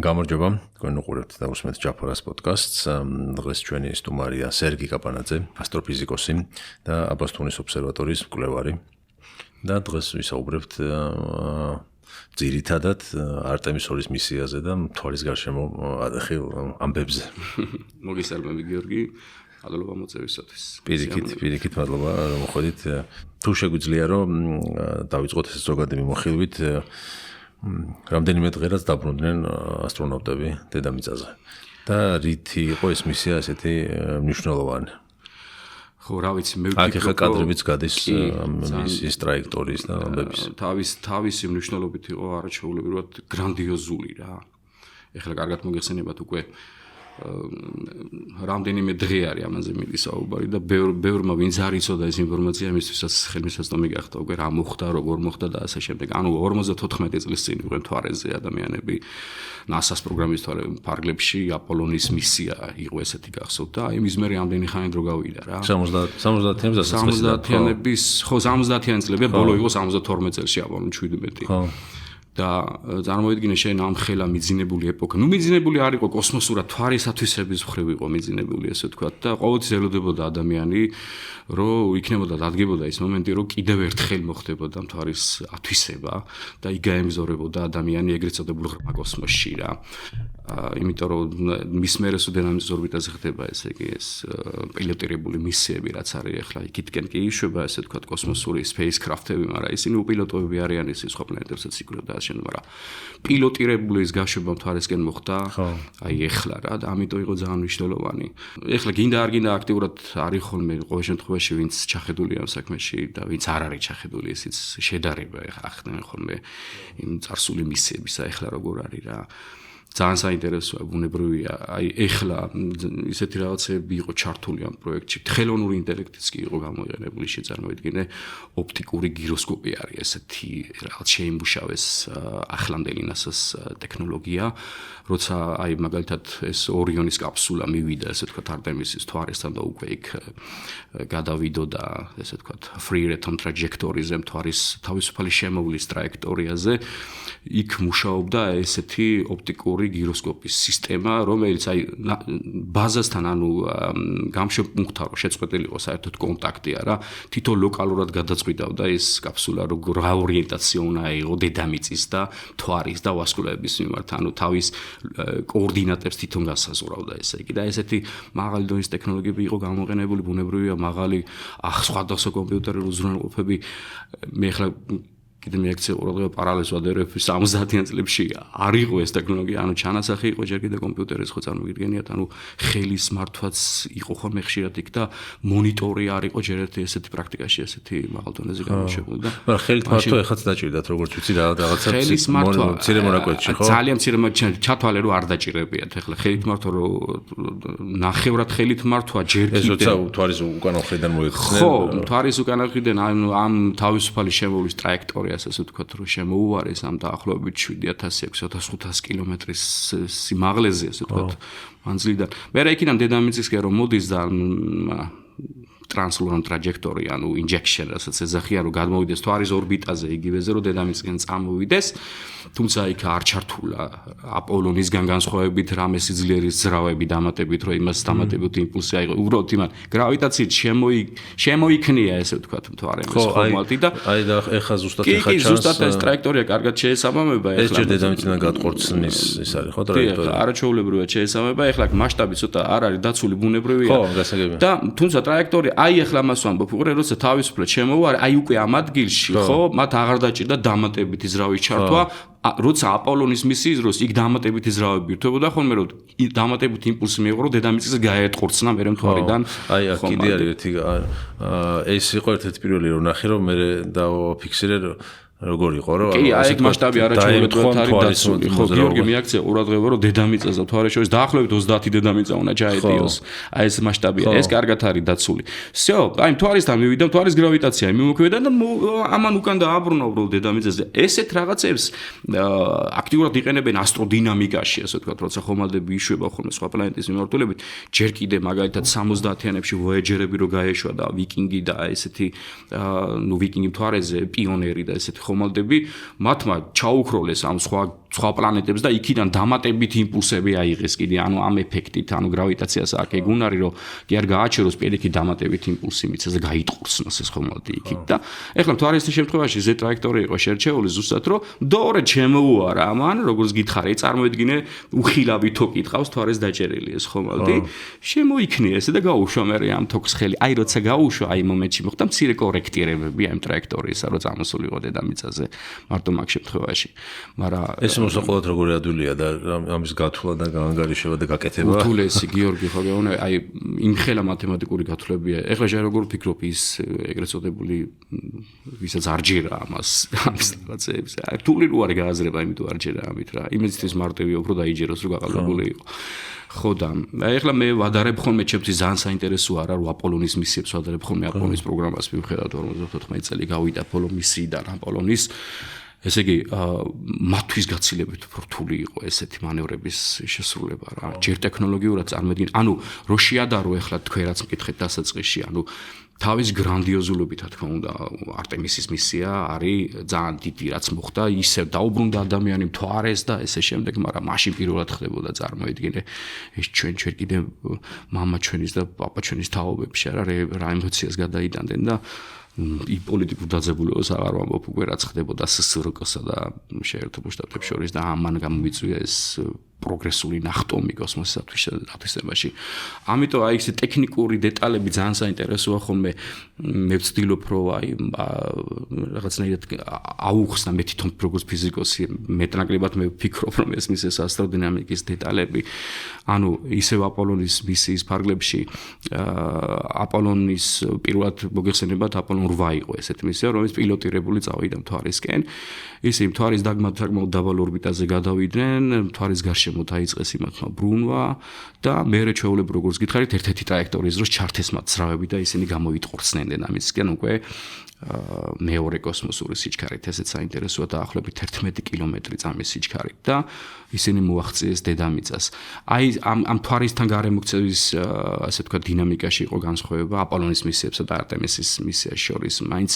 გამარჯობა, თქვენ უყურებთ და უსმენთ ჯაფორას პოდკასტს. დღეს ჩვენი სტუმარია სერგი კაპანაძე, ასტროფიზიკოსი და აბასთუნის ობსერვატორიის მკვლევარი. და დღეს ვისაუბრებთ ძირითადად არტემის 2-ის მისიაზე და მთვარის გარშემო ამბებზე. მოგესალმები გიორგი, მადლობა მოწვევისათვის. პირიქით მადლობა რომ მოხვედით. თუ შეგვიძლია რომ დავიწყოთ ეს ზოგადი მიმოხილვით რამდენიმე დღეაც დაბრუნდნენ ასტრონავტები დედამიწაზე. და რითი იყო ეს მისია ესეთი მნიშვნელოვანი? ხო, რა ვიცი, მე ვფიქრობ, აქ ხა კადრებიც გადის მისიის ტრაექტორიის და ამბების. თავისი მნიშვნელობით იყო არაჩვეულებრივად გრანდიოზული რა. ეხლა კარგად მოგეხსენებათ უკვე რამდენიმე დღე არის ამაზე მისაუბარი და ბევრმა ვინც არ იცოდა ეს ინფორმაცია იმისთვისაც ხელმისაწვდომი გახდა უკვე რა მოხდა, როგორ მოხდა და ასე შემდეგ. ანუ 54 წლის წინ იყვნენ მთვარეზე ადამიანები NASA-ს პროგრამის ფარგლებში აპოლონის მისია იყო ესეთი გახსოვთ და აი მის მერე ამდენი ხანი დრო გავიდა რა. 70-იანების 70-იანი წლები ბოლო იყო 72 წელს აპოლონ 17. ხო. და წარმოიდგინე შენ ამ ხელა მიძინებული ეპოქა. მიძინებული არ იყო კოსმოსურად მთვარის ათვისების მხრივ იყო მიძინებული ესე ვთქვათ და ყოველთვის ელოდებოდა ადამიანი რომ იქნებოდა დადგებოდა ის მომენტი რომ კიდევ ერთხელ მოხდებოდა მთვარის ათვისება და იგაემგზავრებოდა ადამიანი ეგრეთ წოდებულ ღრმა კოსმოსში რა. იმიტომ რომ მის მერე დედამიწის ორბიტაზე ხდება ესე იგი ეს პილოტირებული მისიები რაც არის ახლა იქითკენ კი იშვება ესე ვთქვათ კოსმოსური spacecraft-ები, მაგრამ ისინი უპილოტოები არიან ის სხვა პლანეტებსაც იკვრებდა მაგრამ პილოტირებული ის გაშვება მთვარისკენ მოხდა აი ეხლა რა და ამიტომ იყო ძალიან მნიშვნელოვანი. ეხლა გინდა არ გინდა აქტიურად არის ხოლმე ყოველ შემთხვევაში ვინც ჩახედულია ამ საქმეში და ვინც არ არის ჩახედული ისიც შედარება ეხლა ახდენენ ხოლმე იმ წარსული მისიებისა ეხლა როგორ არის რა. ძალიან საინტერესოა, ბუნებრივია. აი ეხლა ისეთი რაღაცები იყო ჩართული ამ პროექტში. ხელოვნური ინტელექტიც კი იყო გამოიყენებული, წარმოიდგინე, ოპტიკური გიროსკოპი არის ესეთი რაღაც შეიმუშავეს ახლანდელი NASA-ს ტექნოლოგია, როცა აი მაგალითად ეს ორიონის კაფსულა მივიდა, ესე ვთქვათ, არტემისის მთვარესთან და უკვე იქ გადავიდო და ესე ვთქვათ, free return trajectory-ზე მთვარის თავისუფალი შემოვლის ტრაექტორიაზე, იქ მუშაობდა ესეთი ოპტიკური გიროსკოპის სისტემა, რომელიც აი ბაზასთან ანუ გამშვებ პუნქტთან რო შეწყვეტილი იყო საერთოდ კონტაქტია რა, თვითონ ლოკალურად გადაწყვიტავდა ეს კაფსულა როგორ რა ორიენტაცია უნდა იყო დედამიწის და მთვარის და ვარსკვლავების მიმართ, ანუ თავის კოორდინატებს თვითონ გასაზღვრავდა ესე იგი და ესეთი მაღალი დონის ტექნოლოგიები იყო გამოყენებული, ბუნებრივია მაღალი სხვადასხვა კომპიუტერული უზრუნველყოფები. მე ახლა კიდე მეაქცია ყურადღება პარალელს ვადერებ 70-იან წლებში არ იყო ეს ტექნოლოგია, ანუ ჩანასახი იყო ჯერ კიდე კომპიუტერის ხო წარმოგიდგენიათ, ანუ ხელის მართვაც იყო ხოლმე ხშირად იქ და მონიტორი არ იყო ჯერ ერთი ესეთი პრაქტიკაში ესეთი მაღალ დონეზე გამოშვებული და მაგრამ ხელით მართვა ეხაც დაჭირდათ როგორც ვიცი რაღაცა მცირე მონაკვეთში ხო? ძალიან მცირე ჩათვალე რომ არ დაჭირებიათ ეხლა ხელით მართვა რომ ნახევრად ხელით მართვა ჯერ კიდე ეს როცა მთვარის უკანა მხრიდან მოიხსნენ ხო, მთვარის უკანა მხრიდან ამ თავისუფალი შემოვლის ტრაექტორია ასე ვთქვათ რომ შემოუვარეს ამ დაახლოებით 7600-2500 კილომეტრის სიმაღლეზე ასე ვთქვათ მანძილიდან. მე რა იქიდან დედამიწისკენ რომ მოდის და translunar trajectory, ანუ injection, რასაც ეძახიან, რომ გადმოვიდეს მთვარის ორბიტაზე იგივეზე, რომ დედამიწისკენ წამოვიდეს, თუმცა იქ არ ჩართულა აპოლონისგან განსხვავებით რამე სიძლიერის ძრავები დამატებით, რომ იმას დამატებით იმპულსი აიღო. უბრალოდ იმან გრავიტაციით შემოიქნია ესე ვთქვათ მთვარემ ეს ხომალდი და აი და ეხა ზუსტად ეხა ჩანს. ზუსტად ეს ტრაექტორია კარგად შეესაბამება ეხლა. ეს ჯერ დედამიწიდან გადყორცნის ის არის ხო ტრაექტორია. არაჩვეულებრივად შეესაბამება, ეხლა მასშტაბი ცოტა არ არის დაცული ბუნებრივია. ხო, გასაგებია. და თუმცა ტრაექტორია აი ეხლა მას ვამბობ, უყურე როცა თავისუფლად შემოვარ, აი უკვე ამ ადგილში, ხო, მათ აღარ დაჭირდა დამატებითი ზრავის ჩართვა, როცა აპოლონის მისიის დროს იქ დამატებითი ზრავები ირთვებოდა ხოლმე, რომ დამატებითი იმპულსი მიიღო, რომ დედამიწის გაეტყორცნა მერე მთვარიდან. აი აქ კიდე არის ერთი ეს იყო ერთ-ერთი პირველი რომ ნახე, რომ მე დავაფიქსირე როგორ იყო რომ კი აი ეს მასშტაბი არაჩვეულებრივად არის დაცული. ხო, გიორგი მიაქცია ყურადღება რომ დედამიწაზე და მთვარის შორის დაახლოებით 30 დედამიწა უნდა ჩაეტიოს. აი ეს მასშტაბია, ეს კარგად არის დაცული. всё, აი მთვარისთან მივიდა, მთვარის გრავიტაცია მიმოქმედა და ამან უკან დააბრუნა უბრალოდ დედამიწაზე. ესეთ რაღაცებს აქტიურად იყენებენ ასტროდინამიკაში, ასე ვთქვათ, როცა ხომალდები იშვება ხოლმე სხვა პლანეტის მიმართულებით. ჯერ კიდე მაგალითად 70-იანებში ვოეჯერები რო გაეშვა და ვიკინგი და ესეთი ვიკინგი მთვარეზე პიონერი და ესეთი ხომალდები მათმა ჩაუქროლეს ამ სხვა სხვა პლანეტებს და იქიდან დამატებით იმპულსები აიღეს კიდე, ანუ ამ ეფექტით, ანუ გრავიტაციას აქ ეგუნარი, რომ კი არ გააჩეროს პირიქით დამატებით იმპულსი მიცეს და გაიტყურცნოს ეს ხომალდი იქით და ეხლა მთვარესის შემთხვევაში Z ტრაექტორია იყო შერჩეული ზუსტად, რომ დორე შემოუარა ამან, როგორც გითხარი, წარმოედგინე უხილავითო კითხავს მთვარეს დაჭერილი ეს ხომალდი, შემოიქნია ესე და გაუშვა მე ამ თოქს ხელი. აი როცა გაუშვა, აი მომენტში მოხდა მცირე კორექტირებები ამ ტრაექტორიისა, რომ წამოსულიყო დედამიწაზე მარტო მაგ შემთხვევაში. მაგრამ ეს მოსაყოლად როგორი ადვილია და ამის გათვლა და გაანგარიშება და გაკეთება. უთულესი გიორგი ხო გეუბნე, აი იმხელა მათემატიკური გათვლებია. ეხლა შენ როგორ ვფიქრობ ის ეგრეთ წოდებული ვისაც არ ჯერა ამას რაღაცებს. აი რთული რო არის გააზრება, იმიტომ არ ჯერა ამით რა. იმედისთვის მარტივია უფრო დაიჯეროს რომ გაყალბებული იყო. ხო და ეხლა მე ვადარებ ხოლმე ჩემთვის ძალიან საინტერესო არა რომ აპოლონის მისიებს ვადარებ ხოლმე აპოლონის პროგრამას მივხედავთ 54 წელი გავიდა აპოლო მისიიდან აპოლონის ესე იგი მათთვის გაცილებით უფრო რთული იყო ესეთი მანევრების შესრულება რა ჯერ ტექნოლოგიურად წარმოედგინე ანუ რო შეადარო ეხლა თქვენ რაც მკითხეთ დასაწყისში ანუ თავის გრანდიოზულობით რა თქმა უნდა არტემისის მისია არის ძალიან დიდი რაც მოხდა ისევ დაუბრუნდა ადამიანი მთვარეს და ესე შემდეგ მაგრამ მაშინ პირველად ხდებოდა წარმოედგინე ეს ჩვენ კიდე მამა ჩვენის და პაპა ჩვენის თაობებში რა ემოციას გადაიტანდნენ და პოლიტიკურ დაძაბულობას აღარ ვამბობ უკვე რაც ხდებოდა SSRK-სა და შეერთებულ შტატებს შორის და ამან გამომიწვია ეს პროგრესული ნახტომი კოსმოსისათვის ათვისებაში. ამიტომ აი ეს ტექნიკური დეტალები ძალიან საინტერესოა ხოლმე მე ვცდილობ რომ აი რაღაცნაირად აუხსნა მე თვითონ როგორც ფიზიკოსი მეტნაკლებად მე ვფიქრობ რომ ეს მის ასტროდინამიკის დეტალები ანუ ისევ აპოლონის მისიის ფარგლებში აპოლონის პირველად მოგეხსენებათ აპოლონ 8 იყო ესეთი მისია რომელიც პილოტირებული წავიდა მთვარისკენ ისე მთვარის დაგმართ დაბალ ორბიტაზე გადავიდნენ მთვარის გარშემო დაიწყეს იმათმა ბრუნვა და მერე ჩვეულებრივ როგორც გითხარით ერთ-ერთი ტრაექტორიის დროს ჩართეს მათ ძრავები და ისინი გამოიტყურცნენ ამისკენ უკვე მეორე კოსმოსური სიჩქარით ესეც საინტერესოა დაახლოებით 11 კილომეტრი წამის სიჩქარით და ისინი მოაღწიეს დედამიწას. აი ამ მთვარისთან გარემოქცევის ასე თქვა დინამიკაში იყო განსხვავება აპოლონის მისიებსა და არტემისის მისიას შორის. მაინც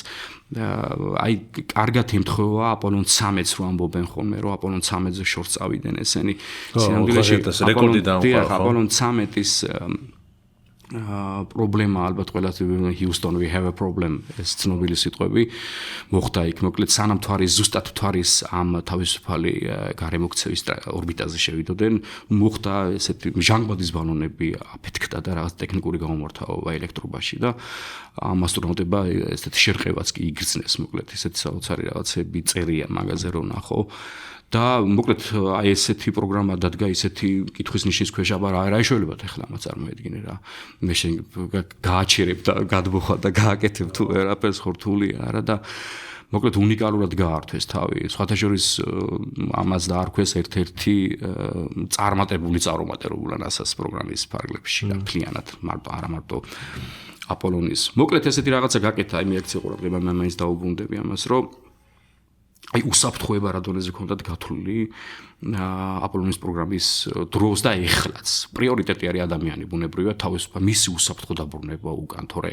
აი კარგად ემთხვევა აპოლონ 13-ს რო ამბობენ ხოლმე რომ აპოლონ 13-ზე შორს წავიდნენ ესენი. სინამდვილეში რეკორდი დაამყარა. აპოლონ 13-ის პრობლემა ალბათ ყველასთან Houston we have a problem ეს ცნობილი სიტყვები მოხდა იქ მოკლედ სანამ მთვარის ზუსტად მთვარის ამ თავისუფალი გარემოქცევის ორბიტაზე შევიდოდნენ მოხდა ესეთი ჟანგბადის ბალონები აფეთქდა და რაღაც ტექნიკური გამომართავობა ელექტრობაში და ამ ასტრონავტებმა ესეთი შერყევაც კი იგრძნეს მოკლედ ესეთი საოცარი რაღაცები წერია მაგაზე რომ ნახო და მოკლედ აი ესეთი პროგრამა დადგა ისეთი კითხვის ნიშნის ქვეშ აბა რა ეშველებათ ახლა ამას წარმოედგინე რა მე შენ გააჩერებ და გადმოხვალ და გააკეთებ თუ ვერაფერს ხორთულია არა და მოკლედ უნიკალურად გაართვეს თავი სხვათა შორის ამას დაარქვეს ერთ-ერთი წარმატებული წარუმატებლობა NASA-ს პროგრამის ფარგლებში და მთლიანად მარტო არა მარტო აპოლონის მოკლედ ესეთი რაღაცა გაკეთა აი მე აქცია ყურადღება მე მაინც დაუბრუნდები ამას რომ აი უსაფრთხოება რა დონეზე ქონდათ გათვლილი აპოლონის პროგრამის დროს და ეხლაც პრიორიტეტი არის ადამიანი ბუნებრივად თავისუფალ მისი უსაფრთხო დაბრუნება უკან თორე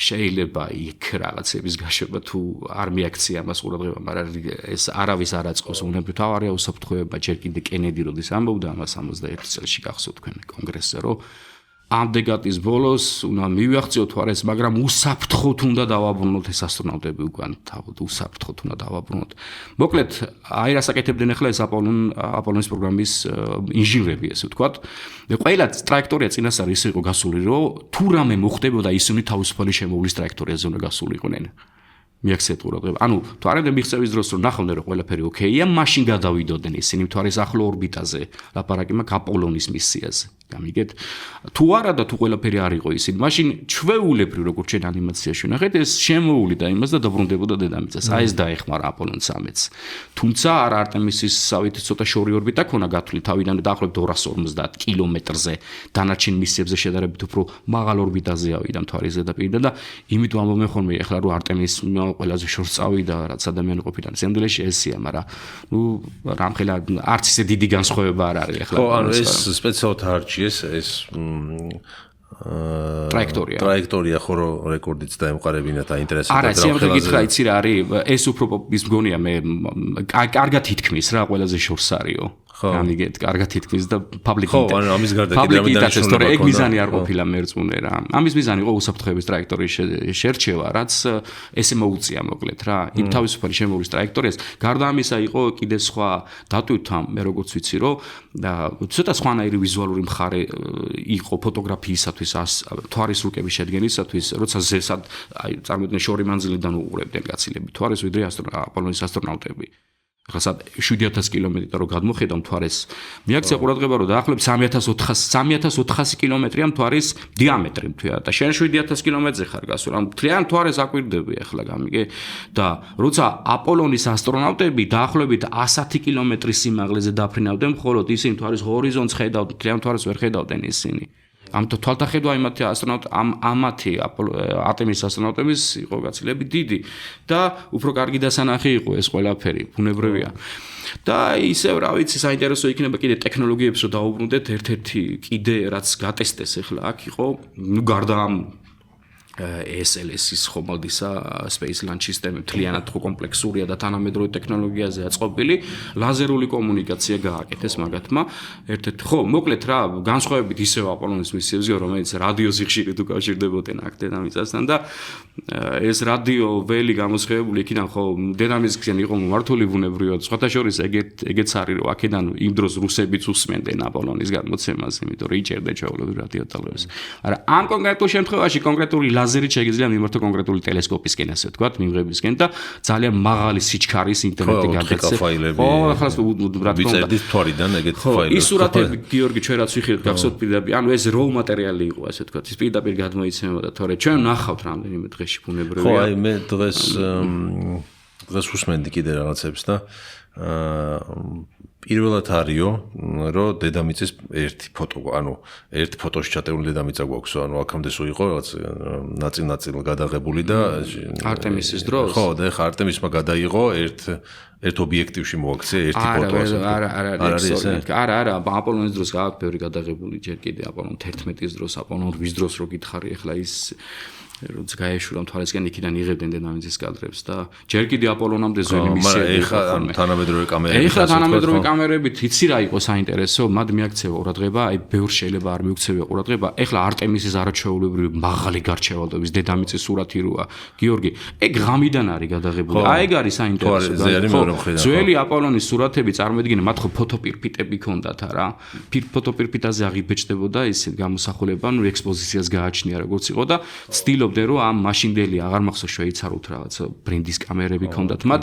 შეიძლება იქ რაღაცების გაშვება თუ არ მიაქცია ამას ყურადღება მაგრამ ეს არავის არ აწყობს ბუნებრივად თავარია უსაფრთხოება ჯერ კიდე კენედი როდის ამბობდა ამას 61 წელს გახსოვთ თქვენ კონგრესზე რომ ამდეგატის ბოლოს უნდა მივახციოთ თვარეს, მაგრამ უსაფრთხოდ უნდა დავაბრუნოთ ეს ასტრონავტები უკან, თავად უსაფრთხოდ უნდა დავაბრუნოთ. მოკლედ, აი რას აკეთებდნენ ახლა ეს აპოლონის პროგრამის ინჟინრები, ესე ვთქვათ. ყველა ტრაექტორია წინასწარ ის იყო გასული, რომ თუ რამე მოხდებოდა, ისინი თავისუფალი შემოვლის ტრაექტორიაზე უნდა გასულიყვნენ. მიაქცეთ ყურადღება. ანუ თვარემდე მიღწევის დროს რომ ნახავდნენ რომ ყველაფერი ოკეია, მაშინ გადავიდოდნენ ისინი თვარის ახლო ორბიტაზე, ლაპარაკი მაქვს აპოლონის მისიაზე. გამიგეთ? თუ არა და თუ ყველაფერი არ იყო ისინი, მაშინ ჩვეულებრივ როგორც ჩვენ ანიმაციაში ვნახეთ, ეს შემოუვლიდა იმას და დაბრუნდებოდა დედამიწას. აი ეს დაეხმარა აპოლონ 13-ს. თუმცა არ არტემისის სავით ცოტა შორი ორბიტა ქონა გათვლილი თავიდან დაახლოებით 250 კილომეტრზე, დანარჩენ მისიებზე შედარებით უფრო მაღალ ორბიტაზე ავიდა მთვარის ზედაპირიდან და იმიტომ ამბობენ ხოლმე ახლა რომ არტემის ყველაზე შორს წავიდა რაც ადამიანი ყოფიდან. სამდვილეში ესია, მაგრამ ნუ რამხელა არც ისე დიდი განსხვავება არ არის ახლა. ხო, ანუ ეს სპეციალურად არჩიეს ეს ტრაექტორია ხო რეკორდიც დაემყარებინა და ინტერესებდა არა სიმართლე გითხრა იცი რა არის ეს უფრო ის მგონია მე კარგად ითქმის რა ყველაზე შორს არისო ამიგეთ კარგად ითქმის და public ამის გარდა კიდევ ამიდან ეგ მიზანი არ ყოფილა მერწმუნე რა ამის მიზანი იყო უსაფრთხოების ტრაექტორის შერჩევა რაც ესე მოუწია მოკლედ რა იმ თავისუფალი შემოულის ტრაექტორიას გარდა ამისა იყო კიდე სხვა დატვირთვა მე როგორც ვიცი რომ ცოტა სხვანაირი ვიზუალური მხარე იყო ფოტოგრაფიისათვის თვარის რუკების შედგენისათვის როცა ზესად აი წარმოიდგინე შორი მანძილიდან უყურებდნენ გაცილებით თვარეს ვიდრე აპოლონის ასტრონავტები ხასად 7000 კილომეტრი რო გადმოხედავ მთვარეს მიაქცია ყურადღება რომ დაახლოებით 3400 კილომეტრია მთვარის დიამეტრი მთვია და შენ 7000 კილომეტრზე ხარ გასულ ამ მთლიან მთვარეს აკვირდები ახლა გამიგე და როცა აპოლონის ასტრონავტები დაახლოებით 110 კილომეტრის სიმაღლეზე დაფრინავდნენ მხოლოდ ისინი მთვარის ჰორიზონტს ხედავდნენ მთლიან მთვარეს ვერ ხედავდნენ ისინი ამ თვალთახედვა იმათი ამათი ატემის ასტრონავტების იყო გაცილებით დიდი და უფრო კარგი დასანახი იყო ეს ყველაფერი ბუნებრივია და ისევ რა ვიცი საინტერესო იქნება კიდე ტექნოლოგიებს რომ დაუბრუნდეთ ერთ-ერთი კიდე რაც გატესტეს ახლა აქ იყო ნუ გარდა ამ SLS-ის ხომალდისა Space Launch System მთლიანად ხო კომპლექსურია და თანამედროვე ტექნოლოგიაზე აწყობილი ლაზერული კომუნიკაცია გააკეთეს მაგათმა ერთ-ერთი ხო მოკლედ რა განსხვავებით ისევ აპოლონის მისიებზე რომელიც რადიო სიხშირით უკავშირდებოდნენ აქ დედამიწასთან და ეს რადიო ველი გამოსხივებული იქიდან ხო დედამიწისკენ იყო მართული ბუნებრივად სხვათა შორის ეგეც არის რომ აქედან იმ დროს რუსებიც უსმენდნენ აპოლონის გამოცემას იმიტომ რომ იჭერდნენ ჩვეულებრივ რადიო ტალღებს არა ამ კონკრეტულ შემთხვევაში კონკრეტული ლაზერით შეიძლება მიმართო კონკრეტული ტელესკოპისკენ ასე ვთქვათ, მიმღებისკენ და ძალიან მაღალი სიჩქარის ინტერნეტი გადაცე. ხო, ახლა რა თქმა უნდა, ვიცით თვარიდან ეგეთ ფაილები. ის სურათები გიორგი ჩვენ რაც ვიხილეთ გახსოვთ პირდაპირ, ანუ ეს raw material იყო ასე ვთქვათ, ის პირდაპირ გადმოიცემოდა, თორე ჩვენ ნახავთ რამდენიმე დღეში ბუნებრივია. ხო, აი მე დღეს უსმენდი კიდე რაღაცებს და პირველად არისო, რომ დედამიწის ერთი ფოტო, ანუ ერთი ფოტოში ჩატებული დედამიწა გვაქვს, ანუ აქამდე სულ იყო რაღაც ნაწილ გადაღებული და არტემისის დროს. ხო, და ეხა არტემისმა გადაიღო ერთ ობიექტივში მოაქცია ერთი ფოტო ასე. არა, აპოლონის დროს გააქვს ბევრი გადაღებული ჯერ კიდე აპოლონ 11-ის დროს, აპოლონ 8-ის დროს რო გითხარი, ეხლა ის როცა გაეშურა მთვარესკენ იქიდან იღებდნენ დედამიწის კადრებს და ჯერ კიდე აპოლონამდე ზველი მისიები ეხლა თანამედროვე კამერები ეხლა თანამედროვე კამერებით იცი რა იყო საინტერესო მათ მიაქცევა ყურადღება აი ბევრ შეიძლება არ მიუქცევია ყურადღება ეხლა არტემისის არაჩვეულებრივი მაღალი გარჩევადობის დედამიწის სურათი როა გიორგი ეგ ღამიდან არის გადაღებული აი ეგ არის საინტერესო ძველი აპოლონის სურათები წარმოიდგინე მათ ხო ფოტოპირფიტები ჰქონდათ არა ფოტოპირფიტაზე აღიბეჭდებოდა ისე გამოსახულება ნუ ექსპოზიციას გააჩნია როგორც იყო და ცდილობდნენ რომ ამ მაშინდელი აღარ მახსოვს შვეიცარულ რაღაც ბრენდის კამერები ჰქონდათ მათ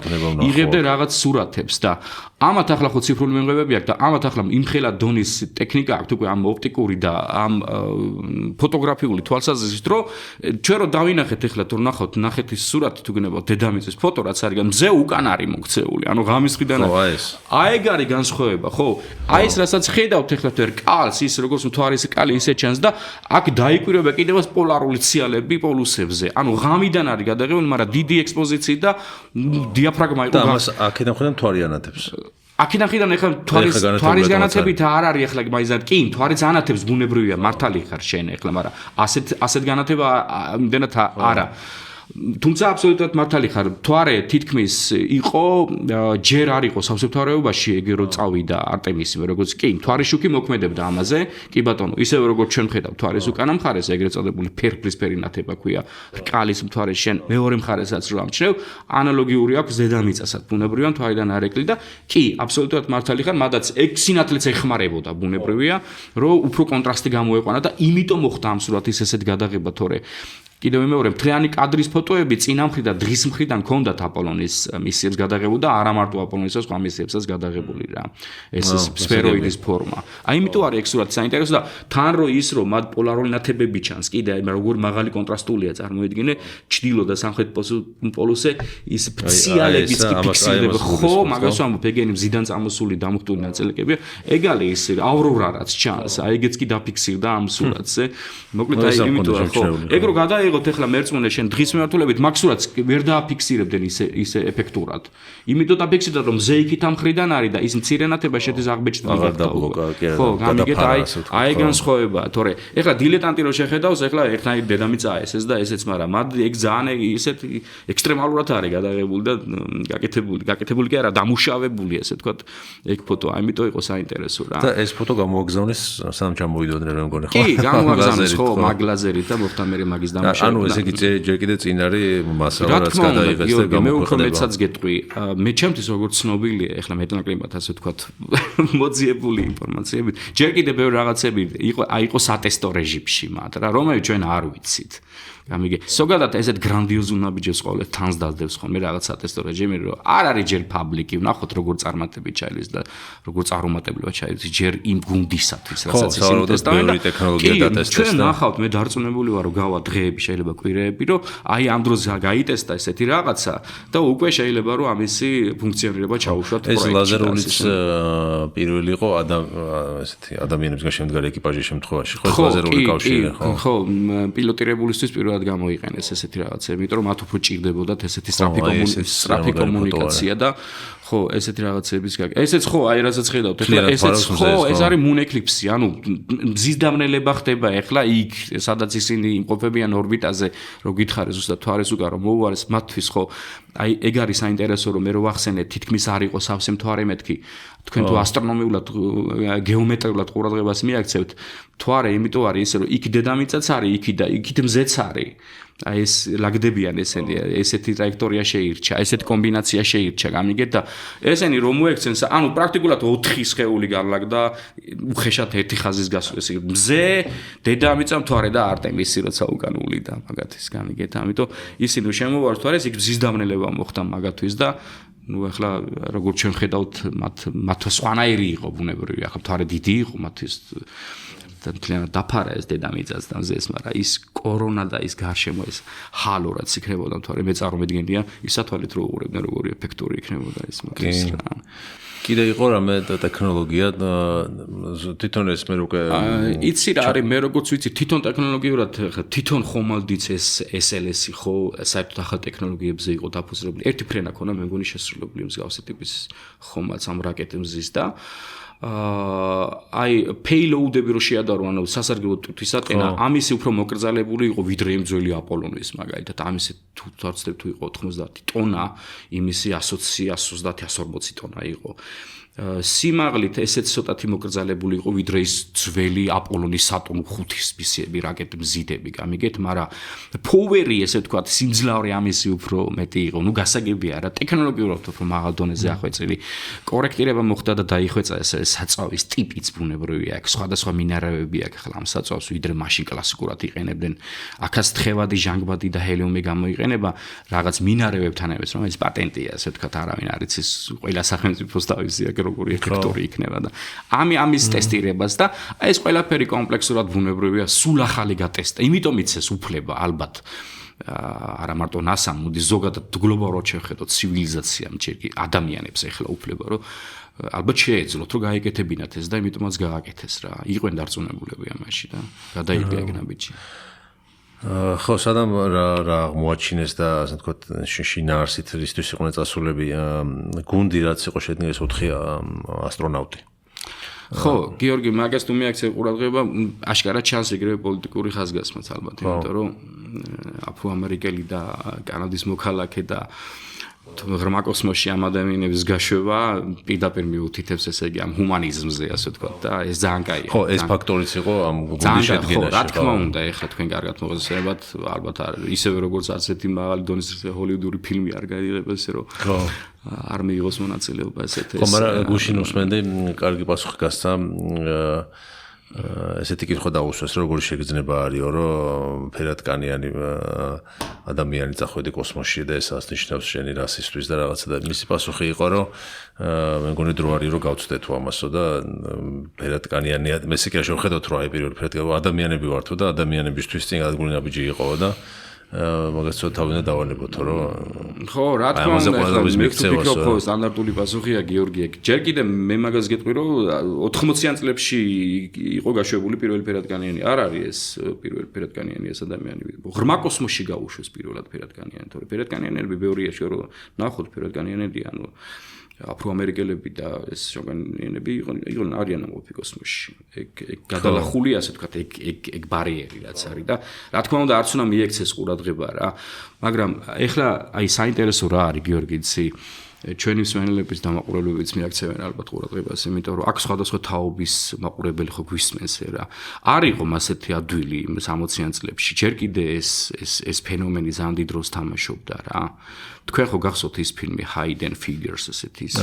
იღებდნენ რაღაც სურათებს და ამათ ახლა ხო ციფრული მიღებები აქვს და ამათ ახლა იმხელა დონის ტექნიკა აქვს უკვე ამ ოპტიკური და ამ ფოტოგრაფიული თვალსაზრისით რომ ჩვენ რო დავინახეთ ახლა თუ ნახავთ ნახეთ ის სურათი თუ გნებავთ დედამიწის ფოტო რაც არის მზე უკან არის მოქცეული ანუ ღამის მხრიდან აი ეგ არის განსხვავება ხო აი ეს რასაც ხედავთ ახლა თუ რკალს ის როგორც მთვარის კალი ისე ჩანს და აქ დაიკვირვება კიდევაც პოლარული ციალები პოლუსებზე ანუ ღამიდან არის გადაღებული მაგრამ დიდი ექსპოზიციით და დიაფრაგმა იყო და ამას აქედან ხედავ მთვარი ანათებს აქედან ხედავ ახლა მთვარის განათებით არ არის ახლა მაიზად კი მთვარის ანათებს ბუნებრივია მართალი ხარ შენ ახლა მაგრამ ასეთ განათება იმდენად არა თუმცა აბსოლუტურად მართალი ხარ მთვარე თითქმის იყო ჯერ არ იყო სამსაფრთხოებაში ეგ რო წავიდა არტემისი როგორც კი მთვარი შუქი მოქმედებდა ამაზე კი ბატონო ისევ როგორც ჩვენ ხედავ მთვარის უკანა მხარეს ეგრეთ წოდებული ფერფლისფერი ნათება ქვია რკალის მთვარის შენ მეორე მხარესაც რო ამჩნევ ანალოგიური აქვს დედამიწასაც ბუნებრივია მთვარიდან არ ეკლი და კი აბსოლუტურად მართალი ხარ მადაც ეგ სინათლეც ეხმარებოდა ბუნებრივია რომ უფრო კონტრასტი გამოეყვანა და იმიტომ მოხდა ამ სურათის ესეთ გადაღება თორე კიდევ მეორე მთლიანი კადრის ფოტოები წინა მხრიდან დღის მხრიდან ჰქონდათ აპოლონის მისიებს გადაღებული და არა მარტო აპოლონისას სხვა მისიებსაც გადაღებული რა ეს სფეროიდის ფორმა აი იმიტომ არის ეგ სურათი საინტერესო და თან რო ის რომ მათ პოლარული ნათებები ჩანს კიდე აი როგორი მაღალი კონტრასტულია წარმოიდგინე ჩრდილო და სამხრეთ პოლუსზე ის ფციალებიც კი ფიქსირდება ხო მაგას ვამბობ ეგენი მზიდან წამოსული დამუხტული ნაწილებია ეგ არის ის ავრორა რაც ჩანს აი ეგეც კი დაფიქსირდა ამ სურათზე მოკლედ აი იმიტომ ხო ეგ რო გადაე აიღოთ ახლა მერწმუნე შენ დღის მიმართულებით მაქსურად ვერ დააფიქსირებდნენ ისე ეფექტურად. იმიტომ დაფიქსირდა რომ მზე იქით ამ ხრიდან არის და ის მცირენათება შედის აღბეჭდილი. ხო, გამიგეთ აი განსხვავება, თორე ეხლა დილეტანტი რო შეხედავს, ეხლა ერთნაირი დედამიწა ესეც და ესეც, მაგრამ ეგ ძალიან ისეთ ექსტრემალურად არის გადაღებული და გაკეთებული კი არა, დამუშავებული ესე ვთქვათ, ეგ ფოტო, ამიტომ იყო საინტერესო რა. და ეს ფოტო გამოაგზავნეს სამ ჩამოვიდოდნენ რა მგონი ხო? კი, გამოაგზავნეს ხო, მაგლაზერით და მოხდა მე მაგის დამუშავება. ანუ ესე იგი ჯერ კიდე წინ არის მასალა რაც გადაიღეს და გამოხდება. მე უფრო მეცაც გეტყვი, მე ჩემთვის როგორც ცნობილია, ეხლა მეტნაკლებად ასე ვთქვათ, მოძიებული ინფორმაციებით, ჯერ კიდე ბევრი რაღაცები იყო სატესტო რეჟიმში მათ რა, რომელიც ჩვენ არ ვიცით. გამიგე. ზოგადად ესეთ გრანდიოზულ ნაბიჯებს ყოველდღე თანს დაძდევს ხოლმე რაღაც სატესტო რეჟიმი, რომ არ არის ჯერ პაბლიკი, ვნახოთ როგორ წარმატებით ჩაილის და როგორ წარუმატებლად ჩაილის ჯერ იმ გუნდისათვის, რასაც ის ინტესტავენ და ტექნოლოგია დატესტეს. ჩვენ ნახავთ, მე დარწმუნებული ვარ, რომ გავა დღეები, შეიძლება კვირეები, რომ აი ამ დროს გაიტესტა ესეთი რაღაცა და უკვე შეიძლება რომ ამისი ფუნქციონირება ჩაუშვათ პროექტში. ეს ლაზერულიც პირველი იყო ესეთი ადამიანებისგან შემდგარი ექიპაჟის შემთხვევაში, ხო, ლაზერული კავშირი, ხო? ხო, პილოტირებულისთვის პირველად გამოიყენეს ესეთი რაღაცები, იმიტომ რომ მათ უფრო ჭირდებოდათ ესეთი სწრაფი კომუნიკაცია და ხო, ესეთი რაღაცების ესეც ხო, აი რასაც ხედავთ, ეხლა ესეც ხო, ეს არის moon eclipse, ანუ მზის დამნელება ხდება ეხლა იქ, სადაც ისინი იმყოფებიან ორბიტაზე, რო გითხარი ზუსტად თვარის უკან რომ მოუარეს მათთვის ხო, აი ეგ არის საინტერესო რომ მე რო ვახსენე, თითქმის არ იყო სავსე მთვარე მეთქი, თქვენ თუ ასტრონომიულად, გეომეტრიულად ყურადღებას მიაქცევთ, მთვარე იმიტომ არის ისე რომ იქ დედამიწაც არის, იქი და იქით მზეც არის. აი ეს ლაგდებიან ესენი, ესეთი ტრაექტორია შეირჩა, ესეთი კომბინაცია შეირჩა, გამიგეთ და ესენი რომ მოექცენ, ანუ პრაქტიკულად 4 სხეული განლაგდა უხეშად ერთი ხაზის გასვლას. მზე, დედამიწა, მთვარე და არტემისი როცა უკანული და მაგათის გამიგეთ, ამიტომ ისინი შემოვართ მთვარეს, იქ მზის დამნელება მოხდა მაგათთვის და ну ახლა როგორც ჩვენ ხედავთ მათ სხვანაირი იყო ბუნებრივი, ახლა მთვარე დიდი იყო მათთვის და მთლიანად დაფარა ეს დედამიწაც და მზეს, მაგრამ ის კორონა და ის გარშემო ეს ჰალო რაც იქნებოდა მთვარე, მე წარმომედგენია ისათვალით რო უყურებდნენ როგორი ეფექტური იქნებოდა ეს მაგის რა. კიდე იყო რამე ტექნოლოგია თვითონ ეს მე უკვე იცი რა არის, მე როგორც ვიცი თვითონ ტექნოლოგიურად თვითონ ხომალდიც ეს SLS-ი ხო საერთოდ ახალ ტექნოლოგიებზე იყო დაფუძნებული. ერთი ფრენა ქონა მე მგონი შესრულებული მსგავსი ტიპის ხომალდ ამ რაკეტებზე და აი payload-ები რო შეადარო, ანუ სასარგებლო თვისატენა, ამისი უფრო მოკრძალებული იყო ვიდრე იმ ძველი აპოლონის, მაგალითად, ამისი თუ იყო 90 ტონა, იმისი 130-140 ტონა იყო. სიმაღლით ესეც ცოტათი მოკრძალებული იყო ვიდრე ის ძველი აპოლონის სატურნ 5-ის მისიები რაკეტების მზიდები, გამიგეთ, მაგრამ power-ი ესე ვთქვათ, სიმძლავრე ამისი უფრო მეტი იყო. ნუ გასაგებია რა, ტექნოლოგიურად უფრო მაღალ დონეზე ახვეწილი. კორექტირება მოხდა და დაიხვეწა ეს საწვავის ტიპიც ბუნებრივია, აქ სხვადასხვა მინერალები აქვს ახლა ამ საწვავს, ვიდრე მაშინ კლასიკურად იყენებდნენ. აქაც თხევადი, ჟანგბადი და ჰელიუმი გამოიყენება რაღაც მინარევებთან ერთად, რომელიც პატენტია, ესე ვთქვათ, არავინ არ იცის, ყველა სახელმწიფოს თავისი როგორი ეფექტური იქნება და ამის ტესტირებას და ეს ყველაფერი კომპლექსურად ბუნებრივია, სულ ახალი გატესტა. იმიტომ იცეს უფლება ალბათ არა მარტო NASA-მ, მოდი ზოგადად გლობალურად შევხედოთ ცივილიზაციამ, ჯერ კი ადამიანებს ეხლა უფლება, რომ ალბათ შეეძლოთ, რომ გაეკეთებინათ ეს და იმიტომაც გააკეთეს რა. იყვენ დარწმუნებულები ამაში და გადაიგდა ეგ ნაბიჯი. ხო, სადამ რა აღმოაჩინეს და ასე ვთქვათ, შინაარსით ისთვის იყვნენ წასულები გუნდი, რაც იყო შედგენილი 4 ასტრონავტი. ხო, გიორგი, მაგას თუ მიაქცევ ყურადღება, აშკარად ჩანს ეგრევე პოლიტიკური ხაზგასმაც ალბათ, იმიტომ რომ აფრო-ამერიკელი და კანადის მოქალაქე და ღრმა კოსმოსში ამ ადამიანების გაშვება პირდაპირ მიუთითებს ესე იგი ამ ჰუმანიზმზე, ასე ვთქვათ და ეს ძალიან კაია. ხო, ეს ფაქტორიც იყო ამ გუნდის შედგენაში. რა თქმა უნდა, ეხლა თქვენ კარგად მოგესწრებათ, ალბათ ისევე როგორც ასეთი მაღალი დონის ჰოლივუდური ფილმი არ გაიღება ესე რომ არ მიიღოს მონაწილეობა ესეთ ეს. ხო, მაგრამ გუშინ უსმენდი, კარგი პასუხი გასცა ესეთი კითხვა დაუსვეს, როგორი შეგრძნება არისო, რომ ფერადკანიანი ადამიანი წახვედი კოსმოსში და ეს ასნიშნავს შენი რასისთვის და რაღაცა და მისი პასუხი იყო, რომ მე მგონი დრო არის, რომ გავწდეთო ამასო და ფერადკანიანი მე სიკრა შევხედოთ, რომ აი პირველ ფერადკანიანი ადამიანები ვართო და ადამიანებისთვის წინ ადგილი ნაბიჯი იყო და მაგას ცოტა თავიდან დავანებოთო რომ ხო რა თქმა უნდა მე ვფიქრობ ხო სტანდარტული პასუხია გიორგი ჯერ კიდე მე მაგას გეტყვი რომ 80-იან წლებში იყო გაშვებული პირველი ფერადკანიანი არ არის ეს პირველი ფერადკანიანი ეს ადამიანი ღრმა კოსმოსში გაუშვეს პირველად ფერადკანიანი თორე ფერადკანიანები ბევრია რომ ნახოთ ფერადკანიანები ანუ აფროამერიკელები და ეს შოგანიანები იყვნენ არიან ამყოფი კოსმოსში. ეგ გადალახული ასე ვთქვათ, ეგ ბარიერი რაც არის და რა თქმა უნდა არც უნდა მიექცეს ყურადღება რა. მაგრამ ეხლა აი საინტერესო რა არის გიორგი ძი ჩვენი მსმენელების დამაყურებლებიც მიაქცევენ ალბათ ყურადღებას, იმიტომ რომ აქ სხვადასხვა თაობის მაყურებელი ხო გვისმენს რა. არ იყო ასეთი ადვილი 60-იან წლებში. ჯერ კიდე ეს ფენომენი ზამდი დროს თამაშობდა რა. თქვენ ხო გახსოვთ ის ფილმი Hidden Figures ესეთი ის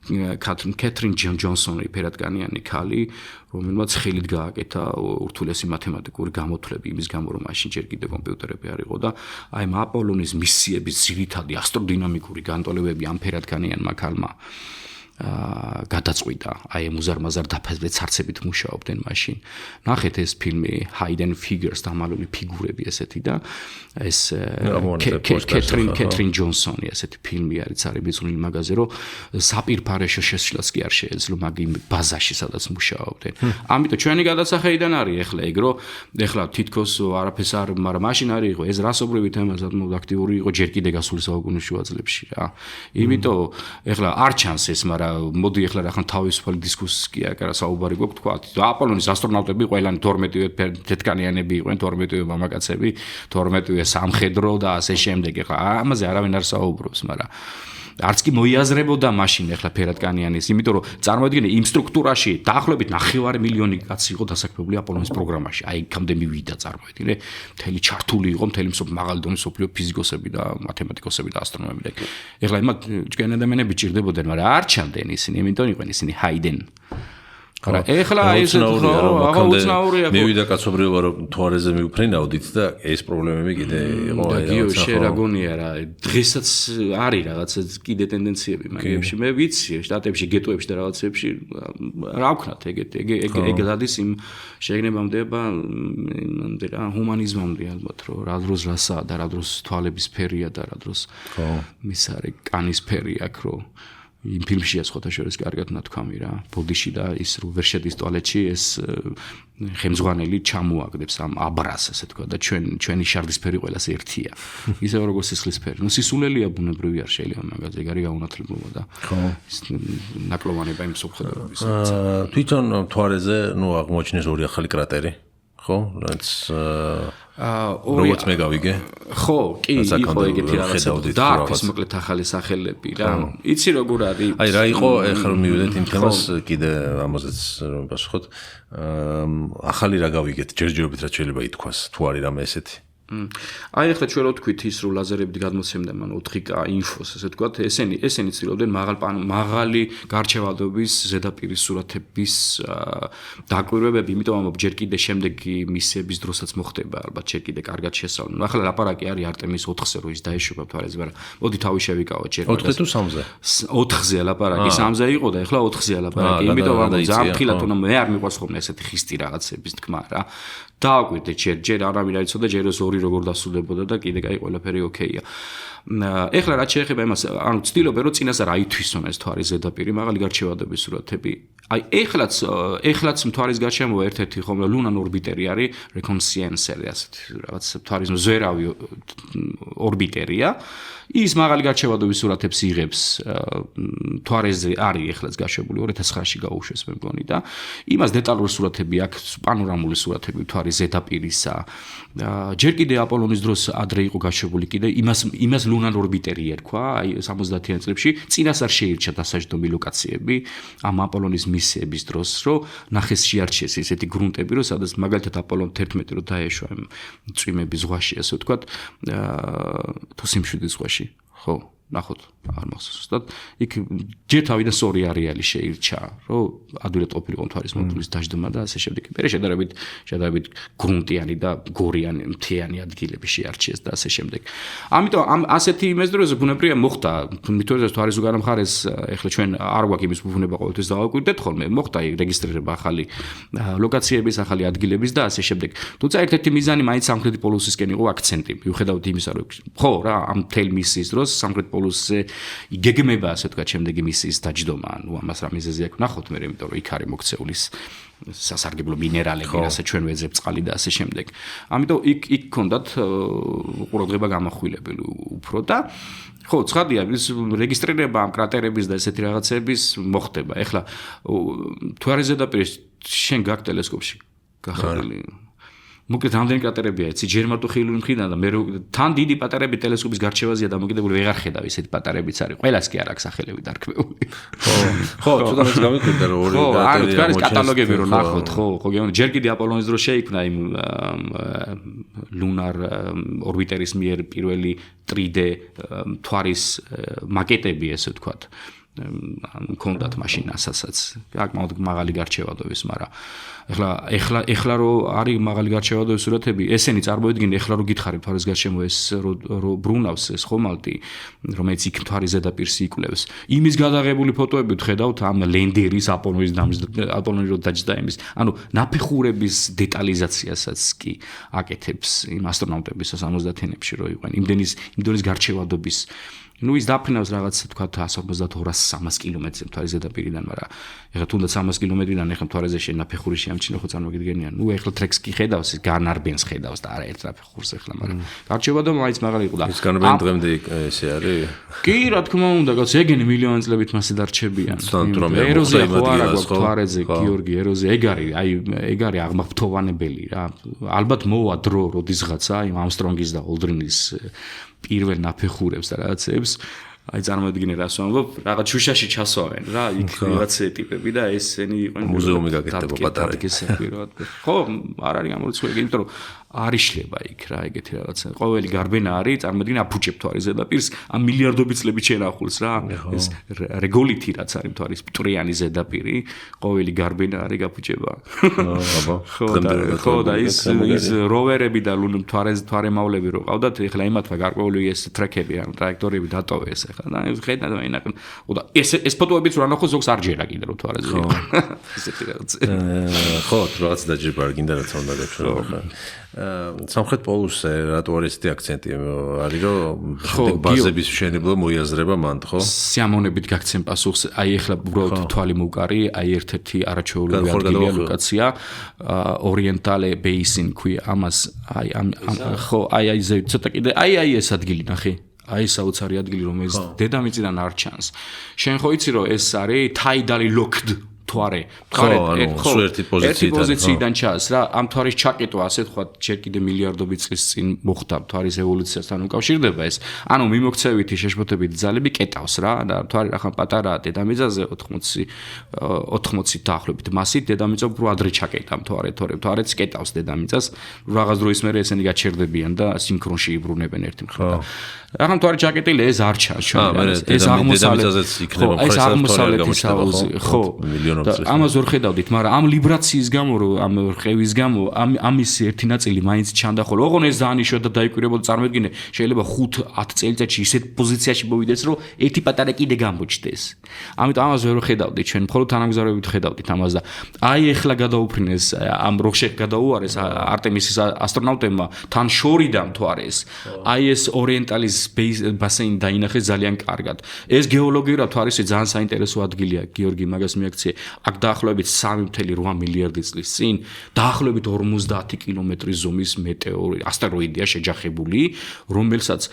კეთრინ ჯონსონი ფერადკანიანი ქალი, რომელმაც ხელით გააკეთა ურთულესი მათემატიკური გამოთვლები იმის გამო რომ მაშინ ჯერ კიდე კომპიუტერები არ იყო და აი აპოლონის მისიების ძირითადი ასტროდინამიკური განტოლებები ამ ფერადკანიანმა ქალმა გადაწყვიტა აი ამ უზარმაზარ დაფაზვით ცარცებით მუშაობდნენ მაშინ. ნახეთ ეს ფილმი Hidden Figures დამალული ფიგურები ესეთი და ეს კეთრინ ჯონსონი ესეთი ფილმი არის ბიზნული მაღაზია რომ საპირფარეშო შესვლას კი არ შეეძლო მაგ იმ ბაზაში სადაც მუშაობდნენ. ამიტომ ჩვენი გადასახედიდან არის ეხლა ეგ რომ ეხლა თითქოს არაფერს არ მაგრამ მაშინ არის იყო ეს რასობრივი თემა საკმაოდ აქტიური იყო ჯერ კიდე გასული საუკუნის შუა წლებში რა. იმიტომ ეხლა არ ჩანს ეს მაგრამ მოდი ეხლა რახან თავისუფალი დისკუსია კარა საუბარი გვაქვს თქვა აპოლონის ასტრონავტები ყველანი 12-ვე თეთრკანიანები იყვნენ 12-ვე მამაკაცები 12-ვე სამხედრო და ასე შემდეგ ეხლა ამაზე არავინ არ საუბრობს მაგრამ არც კი მოიაზრებოდა მაშინ ეხლა ფერადკანიანის იმიტომ რომ წარმოიდგინე იმ სტრუქტურაში დაახლოებით 9,000,000 კაცი იყო დასაქმებული აპოლონის პროგრამაში აი იქამდე მივიდა წარმოიდგინე მთელი ჩართული იყო მთელი მაღალი დონის მსოფლიო ფიზიკოსები და მათემატიკოსები და ასტრონომები ეხლა იმათ ჭკენ ადამიანები ჭირდებოდნენ მაგრამ არ ჩანდნენ ისინი იმიტომ იყვნენ ისინი Hidden არა ეხლა ეს უცნაურია მივიდა კაცობრიობა რომ თوارეზე მიუფრინავდით და ეს პრობლემები კიდე იყო აი რაღაცა შე რა გონია რა დღესაც არის რაღაცა კიდე ტენდენციები მაგებში მე ვიცი შტატებში გეტოებში და რაღაცებში რა ვქნათ ეგ დადის იმ შეგნებამდე იმამდე რა ჰუმანიზმამდე ალბათ რომ რა დროს რასაა და რა დროს თვალების ფერია და რა დროს მის არის კანის ფერი აქ რომ იმ ფილმშია სხვათაშორის კარგად ნათქვამი რა ბოდიში და ის რო ვერ შედის ტუალეტში ეს ხემძღვანელი ჩამოაგდებს ამ აბრას ასე თქვა და ჩვენი შარდისფერი ყველას ერთია ისე როგორც სისხლისფერი ნუ სისულელია ბუნებრივი არ შეიძლება მაგაზე ეგ არის გაუნათლებლობა და ის ნაკლოვანება იმ მსოფლმხედველობის თვითონ თوارეზე ნუ აღმოჩნეს ორი ახალი კრატერი ხო რაც როგორც მე გავიგე ხო კი იყო ეგეთი რაღაცა და აქვს მოკლედ ახალი სახელები რა იცი როგორ არის აი რა იყო ეხლა რომ მივიდეთ იმ თემას კიდე ამაზეც რომ პასუხოთ ახალი რა გავიგეთ ჯერჯერობით რა შეიძლება ითქვას თუ არის რამე ესეთი აი ახლა ჩვენ რო თქვით ის რომ ლაზერებით გადმოცემდა მან 4K ინფოს ასე თქვათ ესენი ცდილობდნენ მაღალი გარჩევადობის ზედაპირის სურათების დაკვირვებები იმიტომ რომ ჯერ კიდე შემდეგი მისიების დროსაც მოხდება ალბათ ჯერ კიდე კარგად შესწავლენ ახლა ლაპარაკი არის არტემის 4-ზე რო ის დაეშვება თვალეს მაგრამ მოდი თავი შევიკავოთ ჯერ 4-ზე თუ 3-ზე 4-ზეა ლაპარაკი 3-ზე იყო და ახლა 4-ზეა ლაპარაკი იმიტომ რომ ძალიან ხილად უნდა მე არ მიყვარს ხოლმე ესეთი ხისტი რაღაცების თქმა რა დააკვირდეთ ჯერ არავინ არ იცოდა ჯერ ეს ორი როგორ დასრულდებოდა და კიდე კაი ყველაფერი ოკეია. ეხლა რაც შეეხება იმას, ანუ ცდილობენ რომ წინასწარ აითვისონ ეს თვარის ზედაპირი, მაღალი გარჩევადობის სურათები. აი ეხლაც თვარის გარშემო ერთ-ერთი ხომ ლუნან ორბიტერი არის, reconnaissance-ი ასეთი რაღაც თვარის მზერავი ორბიტერია. ის მაღალი გარჩევადობის სურათებს იღებს თვარეზე არის ეხლაც გაშვებული 2009-ში გაუშვეს მე მგონი და იმას დეტალური სურათები აქვს პანორამული სურათები თვარის ზედაპირისა ჯერ კიდე აპოლონის დროს ადრე იყო გაშვებული კიდე იმას ლუნარ ორბიტერი ერქვა აი 70-იან წლებში წინასწარ შეირჩა დასაჯდომი ლოკაციები ამ აპოლონის მისიების დროს რომ ნახეს შეარჩიეს ესეთი გრუნტები რომ სადაც მაგალითად აპოლონ 11 რო დაეშვა იმ წვიმების ზღვაში ასე ვთქვათ თუ სიმშვიდის ზღვაში ხო ნახოთ არ მახსოვს ზუსტად. იქ ჯერ თავიდან სწორი არეალი შეირჩა, რომ ადვილად ყოფილიყო მთვარის მოდულის დაждდომა და ასე შემდეგ. მე შედარებით გრუნტიანი და გორიანი მთიანი ადგილები შეარჩიეს და ასე შემდეგ. ამიტომ ამ ასეთი იმედროზე ბუნებრივია მოხდა მითორეს მთვარის უკანა მხარეს ეხლა ჩვენ არ გვაქვს იმის ბუნება ყოველთვის დავაკვირდეთ ხოლმე მოხდა რეგისტრირება ახალი ლოკაციების, ახალი ადგილების და ასე შემდეგ. თუმცა ერთ-ერთი მიზანი მაინც სამხრეთი პოლუსისკენ იყო აქცენტი. მიუხედავად იმისა, რომ ხო რა ამ მთელ მისიის დროს სამხრეთ პოლუსზე იგეგმება ასე ვთქვათ შემდეგი მისიის დაждდომა, ანუ ამას რა მიზეზი აქვს ნახოთ მე, იმიტომ რომ იქ არის მოქცეული სასარგებლო მინერალები, რასაც ჩვენ ვეძებთ წყალი და ასე შემდეგ. ამიტომ იქ ჰქონდათ ყურადღება გამახვილებელი უფრო და ხო, ცხადია, ის რეგისტრირება ამ კრატერების და ესეთი რაღაცების მოხდება. ეხლა მთვარის ზედაპირი შენ გაქვს ტელესკოპში გახედული მოკლედ რამდენი კრატერებია იცი ჯერ მარტო ხილული მხრიდან და მე თან დიდი პატარები ტელესკოპის გარჩევაზეა დამოკიდებული ვეღარ ხედავ ისეთი პატარებიც არის ყველას კი არ აქვს სახელები დარქმეული ხო ცოტა მეც გამიკვირდა რომ ორი კრატერია კატალოგები რო ნახოთ ხო გეუბნები ჯერ კიდე აპოლონის დროს შეიქმნა იმ ლუნარ ორბიტერის მიერ პირველი 3D მთვარის მაკეტები ესე ვთქვათ კონდათ მაშინასაც აქ მაღალი გარჩევადობის მაგრამ ეხლა რო არის მაღალი გარჩევადობის სურათები ესენი წარმოედგინე ეხლა რო გითხარი მთვარის გარშემო ეს რო ბრუნავს ეს ხომალდი რომელიც იქ მთვარის ზედაპირს იკვლევს იმის გადაღებული ფოტოები ვხედავთ ამ ლენდერის აპოლონის რო დაჯდა იმის ანუ ნაფეხურების დეტალიზაციასაც კი აკეთებს იმ ასტრონავტების 70-იანებში რო იყვნენ იმდენის გარჩევადობის ну ის დაფრინავს რაღაც თქვა 150-200 კილომეტრზე მთვარის ზედაპირიდან, მაგრამ ეხლა თუნდაც 100 კილომეტრიდან ეხლა მთვარეზე ნაფეხური შეამჩნიო ხო წარმოგიდგენიან. ну ეხლა ტრეკს კი ხედავს, განარბენს ხედავს და არა ერთ ნაფეხურს ეხლა, მაგრამ გარჩევადო მაინც მაგარი იყო და ის განარბენი დღემდე ესე არის? კი, რა თქმა უნდა, კაც ეგენი მილიონი წლებით მასე დარჩებიან. ეროზია ხო არა გვაქვს მთვარეზე, გიორგი, ეროზია ეგ არის აღმაფრთოვანებელი რა. ალბათ მოვა დრო, როდისღაცა იმ ამსტრონგის და ოლდრინის პირველ ნაფეხურებს და რაღაცებს აი წარმოედგინე რას ვამბობ რაღაც შუშაში ჩასვავენ რა იქ რაღაცე ტიპები და ესენი იყვნენ მუზეუმი გაკეთდება პატარა ხო არ არის გამორიცხული იმიტომ რომ არ იშლება იქ რა ეგეთი რაღაცა ყოველი გარბენა არის წარმოედგინე აფუჭებ მთვარის ზედაპირს ამ მილიარდობით წლებით შენახულს რა ეს რეგოლითი რაც არის მთვარის პტრიანი ზედაპირი ყოველი გარბენა არის გაფუჭება ხო და ის როვერები და მთვარემავლები რო ყავდათ ეხლა იმათმა გარკვეული ეს ტრეკები ან ტრაექტორები დატოვეს ეხლა და ხედავ აინაკ და ეს ფოტოებიც რა ნახო ზოგს არ ჯერა კიდე რო მთვარეზე ესეთი რაღაცა ხო რაღაც დაჯერება არ გინდა რაც უნდა გაჩვენო სამხრეთ პოლუსზე რატო არის ესეთი აქცენტი არის რომ ბაზების მშენებლობა მოიაზრება მანდ ხო სიამოვნებით გაქცენ პასუხს აი ეხლა უბრალოდ თვალი მოვკარი აი ერთ-ერთი არაჩვეულებრივი ადგილია ლოკაცია ორიენტალე ბეისინ ქვია ამას აი ხო აი ზე ცოტა კიდე აი ეს ადგილი ნახე აი საოცარი ადგილი რომელიც დედამიწიდან არ ჩანს შენ ხო იცი რომ ეს არის თაიდალი ლოქდ მთვარე ერთი პოზიციიდან ჩანს რა ამ მთვარის ჩაკეტვა ასე თქვა ჯერ კიდე მილიარდობით წლის წინ მოხდა მთვარის ევოლუციასთან უკავშირდება ეს ანუ მიმოქცევითი შეშფოთებითი ძალები კეტავს რა და მთვარი რახან პატარა დედამიწაზე 80 დაახლოებით მასით დედამიწა უფრო ადრე ჩაკეტა მთვარეც კეტავს დედამიწას რაღაც დროის მერე ესენი გაჩერდებიან და სინქრონში იბრუნებენ ერთი მხრიდან რახან მთვარი ჩაკეტილი ეს არ ჩანს ეს აღმოსავლეთაზეც იქნება ეს აღმოსავლეთის აუზი ხო ამას ვერ ხედავდით, მაგრამ ამ ვიბრაციის გამო, ამ რყევის გამო, ამის ერთი ნაწილი მაინც ჩანდა ხოლმე. ოღონდ ეს დაანიშნო და დაიკვირებოდა წარმოედგინე, შეიძლება 5-10 წელიწადში ისეთ პოზიციაში მოვიდეს, რომ ერთი პატარა კიდე გამბოჭდეს. ამიტომ ამას ვერ ხედავდით, ჩვენ მხოლოდ თანამგზავრებით ხედავდით ამას და აი ეხლა გადაუფრინეს ამ როხშე გადაუარეს არტემისის ასტრონავტებმა თან შორიდან მთვარეს. აი ეს ორიენტალის ბასეინი დაინახეს ძალიან კარგად. ეს გეოლოგიურად მთვარისი ძალიან საინტერესო ადგილია, გიორგი მაგას მიაქციე. აქ დაახლოებით 3.8 მილიარდი წლის წინ დაახლოებით 50 კილომეტრის ზომის მეტეორი ასტეროიდია შეჯახებული, რომელსაც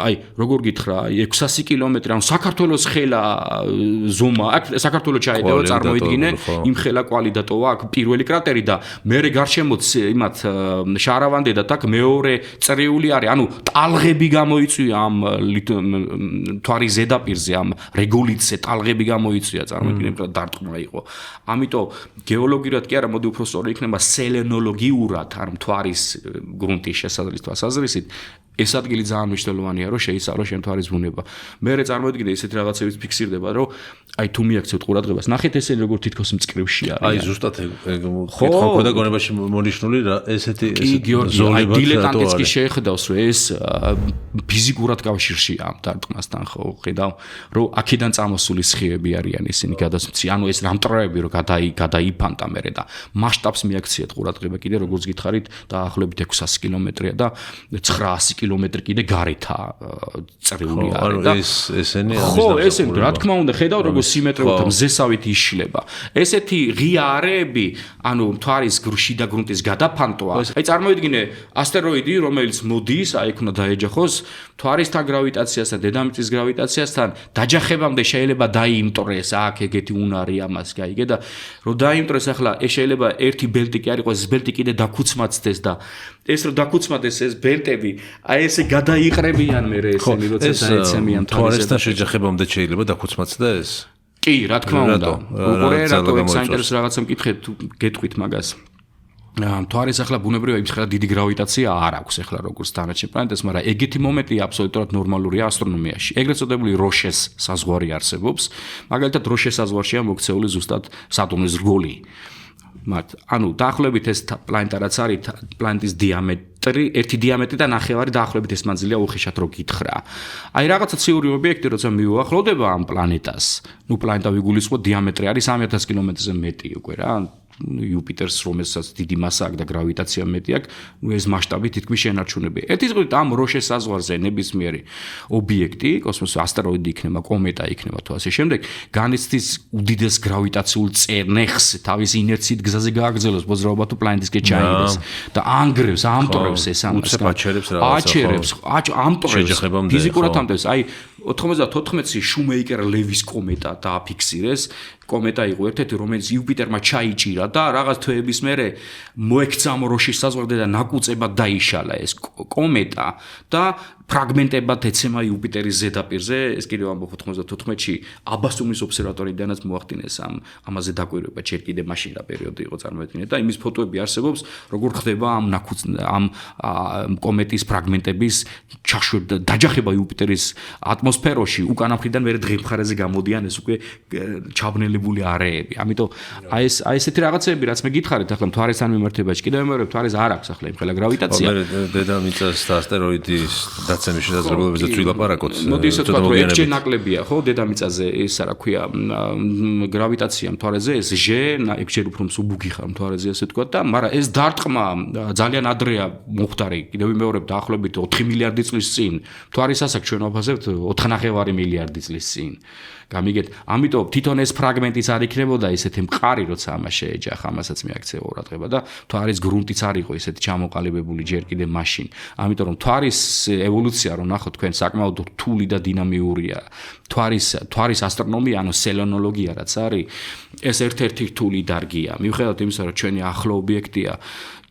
აი როგორ გითხრა, 600 კილომეტრი, ანუ საქართველოს ხელა ზომა, აქ საქართველოს ჩაედევა წარმოიდგინე, იმ ხელა კვალი დატოვა აქ პირველი კრატერი და მერე გარშემოც იმათ შარავანდედათ აქ მეორე წრიული არის, ანუ ტალღები გამოიწვია ამ მთვარის ზედაპირზე, ამ რეგოლითზე ტალღები გამოიწვია, წარმოიდგინე, დარტყმა იყო. ამიტომ გეოლოგიურად კი არა, მოდი უფრო სწორი იქნება სელენოლოგიურად, არ მთვარის გრუნტის შესაძლის თვალსაზრისით ეს ადგილი ძალიან მნიშვნელოვანია, რომ შეისწავლო შენ თვარის ბუნება. მე წარმოიდგინე ესეთი რაღაცებიც ფიქსირდება, რომ აი თუ მიაქცევთ ყურადღებას, ნახეთ ესენი როგორ თითქოს მწკრივში არის. აი ზუსტად კითხვა ქონდა გონებაში მონიშნული რა ესეთი ზოლები. აი დილეტანტიც კი შეეხედავს, რომ ეს ფიზიკურად კავშირშია ამ დარტყმასთან, ხო, ხედავ, რომ აქედან წამოსული სხივები არიან ისინი გადასმცი, ანუ ეს რამტრები რომ გადაიფანტა მერე და მასშტაბს მიაქციეთ ყურადღება კიდე როგორც გითხარით, დაახლოებით 600 კილომეტრია და 900 კილომეტრი კიდე გარეთაა წრიული არის და ესენი ხო, ესენი რა თქმა უნდა, ხედავ როგორ სიმეტრიულად მზესავით იშლება. ესეთი ღია არეები, ანუ მთვარის შიდა გრუნტის გადაფანტვა. აი წარმოიდგინე ასტეროიდი, რომელიც მოდის, აი იქ უნდა დაეჯახოს მთვარისთან გრავიტაციასთან, დედამიწის გრავიტაციასთან, დაჯახებამდე შეიძლება დაიმტრეს, აქ ეგეთი უნარი ამას გაიგე და რომ დაიმტრეს ახლა ეს შეიძლება ერთი ბელტი კი არ იყოს, ეს ბელტი კიდე დაქუცმაცდეს და ეს რომ დაქუცმადეს ეს ბელტები, აი ესე გადაიყრებიან მერე ესენი როცა დაეცემიან მთვარისთან შეჯახებამდე შეიძლება დაქუცმაცდეს? კი, რა თქმა უნდა. უყურე რატო ეგ საინტერესო რაღაცა მკითხეთ, გეტყვით მაგას. მთვარის ახლა ბუნებრივია იმის ხედავ დიდი გრავიტაცია არ აქვს ახლა როგორც დანარჩენ პლანეტებს, მაგრამ ეგეთი მომენტია აბსოლუტურად ნორმალურია ასტრონომიაში. ეგრეთ წოდებული როშეს საზღვარი არსებობს. მაგალითად როშეს საზღვარშია მოქცეული ზუსტად სატურნის რგოლი. ანუ დაახლოებით ეს პლანეტა რაც არის, პლანეტის დიამეტრი, ერთი დიამეტრი და ნახევარი დაახლოებით ეს მანძილია უხეშად რო გითხრა. აი რაღაცა ციური ობიექტი როცა მიუახლოვდება ამ პლანეტას, ნუ პლანეტა ვიგულისხმოთ დიამეტრი არის 3000 კილომეტრზე მეტი უკვე რა. იუპიტერს რომელსაც დიდი მასა აქვს და გრავიტაცია მეტი აქვს, ნუ ეს მასშტაბი თითქმის შენარჩუნებია. ერთი წუთით ამ როშეს საზღვარზე ნებისმიერი ობიექტი, კოსმოსი ასტეროიდი იქნება, კომეტა იქნება თუ ასე შემდეგ, განიცდის უდიდეს გრავიტაციულ წერნეხს თავის ინერციით გზაზე გააგრძელოს მოძრაობა თუ პლანეტისკენ ჩაიგდეს და ანგრევს, ამტრევს ეს ამას. აჩერებს, ამტრევს. ფიზიკურად ამტრევს. აი 94-ში შუმეიკერ ლევის კომეტა დააფიქსირეს. კომეტა იყო ერთ-ერთი, რომელიც იუპიტერმა ჩაიჭირა და რაღაც თვეების მერე მოექცა ამ როშის საზღვარზე და ნაკუწებად დაიშალა ეს კომეტა და ფრაგმენტებად ეცემა იუპიტერის ზედაპირზე. ეს კიდევ ამბობ 94-ში აბასუმის ობსერვატორიიდანაც მოახდინეს ამაზე დაკვირვება, ჯერ კიდე მაშინ რა პერიოდი იყო წარმოედგინეთ და იმის ფოტოები არსებობს, როგორ ხდება ამ კომეტის ფრაგმენტების დაჯახება იუპიტერის ატმოსფეროში, უკანა მხრიდან მერე დღემხარეზე გამოდიან ეს უკვე ჩაბნელებული არეები. ამიტომ აი ესეთი რაღაცები რაც მე გითხარით ახლა მთვარესთან მიმართებაში, კიდევ მეორე მთვარეს არ აქვს ახლა იმხელა გრავიტაცია. დედამიწას და ასტეროიდის დაცემის შესაძლებლობებზე ვილაპარაკოთ. მოდი ისე თქვა, რომ ერთჯერ ნაკლებია, ხო, დედამიწაზე ეს რა ქვია, გრავიტაცია მთვარეზე, ეს ერთჯერ უფრო მსუბუქი ხარ მთვარეზე ასე თქვა და მაგრამ ეს დარტყმა ძალიან ადრეა მოხდარი, კიდევ მეორე დაახლოებით 4 მილიარდი წლის წინ. მთვარის ასაკ ჩვენ ვაფასებთ 4.5 მილიარდი წლის წინ. გამიგეთ, ამიტომ თვითონ ეს ფრაგმენტიც არ იქნებოდა ისეთი მყარი, როცა ამას შეეჯახა, ამასაც მიაქცევა ყურადღება და მთვარის გრუნტიც არ იყო ისეთი ჩამოყალიბებული ჯერ კიდე მაშინ. ამიტომ რომ მთვარის ევოლუცია რომ ნახოთ თქვენ საკმაოდ რთული და დინამიურია. მთვარის ასტრონომია, ანუ სელენოლოგია რაც არის, ეს ერთ-ერთი რთული დარგია. მიუხედავად იმისა, რომ ჩვენი ახლო ობიექტია,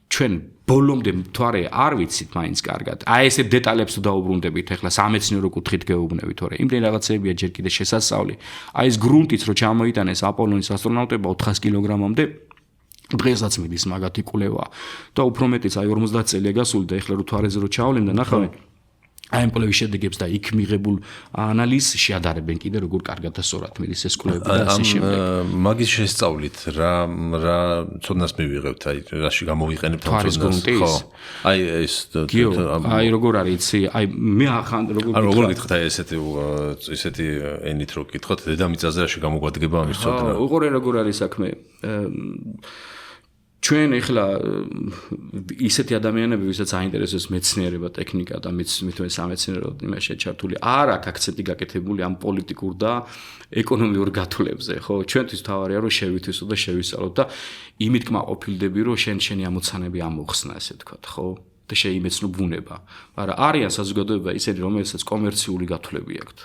ჩვენ ბოლომდე მთვარე არ ვიცით მაინც კარგად. აი ესე დეტალებს თუ დაუბრუნდებით, ახლა სამეცნიერო კუთხით გეუბნებით, თორე იმდენ რაღაცებია ჯერ კიდე შესასწავლი. აი ეს გრუნტიც რო ჩამოიტანეს აპოლონის ასტრონავტებმა 400 კილოგრამამდე დღესაც მიდის მაგათი კვლევა და უფრო მეტიც აი 50 წელია გასული და ახლა რო მთვარეზე რო ჩავლენ და ნახავენ აი ამ კვლევის შედეგებს და იქ მიღებულ ანალიზს შეადარებენ კიდე როგორ კარგად და სწორად მიდის ეს კვლევები და ასე შემდეგ. მაგის შესწავლით რა ცოდნას მივიღებთ, აი რაში გამოვიყენებთ ამ ცოდნას? ხო. აი ეს აი როგორ არის იცი, აი მე ახან როგორ გითხოთ აი ესეთი ენით რო გითხოთ, დედამიწაზე რაში გამოგვადგება ამის ცოდნა? უყურე როგორ არის საქმე. ჩვენ ახლა ისეთი ადამიანები, ვისაც აინტერესებს მეცნიერება, ტექნიკა და მithome სამეცნიერო იმაში ჩართული, არ აქვს აქცენტი გაკეთებული ამ პოლიტიკურ და ეკონომიურ გათვლებზე, ხო? ჩვენთვის თავარია რომ შევითვისო და შევისწავლოთ და იმით კმაყოფილდები, რომ შენი ამოცანები ამოხსნა, ასე ვთქვათ, ხო? და შეიმეცნო ბუნება. მაგრამ არიან საზოგადოება ისეთი, რომელსაც კომერციული გათვლები აქვთ.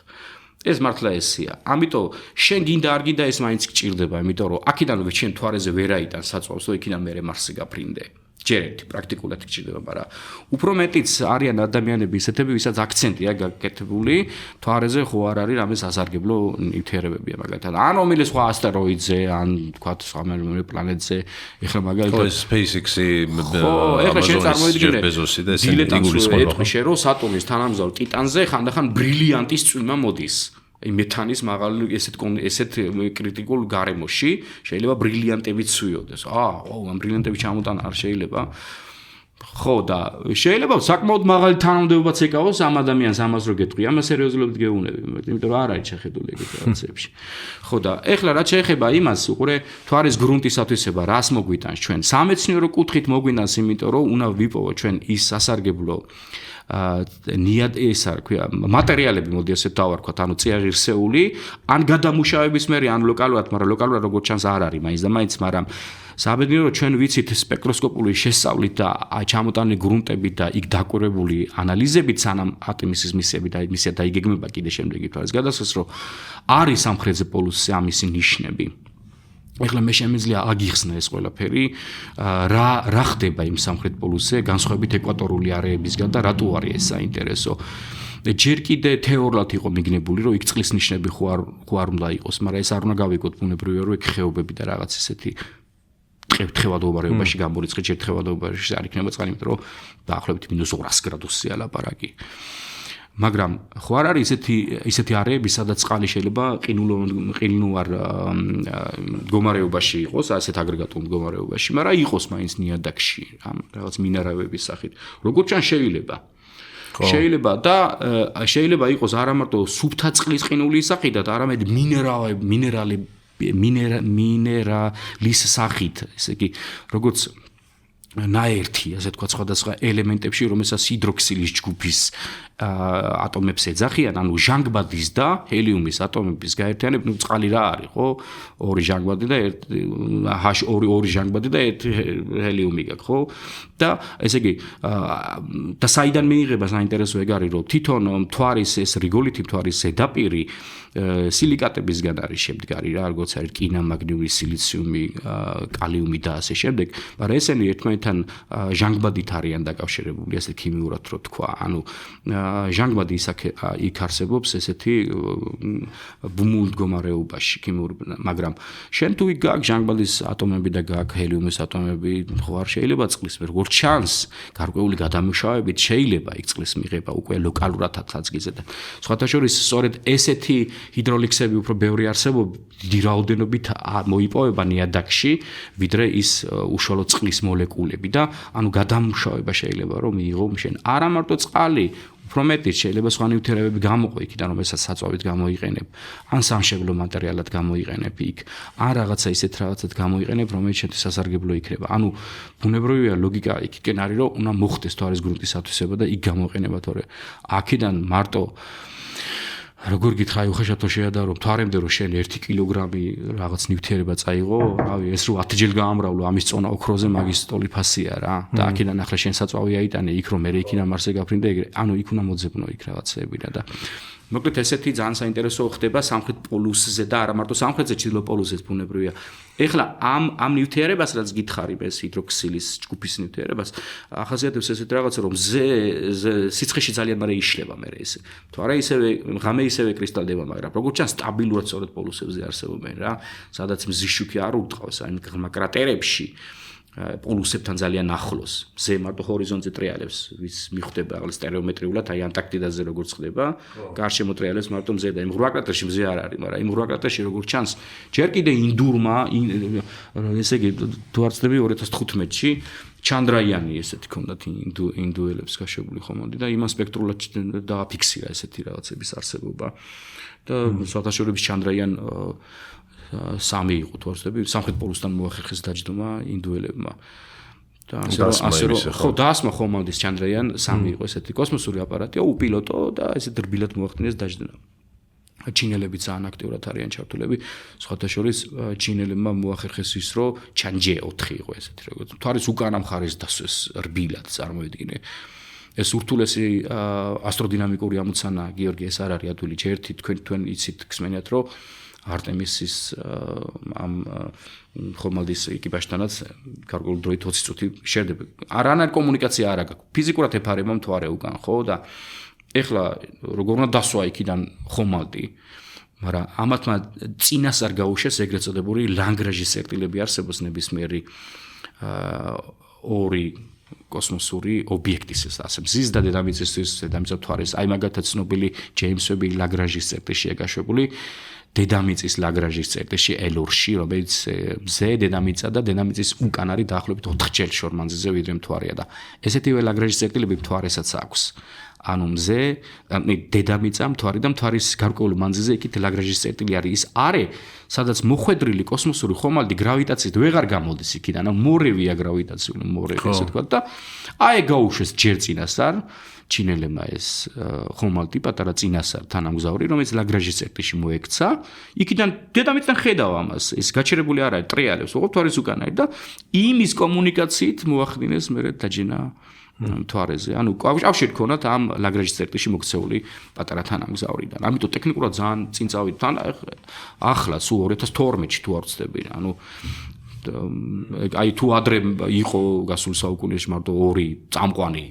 ეს მართლა ესია. ამიტომ შენ გინდა არ გინდა ეს მაინც გჭირდება, იმიტომ რომ აქედან შენ მთვარეზე ვერ აიტან საწვავს, რომ იქიდან მერე მარსზე გაფრინდე. ჯერეთი პრაქტიკულად გჭირდება, მაგრამ უფრო მეტიც არიან ადამიანები ისეთები, ვისაც აქცენტია გაკეთებული თვარეზე, ხო არ არის რამე სასარგებლო ნივთიერებებია მაგალითად. ან რომელი სხვა ასტეროიდზე, ან თქვა სხვა პლანეტზე, ეხლა მაგალითად SpaceX-ი, Amazonis, Jeff Bezos-ი და ესენი იგულისხმება. ეთყიშე რომ სატურნის თანამგზავრ ტიტანზე ხანდახან ბრილიანტის წვიმა მოდის. მეთანის მაღალი ესეთ კრიტიკულ გარემოში შეიძლება ბრილიანტები ცვიოდეს. ამ ბრილიანტები ჩამოტანა არ შეიძლება. ხო და შეიძლება საკმაოდ მაღალი თანამდებობაც ეკავოს ამ ადამიანს ამას რო გეტყვი, ამას სერიოზულად გეუბნები, იმიტომ რომ არ არის შეხედული ეგეთ რაღაცებში. ხო და ეხლა რაც შეეხება იმას, უყურე თვარის გრუნტისათვისება, რას მოგვიტანს ჩვენ? სამეცნიერო კუთხით მოგვიტანს, იმიტომ რომ უნდა ვიპოვოთ ჩვენ ის სასარგებლო ეს არ ქვია მატერიალები მოდი ასე დავარქვათ, ანუ წიაღირსეული, ან გადამუშავების მერე, ან ლოკალურად, მაგრამ ლოკალურად როგორც ჩანს არ არის მაინც და მაინც, მაგრამ საბედნიეროდ ჩვენ ვიცით სპექტროსკოპული შესწავლით და ჩამოტანილი გრუნტებით და იქ დაკვირვებული ანალიზებით, სანამ ატმოსფეროს მისები და მისია დაიგეგმება კიდე შემდეგი თვალის გადასხეს, რომ არის სამხრეთზე პოლუსზე ამისი ნიშნები. ეხლა მე შემიძლია აგიხსნა ეს ყველაფერი, რა ხდება იმ სამხრეთ პოლუსზე, განსხვავებით ეკვატორული არეებისგან და რატო არის ეს საინტერესო. ჯერ კიდე თეორიულად იყო მიგნებული, რომ იქ წყლის ნიშნები ხო არ უნდა იყოს, მაგრამ ეს არ უნდა გავიგოთ ბუნებრივია, რომ იქ ხეობები და რაღაც ესეთი თხევადობარეობაში გამორიცხეთ, ჯერ თხევადობარეობაში არ იქნება წყალი, იმიტომ რომ დაახლოებით -200 გრადუსია ლაპარაკი. მაგრამ ხო არ არის ისეთი არეები, სადაც წყალი შეიძლება ყინულოვან მდგომარეობაში იყოს, ასეთ აგრეგატულ მდგომარეობაში, მაგრამ იყოს მაინც ნიადაგში, რაღაც მინერალების სახით. როგორც ჩანს შეიძლება და შეიძლება იყოს არა მარტო სუფთა წყლის ყინულის სახით, არამედ მინერალის სახით, ესე იგი, როგორც ნაერთი, ასე თქვა, სხვადასხვა ელემენტებში, რომელსაც ჰიდროქსილის ჯგუფის ატომებს ეძახიან, ანუ ჟანგბადის და ჰელიუმის ატომების გაერთიანება, ნუ წყალი რა არის, ხო? ორი ჟანგბადი და ორი ჟანგბადი და ერთი ჰელიუმი გაქვს, ხო? და ესე იგი, და საიდან მიიღება საინტერესო ეგ არის, რომ თვითონ მთვარის ეს რიგოლითი მთვარის ზედაპირი სილიკატებისგან არის შემდგარი რა, როგორც არის რკინა, მაგნიუმი, სილიციუმი, კალიუმი და ასე შემდეგ, მაგრამ ესენი ერთმანეთთან ჟანგბადით არიან დაკავშირებული, ასე ქიმიურად რო თქვა, ანუ ჟანგბადი იქ არსებობს ესეთი ბუმულ მდგომარეობაში ქიმიური, მაგრამ შენ თუ იქ გაქვს ჟანგბადის ატომები და გაქვს ჰელიუმის ატომები, ხო არ შეიძლება წყლის როგორც ჩანს, გარკვეული გადამუშავებით შეიძლება იქ წყლის მიღება უკვე ლოკალურად ათლაცგიზე და სხვათა შორის სწორედ ესეთი ჰიდროლიქსები უფრო ბევრი არსებობს, დიდი რაოდენობით მოიპოვება ნიადაგში, ვიდრე ის უშუალო წყლის მოლეკულები და ანუ გადამუშავება შეიძლება რომ მიიღო შენ არა მარტო წყალი, უფრო მეტიც შეიძლება სხვა ნივთიერებები გამოყო იქიდან, რომელსაც საწვავით გამოიყენებ, ან სამშენებლო მატერიალად გამოიყენებ იქ, ან რაღაცა ისეთ რაღაცად გამოიყენებ, რომელიც შენ სასარგებლო იქნება. ანუ ბუნებრივია ლოგიკა იქიდან არის, რომ უნდა მოხდეს თვარის გრუნტის ათვისება და იქ გამოიყენება, თორე აქედან მარტო როგორ გითხრა, უხეშად შეადარო, თვარემდე რომ შენ 1 კილოგრამი რაღაც ნივთიერება წაიღო, რავი, ეს რო 10 ჯერ გაამრავლო, ამის წონა ოქროზე მაგის ტოლი ფასია რა. და აქედან ახლა შენ საწვავი აიტანე, იქ რომ მე იქიდან მარსზე გაფრინდა ეგრე, ანუ იქ უნდა მოძებნო იქ რაღაცები და მოკლედ ესეთი ძალიან საინტერესო ხდება სამხრეთ პოლუსზე და არა მარტო სამხრეთზე, ჩრდილო პოლუსზეც ბუნებრივია. ეხლა ამ ნივთიერებას რაც გითხარი, ეს ჰიდროქსილის ჯგუფის ნივთიერებას, ახასიათებს ესეთ რაღაცა, რომ სიცხეში ძალიან მალე იშლება მე ეს. თორე ისევე ღამე ისევე კრისტალდება, მაგრამ როგორც ჩანს სტაბილურად სწორედ პოლუსებზე არსებობენ რა, სადაც მზის შუქი არ ურტყავს, აი ღრმა კრატერებში პოლუსებთან ძალიან ახლოს, მზე მარტო ჰორიზონტზე ტრიალებს, ვის მიხვდება აღარ სტერეომეტრიულად, აი ანტარქტიდაზე როგორც ხდება, გარშემო ტრიალებს მარტო მზე და იმ ღრმა კრატერში მზე არ არის, მაგრამ იმ ღრმა კრატერში როგორც ჩანს, ჯერ კიდე ინდურმა, ესე იგი თუ არ ვცდები 2015-ში ჩანდრაიანი ესეთი ქონდათ ინდუელებს გაშვებული ხომონდი და იმან სპექტრულად დააფიქსირა ესეთი რაღაცების არსებობა და საერთაშორისო ჩანდრაიან 3 იყო თუ არ ვცდები, სამხრეთ პოლუსთან მოახერხეს დაჯდომა ინდუელებმა. და ასე რომ ხო დაასმა ხომონდის ჩანდრაიან 3 იყო ესეთი კოსმოსური აპარატია, უპილოტო და ესეთ რბილად მოახდინეს დაჯდომა. ჩინელები ძალიან აქტიურად არიან ჩართულები, სხვათა შორის ჩინელებმა მოახერხეს ის, რომ ჩანჯე 4 იყო ესეთი როგორც თვარის უკანა მხარეს დასვეს რბილად წარმოედგინე. ეს ურთულესი ასტროდინამიკური ამოცანა, გიორგი, ეს არ არის ადვილი ჯერთი, თქვენ იცით, გსმენიათ, რომ არტემისის ამ ხომალდის ეკიპაჟთანაც გარკვეული დროით 20 წუთი შერდება. არანაირ კომუნიკაცია არ აქვს. ფიზიკურად ეფარება მთვარე უკან, ხო და ეხლა როგორ უნდა დასვა იქიდან ხომალდი, მაგრამ ამათმა წინასწარ გაუშვეს ეგრეთ წოდებული ლანგრაჟის წერტილები არსებობს ნებისმიერი ორი კოსმოსური ობიექტის ასე მზის და დედამიწისთვის დედამიწა მთვარის აი მაგათაც ცნობილი ჯეიმს ვები ლაგრაჟის წერტილშია გაშვებული დედამიწის ლაგრაჟის წერტილში ელურში რომელიც მზე დედამიწა და დედამიწის უკან არის დაახლოებით 4-ჯერ შორმანძილზე ვიდრე მთვარეა და ესეთივე ლაგრაჟის წერტილები მთვარესაც აქვს ანუ მზე დედამიწა მთვარი და მთვარის გარკვეული მანძილზე იქით ლაგრაჟის წერტილი არის ის არე სადაც მოხვედრილი კოსმოსური ხომალდი გრავიტაციით ვეღარ გამოდის იქიდან ანუ მორევია გრავიტაციული მორევი ესე თქვა და აი გაუშვეს ჯერ წინასწარ ჩინელებმა ეს ხომალდი პატარა წინასწარ თანამგზავრი რომელიც ლაგრაჟის წერტილში მოექცა იქიდან დედამიწიდან ხედავ ამას ეს გაჩერებული არ არის ტრიალებს უყურთ თვარის უკან არის და იმის კომუნიკაციით მოახდინეს მერე დაჯინა მთვარეზე ანუ კავშირი ქონათ ამ ლაგრაჟის წერტილში მოქცეული პატარა თანამგზავრიდან ამიტომ ტექნიკურად ძალიან წინ წავით თან ახლა სულ 2012-ში თუ არ ვცდები ანუ აი თუ ადრე იყო გასულ საუკუნეში მარტო ორი წამყვანი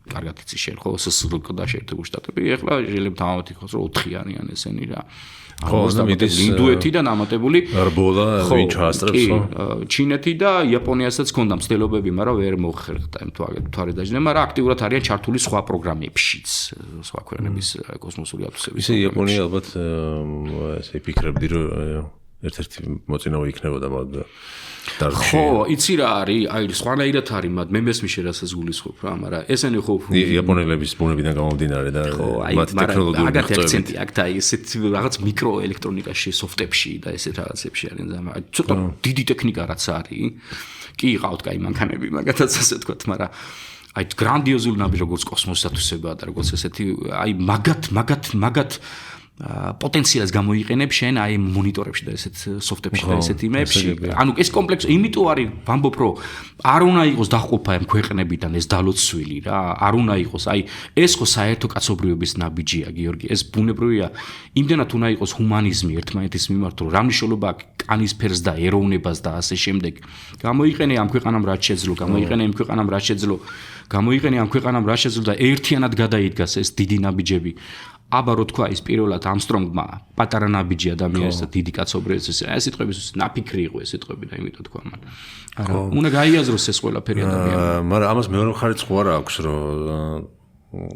კარგად იცი შენ ხო SSRK და შეერთებული შტატები ეხლა ჟელებთან ამათ იყოს რომ 4 არიან ესენი რა ხო ინდოეთიდან ამატებული რბოლა ვინ ჩაასწრებს ხო ჩინეთი და იაპონიასაც ჰქონდა მცდელობები მაგრამ ვერ მოხერხდა იმ თვარე დაჟნა მაგრამ აქტიურად არიან ჩართული სხვა პროგრამებშიც სხვა ქვეყნების კოსმოსური ათვისების ისე იაპონია ალბათ ესე ფიქრებდი რომ ერთ-ერთი მოწინავე იქნებოდა მაგრამ ხო, იცი რა არის, აი სხვანაირად არის, მაგრამ მე მესმის შერასაც გულისხმობ რა, მაგრამ ესენი ხო იაპონელების ბუნებიდან გამომდინარე და მათ ტექნოლოგიური მაგათ აქცენტი აქ და ესეთ რაღაც მიკროელექტრონიკაში, სოფტებში და ესეთ რაღაცებში არის და ცოტა დიდი ტექნიკა რაც არის, კი ყავთ კაი მანქანები, მაგათაც ასე ვთქვათ, მაგრამ აი გრანდიოზული ნაბიჯი როგორც კოსმოსის ათვისებაა და როგორც ესეთი აი მაგათ პოტენციალს გამოიყენებ შენ აი მონიტორებში და ესეთ სოფტებში და ესეთ იმებში. ანუ ეს კომპლექსი იმიტომ არის ვამბობ რომ არ უნდა იყოს დახვეფა ამ ქვეყნებიდან ეს დალოცვილი რა. არ უნდა იყოს აი ეს ხო საერთო კაცობრიობის ნაბიჯია გიორგი. ეს ბუნებრივია. იმდენად უნდა იყოს ჰუმანიზმი ერთმანეთის მიმართ რომ რა მნიშვნელობა აქვს კანისფერს და ეროვნებას და ასე შემდეგ. გამოიყენე ამ ქვეყანამ რაც შეძლო, გამოიყენე იმ ქვეყანამ რაც შეძლო, გამოიყენე ამ ქვეყანამ რაც შეძლო და ერთიანად გადაიდგას ეს დიდი ნაბიჯები. აბა რო თქვა ის პირველად ამსტრონგმა პატარა ნაბიჯი ადამიანის და დიდი კაცობრიობის ეს სიტყვების ნაფიქრი იყო ეს სიტყვები და იმიტომ თქვა მან. არა, უნდა გაიაზროს ეს ყველაფერი ადამიანმა. მაგრამ ამას მეორე მხარიც ხო არა აქვს რომ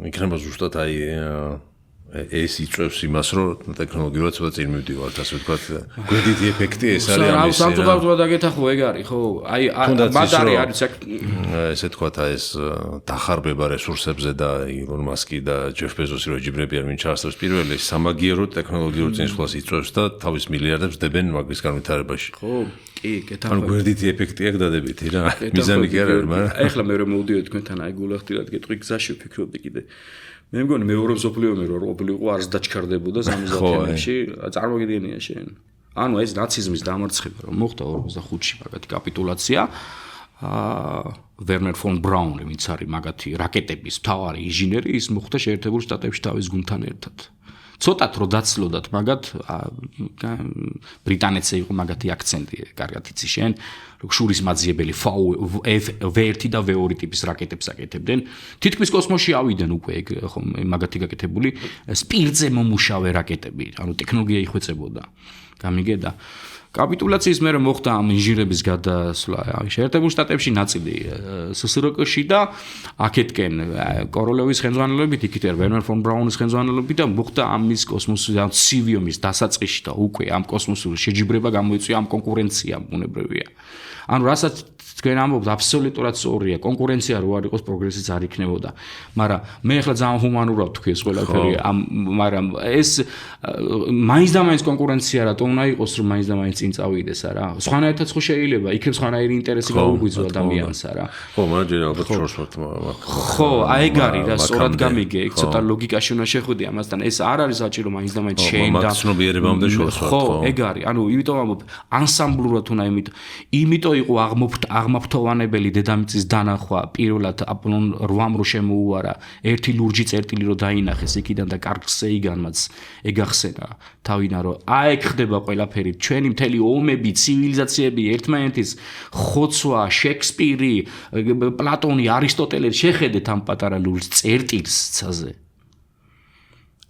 იქნება ზუსტად აი ეს იწევს იმას რომ ტექნოლოგიურად ცოტა წინ მივდივართ ასე ვთქვათ გვერდითი ეფექტი ეს არის ამის. რა სამწუხაროდ დაგეთახო ეგ არის ხო? აი ბატარეა არის ესე ვთქვათ ეს დახარბება რესურსებზე და ილონ მასკი და ჯეფ ბეზოსი რო ჯიბრებიან ვინ ჩაასწრებს პირველი სამაგიერო ტექნოლოგიურ წინსვლას იწევს და თავის მილიარდებს დებენ მაგის განვითარებაში. ხო, კი, კეთა. ანუ გვერდითი ეფექტი აქვს დადებითი რა. მიზანი კი არ არის, მაგრამ ეხლა მე რომ მოვდივარ თქვენთან აი გულახდილად გეტყვი გზაში ვფიქრობდი კიდე. მე მგონი მეორე მსოფლიო ომი რო ყოფილიყო არც დაჩქარდებოდა 70-იანებში, წარმოგიდგენია შენ. ანუ ეს ნაციზმის დამარცხება რომ მოხდა 45-ში მაგათი კაპიტულაცია. ვერნერ ფონ ბრაუნი, ვინც არის მაგათი რაკეტების მთავარი ინჟინერი, ის მოხდა შეერთებულ შტატებში თავის გუნდთან ერთად. ცოტათ რო დაცლოდათ მაგათ ბრიტანეთზე იყო მაგათი აქცენტი, კარგად იცი შენ, რომ შურის მაძიებელი V1 და V2 ტიპის რაკეტებს აკეთებდნენ. თითქმის კოსმოსში ავიდნენ უკვე ეგ ხომ მაგათი გაკეთებული სპირტზე მომუშავე რაკეტები, ანუ ტექნოლოგია იხვეწებოდა. გამიგედა? კაპიტულაციის მერე მოხდა ამ ინჟინერების გადასვლა შეერთებულ შტატებში ნაწილი SSRK-ში და აქეთკენ კოროლევის ხელმძღვანელობით იქით ვერნერ ფონ ბრაუნის ხელმძღვანელობით და მოხდა ამის კოსმოსური ცივიომის დასაწყისში და უკვე ამ კოსმოსური შეჯიბრება გამოიწვია ამ კონკურენციამ ბუნებრივია. ანუ რასაც თქვენ ამბობთ აბსოლუტურად სწორია, კონკურენცია რო არ იყოს პროგრესიც არ იქნებოდა. მაგრამ მე ახლა ძალიან ჰუმანურად თქვი ეს ყველაფერი, მაგრამ ეს მაინც და მაინც კონკურენცია რატომ უნდა იყოს რომ მაინც და მაინც წინ წავიდეს არა? სხვანაირად ხო შეიძლება, იქნებ სხვანაირი ინტერესი გაუგვიძო ადამიანს არა? ხო, მაგრამ ჯერ ალბათ შორს ვართ. ხო, აი ეგ არის რა, სწორად გამიგე, ეგ ცოტა ლოგიკაში უნდა შეხვიდე ამასთან. ეს არ არის საჭირო მაინც და მაინც შენ და მაცნობიერებამდე შორს ვართ. ხო, ეგ არის. ანუ იმიტომ ამბობ ანსამბლურად უნდა იმიტომ იყო აღმოფხტა აღმაფრთოვანებელი დედამიწის დანახვა პირველად აპოლონ 8-ს რო შემოუარა ერთი ლურჯი წერტილი რო დაინახეს იქიდან და კარგსეიგანმაც ეგახსენა თავიდან რომ აი ხდება ყველაფერი ჩვენი მთელი ომები ცივილიზაციები ერთმანეთის ხოცვა შექსპირი პლატონი არისტოტელე შეხედეთ ამ პატარა ლურჯ წერტილს ცაზე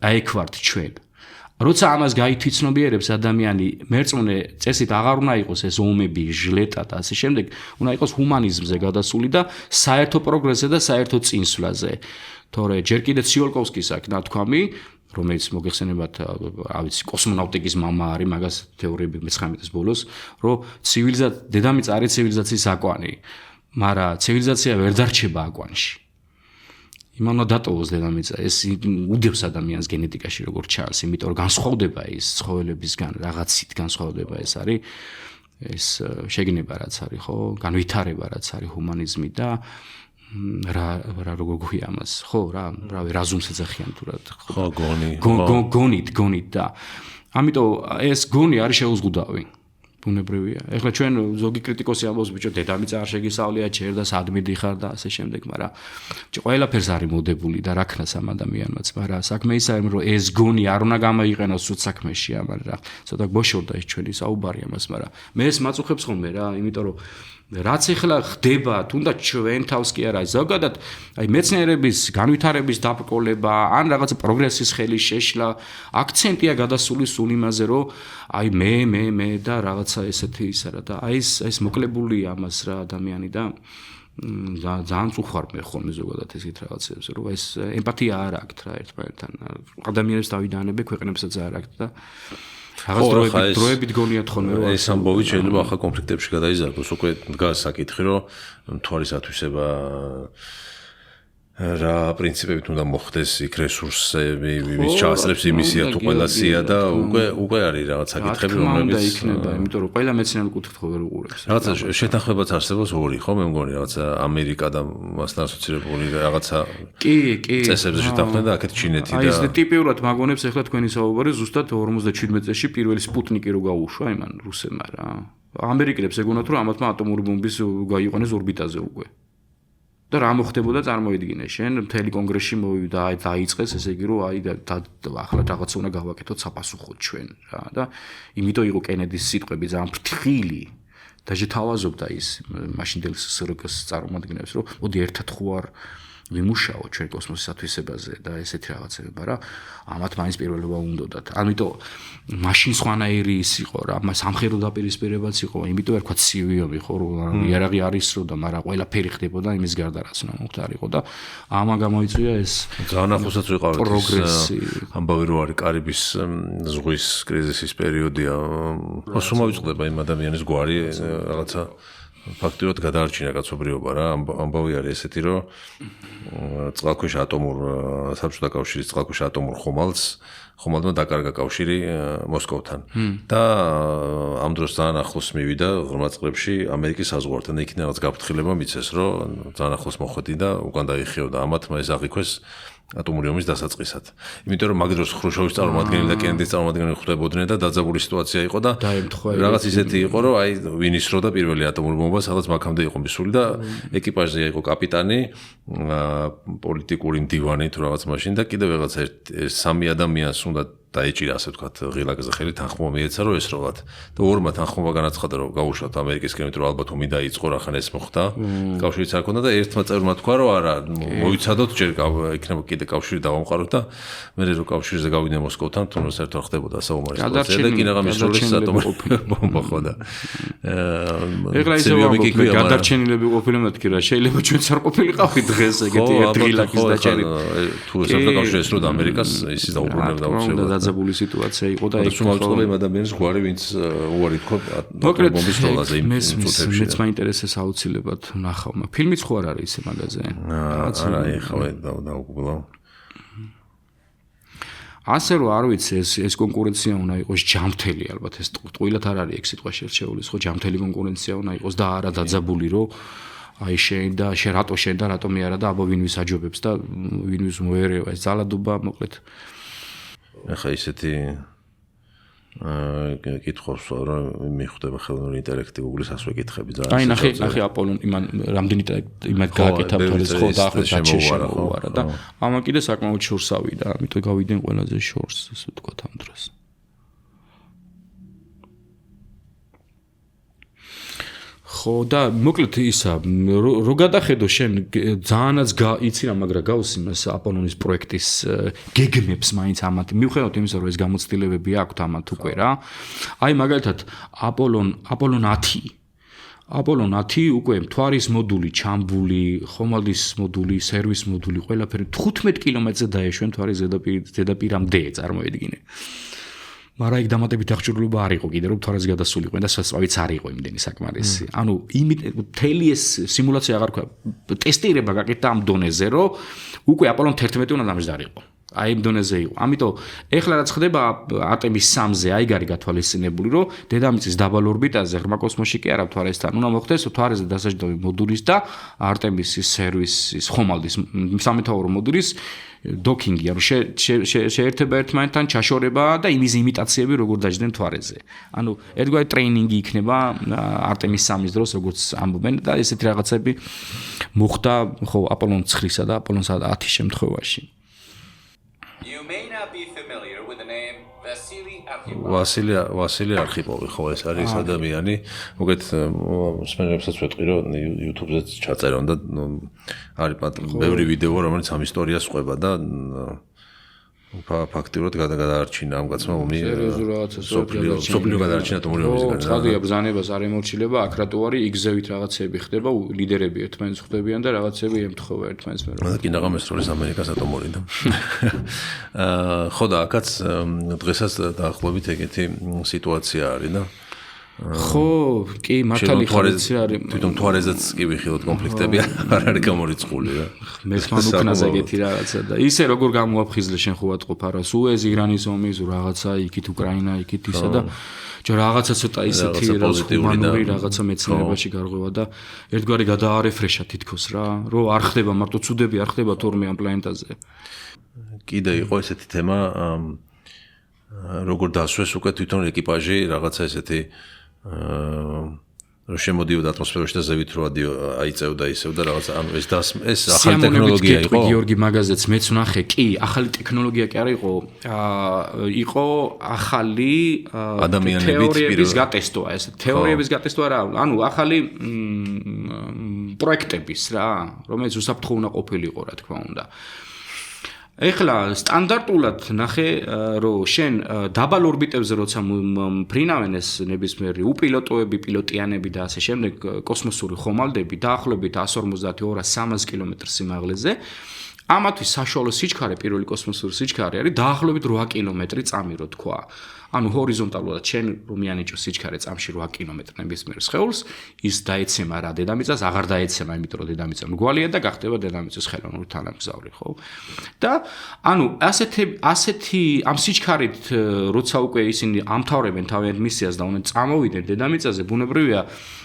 აი ქვართ ჩვენ როცა ამას გაითვითცნობიერებს ადამიანი მერწმუნე წესით აღარ უნდა იყოს ეს ომები ჟლეტა და ასე შემდეგ უნდა იყოს ჰუმანიზმზე გადასული და საერთო პროგრესზე და საერთო წინსვლაზე თორე ჯერ კიდე ციოლკოვსკის აქვს ნათქვამი რომელიც მოგეხსენებათ რა ვიცი კოსმონავტიკის მამა არის მაგას თეორიები მე-19 ბოლოს რომ დედამიწა არის ცივილიზაციის აკვანი მაგრამ ცივილიზაცია ვერ დარჩება აკვანში იმანო დატოვოს დედამიწა ეს უდევს ადამიანს გენეტიკაში როგორც ჩანს იმიტომ რომ განსხვავდება ის ცხოველებისგან რაღაცით განსხვავდება ეს არის ეს შეგნება რაც არის ხო განვითარება რაც არის ჰუმანიზმი და რა როგორ გვია ამას ხო რავი რაზუმს ეძახიან თუ რა ხო გონით და ამიტომ ეს გონი არის შეუზღუდავი ბუნებრივია. ეხლა ჩვენ ზოგი კრიტიკოსი ამბობს, ბიჭო, დედამიწა არ შეგისავლია, ჯერ და სად მიდიხარ და ასე შემდეგ, მაგრამ ყველაფერს არის მოდებული და რა ქნას ამ ადამიანმაც, მაგრამ საქმე ის არის, რომ ეს გონი არ უნდა გამოიყენოს ცუდ საქმეში, ამან რა. ცოტა გოშორდა ეს ჩვენი საუბარი ამას, მაგრამ მე ეს მაწუხებს ხოლმე რა, იმიტომ რომ რაც ეხლა ხდება, თუნდაც ჩვენ თავს კი არა, ზოგადად აი მეცნიერების განვითარების დაბრკოლება, ან რაღაც პროგრესის ხელის შეშლა, აქცენტია გადასული სულ იმაზე, რომ აი მე და რაღაცა ესეთი ისა რა და აი ეს მოკლებული ამას რა ადამიანი და ძალიან წუხარ მე ხოლმე ზოგადად ესეთ რაღაცებს, რომ ეს ემპათია არ აქვს რა ერთმანეთთან. ადამიანებს დავიდანებე, ქვეყნებსაც არ აქვს და რაღაც დროებით გონიათ ხოლმე რომ ეს ამბავი შეიძლება ახლა კონფლიქტებში გადაიზარდოს უკვე დგას საკითხი რომ მთვარის ათვისება რა პრინციპებით უნდა მოხდეს იქ რესურსები ვის ჩაასწრებს იმისია თუ ყველასია და უკვე არის რაღაც საკითხები რომლებიც უნდა იქნება იმიტომ რომ ყველა მეცნიერი კუთხით ხო ვერ უყურებს რაღაცა შეთანხმებაც არსებობს ორი ხო მე მგონი რაღაცა ამერიკა და მასთან ასოცირებული რაღაცა კი წესებზე შეთანხმება და აქეთ ჩინეთი და აი ეს ტიპიურად მაგონებს ახლა თქვენი საუბარი ზუსტად 57 წელში პირველი სპუტნიკი რო გაუშვა იმან რუსებმა რა ამერიკელებს ეგონათ რომ ამათმა ატომური ბომბის გაიყვანეს ორბიტაზე უკვე და რა მოხდებოდა წარმოიდგინე შენ მთელი კონგრესში მოვიდა აი დაიწყეს ესე იგი რომ აი ახლა რაღაცა უნდა გავაკეთოთ საპასუხოდ ჩვენ რა და იმიტომ იყო კენედის სიტყვები ძალიან ფრთხილი და შეთავაზობდა ის მაშინდელ სრგ-ს წარმოადგენს რომ მოდი ერთად ხო არ ვიმუშაოთ ჩვენ კოსმოსის ათვისებაზე და ესეთი რაღაცები, მაგრამ ამათ მაინც პირველობა უნდათ. ამიტომ მაშინ სხვანაირი ის იყო რა, სამხედრო დაპირისპირებაც იყო, იმიტომ ვერქვა ცივიობი ხო, რომ იარაღი არის რო და მაგრამ ყველაფერი ხდებოდა იმის გარდა რაც უნდა მოხდარიყო და ამან გამოიწვია ეს ძალიან ახლოსაც ვიყავით პროგრესი. ამბავი რო არის კარიბის ზღვის კრიზისის პერიოდია. ოსო მოვიწყდება იმ ადამიანის გვარი რაღაცა ფაქტიურად გადაარჩინა კაცობრიობა რა ამბავი არის ესეთი რომ წყალქვეშა ატომურ საბჭოთა კავშირის წყალქვეშა ატომურ ხომალდმა დაკარგა კავშირი მოსკოვთან და ამ დროს ძალიან ახლოს მივიდა ღრმა წყლებში ამერიკის საზღვართან და იქიდან რაღაც გაფრთხილება მიცეს რომ ძალიან ახლოს მოხვედი და უკან დაიხიოდა ამათმა ეს აღიქვეს ატომური ომის დასაწყისად. იმიტომ რომ მაგ დროს ხრუშოვის წარმომადგენელი და კენედის წარმომადგენელი ხვდებოდნენ და დაძაბული სიტუაცია იყო და რაღაც ისეთი იყო რომ აი ვინ ისროდა პირველი ატომური ბომბა სადაც მაგამდე იყო მისული და ეკიპაჟზე იყო კაპიტანი, პოლიტიკური მდივანი თუ რაღაც მაშინ და კიდევ რაღაც სამი ადამიანს უნდა დაეჭირა ასე ვთქვათ ღილაკზე ხელი თანხმობა მიეცა რომ ესროლათ და ორმა თანხმობა განაცხადა რომ გაუშვათ ამერიკისკენ იმიტომ რომ ალბათ ომი დაიწყო რახან ეს მოხდა კავშირიც არ ქონდა და ერთმა წევრმა თქვა რომ არა მოიცადოთ ჯერ იქნება კიდე კავშირი დავამყაროთ და მე რო კავშირზე გავიდე მოსკოვთან თუნდაც საერთოდ ხდებოდა საომარი სიტუაცია და კიდე გამისროლის ატომური ბომბა ხო და ეგრე ისე გადარჩენილები ყოფილი მეთქი რა შეიძლება ჩვენც არ ყოფილიყავით დღეს ეგეთი ერთი ღილაკის დაჭერი თუ საერთოდ კავშირი ესროდა ამერიკას ისიც დაუბრუნებდა აუცილებლად დაძაბული სიტუაცია იყო და ეს მოწყობილ იმ ადამიანის გვარი ვინც უარი თქვა ბომბის როლაზე იმ წუთებში მეც მაინტერესებს აუცილებლად ნახავ მაგ ფილმიც ხო არ არის ისე მაგაზე არა ეხლა დაუგუბლავ ასე რომ არ ვიცი ეს კონკურენცია უნდა იყოს ჯამთელი ალბათ ეს ტყუილად არ არის ეგ სიტყვა შერჩეული ხო ჯამთელი კონკურენცია უნდა იყოს და არა დაძაბული რომ აი შენ და შენ რატო შენ და რატო მე არა და აბა ვინვის აჯობებს და ვინვის მოერევა ეს ძალადობა მოკლედ ახლა ისეთი კითხავს რომ მიხვდება ხელოვნური ინტელექტი Google-ის ასვე კითხები ძალიან. აი ნახე აპოლონ იმან რამდენი იმად გააკეთა თორეს ხო და ახლა დაჩეშმოვარა და ამან კიდე საკმაოდ შორსავი და ამიტომ გავიდნენ ყველაზე შორს ესე ვთქვათ ამ დროს. ხო და მოკლედ ისა რო გადახედო შენ ძალიანაც იცი რა მაგრამ გავს იმას აპოლონის პროექტის გეგმებს მაინც ამათ მიუხედავად იმისა რომ ეს გამოცდილებები აქვთ ამათ უკვე რა აი მაგალითად აპოლონ 10 უკვე მთვარის მოდული ჩამბული ხომალდის მოდული სერვის მოდული ყველაფერი 15 კილომეტრზე დაეშვენ მთვარის ზედაპირამდე წარმოედგინე მაგრამ იქ დამატებით აღჭურვილობა არ იყო კიდე რომ თორეს გადასულიყო და სასწავლიც არ იყო იმდენი საკმარისი. ანუ მთელი ეს სიმულაცია აღარ ქვია. ტესტირება გაკეთდა ამ დონეზე რომ უკვე აპოლონ 11 უნდა დამჯდარიყო. აი იმ დონეზე იყო. ამიტომ ეხლა რაც ხდება არტემის 3-ზე აი გარი გათვალისწინებული რომ დედამიწის დაბალ ორბიტაზე ღრმა კოსმოსში კი არა მთვარესთან უნდა მოხდეს მთვარეზე დასაჯდომი მოდულის და არტემისის სერვისის ხომალდის სამეთაურო მოდულის დოკინგი, ანუ შეერთება ერთმანეთთან, ჩაშორება და იმის იმიტაციები როგორ დაждდნენ მთვარეზე. ანუ ერთგვარი ტრეინინგი იქნება არტემის 3-ის დროს, როგორც ამბობენ და ესეთი რაღაცები მოხდა ხო აპოლონ 9-სა და აპოლონ 10-ის შემთხვევაში. You may not be familiar with the name Vasily Arkhipov, ხო ეს არის ადამიანი, მოგეთ მსმენელებსაც ვეტყვი რომ YouTube-ზეც ჩაწერონ და არის ბევრი ვიდეო რომელიც ამ ისტორიას ყვება და ფაქტიურად გადაარჩინა ამ კაცმა სოფლიო გადაარჩინა თომურიობის გარდა. ცხადია ბრძანებას არ ემორჩილება, აკრატუარი იგზევით რაღაცები ხდება, ლიდერები ერთმანეთს ხვდებიან და რაღაცები ემთხოვა ერთმანეთს მე. და კინაღამეს როლის ამერიკას ატომური და ხო და აქაც დღესაც დაახლოებით ეგეთი სიტუაცია არის და ხო, კი, მართალი ხარიცი არის. თვითონ თوارეზეც კი ვიხილოთ კონფლიქტები არ არის გამორიცხული რა. მესმან უკნაზე ეგეთი რაღაცა და ისე როგორ გამოაფხიზლე შენ ხო ვატყობ არა სუეზ ირანის ომის რაღაცა იქით უკრაინა იქით ისა და ჯერ რაღაცა ცოტა ისეთი პოზიტიური რაღაცა მეცნიერებაში გარღვევა და ერთგვარი გადაარეფრეშა თითქოს რა რომ არ ხდება მარტო ცუდები არ ხდება თორმე ამ პლანეტაზე. კიდე იყო ესეთი თემა როგორ დასვეს უკვე თვითონ ეკიპაჟი რაღაცა ესეთი რომ შემოდიოდა ატმოსფეროში და ზევით რო აიწევდა ისევ და რაღაც ანუ ეს ახალი ტექნოლოგია იყო. გიორგი მაგაზეც მეც ვნახე, კი, ახალი ტექნოლოგია კი არ იყო, იყო ახალი თეორიების გატესტვა, ეს თეორიების გატესტვა რა, ანუ ახალი პროექტების რა, რომელიც უსაფრთხო უნდა ყოფილიყო, რა თქმა უნდა. ეხლა სტანდარტულად ნახე რომ შენ დაბალ ორბიტებზე როცა მფრინავენ ეს ნებისმიერი უპილოტოები, პილოტიანები და ასე შემდეგ კოსმოსური ხომალდები დაახლოებით 150-200 კილომეტრ სიმაღლეზე ამათვის საშუალო სიჩქარე პირველი კოსმოსური სიჩქარე არის დაახლოებით 8 კილომეტრი წამი რო თქვა. ანუ ჰორიზონტალურად შენ რომ მიანიჭო სიჩქარე წამში 8 კილომეტრი ნებისმიერ სხეულს ის დაეცემა რა დედამიწას აღარ დაეცემა იმიტომ რომ დედამიწა მრგვალია და გახდება დედამიწის ხელოვნური თანამგზავრი ხო და ანუ ასეთი ამ სიჩქარით როცა უკვე ისინი ამთავრებენ თავიანთ მისიას და უნდა წამოვიდნენ დედამიწაზე ბუნებრივია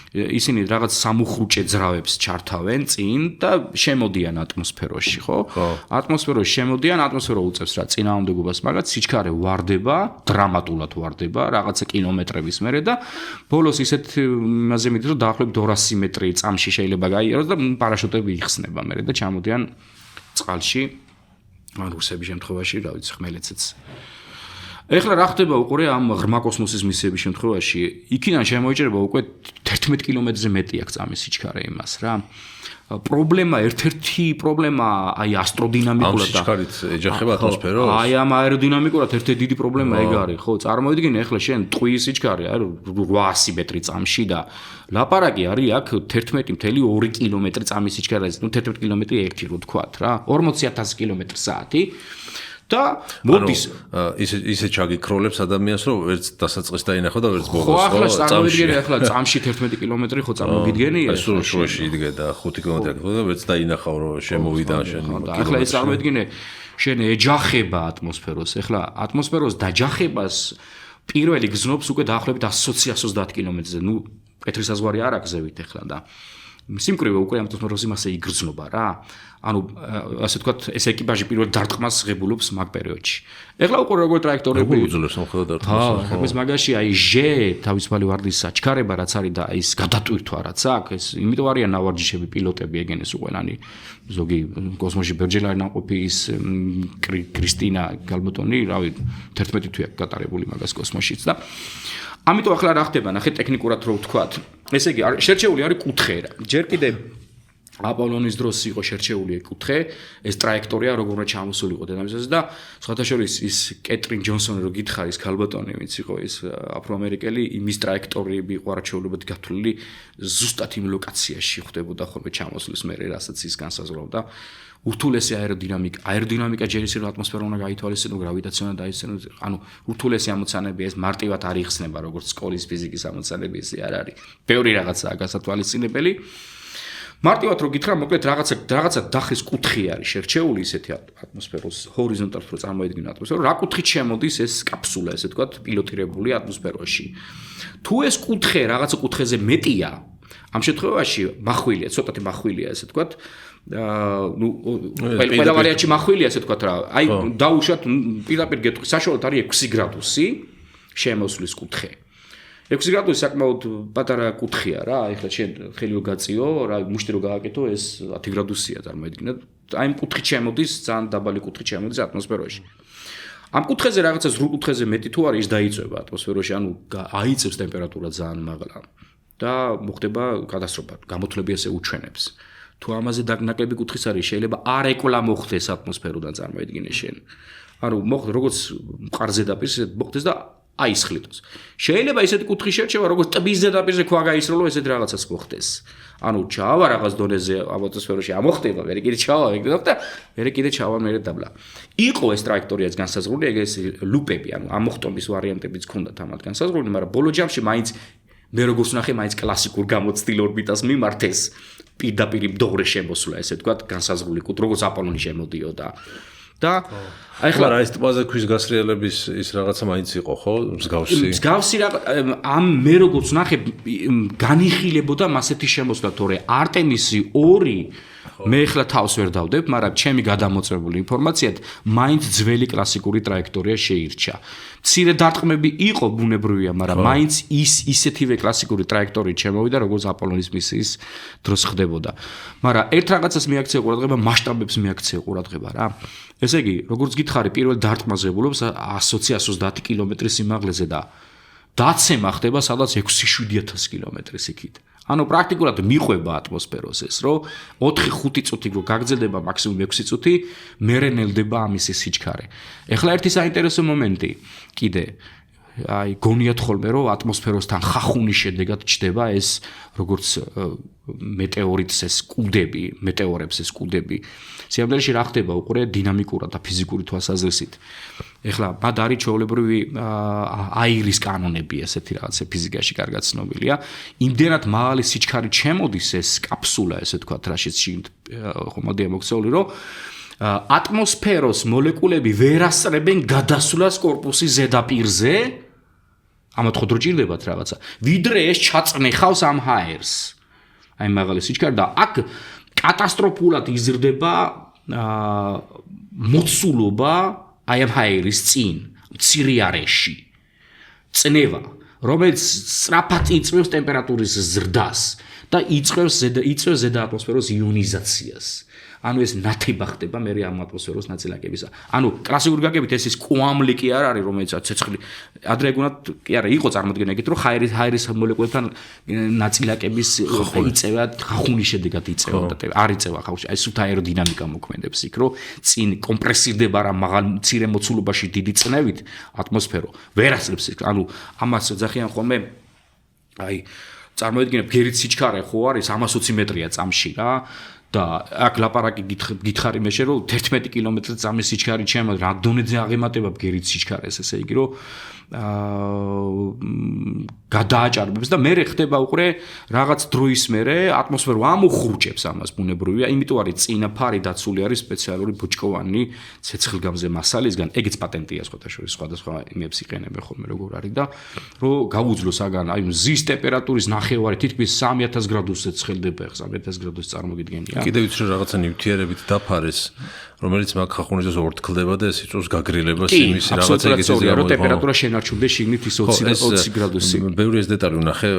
ისინი რაღაც სამუხრუჭე ძრავებს ჩართავენ წინ და შემოდიან ატმოსფეროში, ხო? ატმოსფეროში შემოდიან, ატმოსფერო უწევს რა წინააღმდეგობას, მაგრამ სიჩქარე ვარდება, დრამატულად ვარდება, რაღაცა კილომეტრების მერე და ბოლოს ისეთ იმაზე მიდის, რომ დაახლოებით 200 მეტრი წამში შეიძლება გაიაროს და პარაშუტები იხსნება მერე და ჩამოდიან წყალში, ან რუსების შემთხვევაში, რა ვიცი, ხმელეთზეც. ეხლა რა ხდება უყურე ამ ღრმა კოსმოსის მისიების შემთხვევაში, იქიდან შემოიჭრება უკვე 11 კილომეტრზე მეტი აქვს წამის სიჩქარე იმას რა. ერთ-ერთი პრობლემა აი ასტროდინამიკურად და სიჩქარით ეჯახება ატმოსფეროს. აი ამ აეროდინამიკურად ერთ-ერთი დიდი პრობლემა ეგ არის, ხო? წარმოიდგინე ეხლა შენ ტყუის სიჩქარე არის 800 მეტრი წამში და ლაპარაკი არის აქ 11.2 კილომეტრი წამის სიჩქარეზე, ნუ 11 კილომეტრი 1 რო თქვათ რა, 40000 კმ/სთ. და მოდის ისე ჩაგიქროლებს ადამიანს რომ ვერც დასაწყის დაინახო და ვერც ბოლოს ხო ახლა წარმოგიდგენია ახლა წამში 11 კილომეტრი ხო წარმოგიდგენია სულ შუაში იდგე და 5 კილომეტრი ხო და ვერც დაინახავ რომ შემოვიდა შენ ახლა ეს წარმოგიდგენე შენ ეჯახება ატმოსფეროს ახლა ატმოსფეროს დაჯახებას პირველი გზნობს უკვე დაახლოებით 120-130 კილომეტრზე ნუ პეტრისაზღვარი არ აგზევით ახლა და სიმკვრივე უკვე ატმოსფეროს იმასე იგრძნობა რა ანუ ასე ვთქვათ, ეს ეკიპაჟი პირველ დარტყმას ღებულობს მაგ პერიოდში. ეხლა უკვე როგორ ტრაექტორები უძლებს მხოლოდ დარტყმას. ეს მაგაში აი ჟე თავისუფალი ვარდის საჩქარება რაც არის და ის გადატვირთვა რაც აქვს, ეს იმიტომ არიან ნავარჯიშები პილოტები ეგენეს უყენანი ზოგი კოსმოსში ბერჯელი არის ნამყოფი ის კრისტინა გალბოტონი, რავი 11 თვეა გატარებული მაგას კოსმოსშიც და ამიტომ ახლა რა ხდება, ნახე ტექნიკურად რო ვთქვათ. ესე იგი შერჩეული არის კუთხე რა. ჯერ კიდე აპოლონის დროს იყო შერჩეული კუთხე, ეს ტრაექტორია როგორ ჩამოსულიყო დედამიწაზე და სხვათა შორის ის კეტრინ ჯონსონი რო გითხარის გალბოტონი, ვინც იყო ის აფროამერიკელი, იმის ტრაექტორიები იყო არჩეულებად გათვლილი ზუსტად იმ ლოკაციაში ხდებოდა ხოლმე ჩამოსulis მერე, რასაც ის განსაზღვრავდა. ურთულესი აეროდინამიკა ჯერ ისე რომ ატმოსფერო უნდა გაითვალისწინო, გრავიტაცია უნდა დაიცინო, ანუ ურთულესი ამოცანები ეს მარტივად არ იხსნება როგორც სკოლის ფიზიკის ამოცანები, ესე არ არის. ბევრი რაღაცაა გასათვალისწინებელი. მარტივად რო გითხრა, მოკლედ რაღაცა დახრის კუთხე არის შერჩეული ისეთი ატმოსფეროს ჰორიზონტალს რო წარმოედგინო ატმოსფერო, რა კუთხით შემოდის ეს კაფსულა, ესე ვთქვათ, პილოტირებული ატმოსფეროში. თუ ეს კუთხე რაღაცა კუთხეზე მეტია, ამ შემთხვევაში მახვილია, ცოტათი მახვილია, ესე ვთქვათ, ნუ ყველა ვარიანტში მახვილია, ესე ვთქვათ რა. აი დაუშვათ პირდაპირ გეტყვი, საშუალოდ არის 6 გრადუსი შემოსulis კუთხე. 6 გრადუსი საკმაოდ პატარა კუთხეა რა, ეხლა შენ ხელი რო გაწიო, რა მუშტი რო გააკეთო, ეს 10 გრადუსია წარმოედგინე. აი ამ კუთხით შემოდის, ძალიან დაბალი კუთხით შემოდის ატმოსფეროში. ამ კუთხეზე რაღაცა ზრუ კუთხეზე მეტი თუ არის, ის დაიწვება ატმოსფეროში, ანუ აიწევს ტემპერატურა ძალიან მაღლა და მოხდება კატასტროფა, გამოთვლები ესე უჩვენებს. თუ ამაზე ნაკლები კუთხის არის, შეიძლება არ ეკლა მოხდეს ატმოსფეროდან წარმოედგინე შენ. ანუ მოხდა როგორც მყარ ზედაპირზე მოხდეს და აისხლიტოს. შეიძლება ისეთი კუთხე შერჩევა, როგორც ტბის ზედაპირზე ქვა გაისროლო, ესეთი რაღაცას მოხდეს. ანუ ჩავა რაღაც დონეზე ატმოსფეროში ამოხდება, მერე კიდე ჩავა, და მერე კიდე ჩავა, მერე დაბლა. იყო ეს ტრაექტორიაც განსაზღვრული, ეგ ეს ლუპები, ანუ ამოხტომის ვარიანტებიც ჰქონდათ ამათ განსაზღვრული, მაგრამ ბოლო ჯამში მაინც მე როგორც ნახე, მაინც კლასიკურ გამოცდილ ორბიტას მიმართეს პირდაპირ მდოღრე შემოსვლა, ესე ვთქვათ, განსაზღვრული კუთხე, როგორც აპოლონი შემოდიოდა. და აი ხლა რა ის ტბაზე ქვის გასრიალების ის რაღაცა მაინც იყო ხო მსგავსი ამ მე როგორც ნახე განიხილებოდა მასეთი შემოსვლა თორე არტემისი 2 მე ხლა თავს ვერ დავდებ მაგრამ ჩემი გადამოწმებული ინფორმაციით მაინც ძველი კლასიკური ტრაექტორია შეირჩა მცირე დარტყმები იყო ბუნებრივია მაგრამ მაინც ისეთივე კლასიკური ტრაექტორიით შემოვიდა როგორც აპოლონის მისიის დროს ხდებოდა მაგრამ ერთ რაღაცას მიაქცია ყურადღება მასშტაბებს მიაქცია ყურადღება რა ესე იგი, როგორც გითხარი, პირველ დარტყმაზე ბულობს 100-130 კილომეტრის სიმაღლეზე და დაცემა ხდება სადაც 6-7000 კილომეტრის იქით. ანუ პრაქტიკულად მიყვება ატმოსფეროს ეს, რომ 4-5 წუთი რო გაგრძელდება მაქსიმუმ 6 წუთი, მერე ნელდება ამის სიჩქარე. ეხლა ერთი საინტერესო მომენტი კიდე აი გონიათ ხოლმე რომ ატმოსფეროსთან ხახუნის შედეგად ჩდება ეს როგორც მეტეორიტს ეს კუდები, მეტეორებს ეს კუდები. სიამბლეში რა ხდება უყურე დინამიკურად და ფიზიკური თვალსაზრისით. ეხლა მათ არის ჩვეულებრივი აირის კანონები ესეთი რაღაცა ფიზიკაში კარგად ცნობილია. იმდენად მაღალი სიჩქარით შემოდის ეს კაფსულა, ესე ვთქვათ, რაშიც ხომალდია მოქცეული, რომ ატმოსფეროს მოლეკულები ვერ ასწრებენ გადასვლას კორპუსის ზედაპირზე. ამათ ხო დრო ჭირდებათ რაღაცა. ვიდრე ეს ჩაწნეხავს ამ ჰაერს. აი მაღალი სიჩქარე და აქ კატასტროფულად იზრდება მოცულობა აი ამ ჰაერის წინ, მცირე არეში. წნევა, რომელიც სწრაფად იწვევს ტემპერატურის ზრდას და იწვევს ზედა ატმოსფეროს იონიზაციას. ანუ ეს ნათება ხდება მე ამ ატმოსფეროს ნაწილაკებისა. ანუ კლასიკური გაგებით ეს კვამლი კი არ არის, რომელიც ცეცხლი. ადრე ეგონათ კი არა, იყო წარმოდგენა ეგეთ, რომ ჰაერის მოლეკულებთან ნაწილაკების იწევა ხახუნის შედეგად იწევა და არ იწევა ხახუნში. აი სულ აეროდინამიკა მოქმედებს იქ, რომ წინ კომპრესირდება რა მაღალ მცირე მოცულობაში დიდი წნევით ატმოსფერო. ვერ ასწრებს იქ. ანუ ამას ძახიან ხოლმე აი წარმოედგინე ბგერით სიჩქარე ხო არის 120 მეტრია წამში რა. და აქ ლაპარაკი გითხარი მე რომ 11 კილომეტრი წამის სიჩქარე ჩემო რა დონეზე აღემატება ბგერით სიჩქარეს ესე იგი რომ გადააჭარბებს და მე ხდება უყურე რაღაც დროის მერე ატმოსფერო ამოხრუჭებს ამას ბუნებრივია იმიტომ არის წინა ფარი დაცული არის სპეციალური ბოჭკოვანი ცეცხლგამზე მასალისგან ეგეც პატენტია სხვადასხვა სხვადასხვა იმებს იყენებენ ხოლმე როგორ არის და რომ გაუძლოს აგან აი მზის ტემპერატურის ნახევარი თითქმის 3000 გრადუსზე ცხელდება 3000 გრადუსს წარმოგიდგენია კიდევ ვიცი რომ რაღაცა ნივთიერებით დაფარეს რომელიც მაგ ხახუნიძეს ორთქლდება და ეს იწვევს გაგრილებას იმის რაღაცა ეგეთი ზეა რომ ტემპერატურა შენარჩუნდეს შიგნით ის 20 გრადუსი. ბევრი ეს დეტალი ვნახე,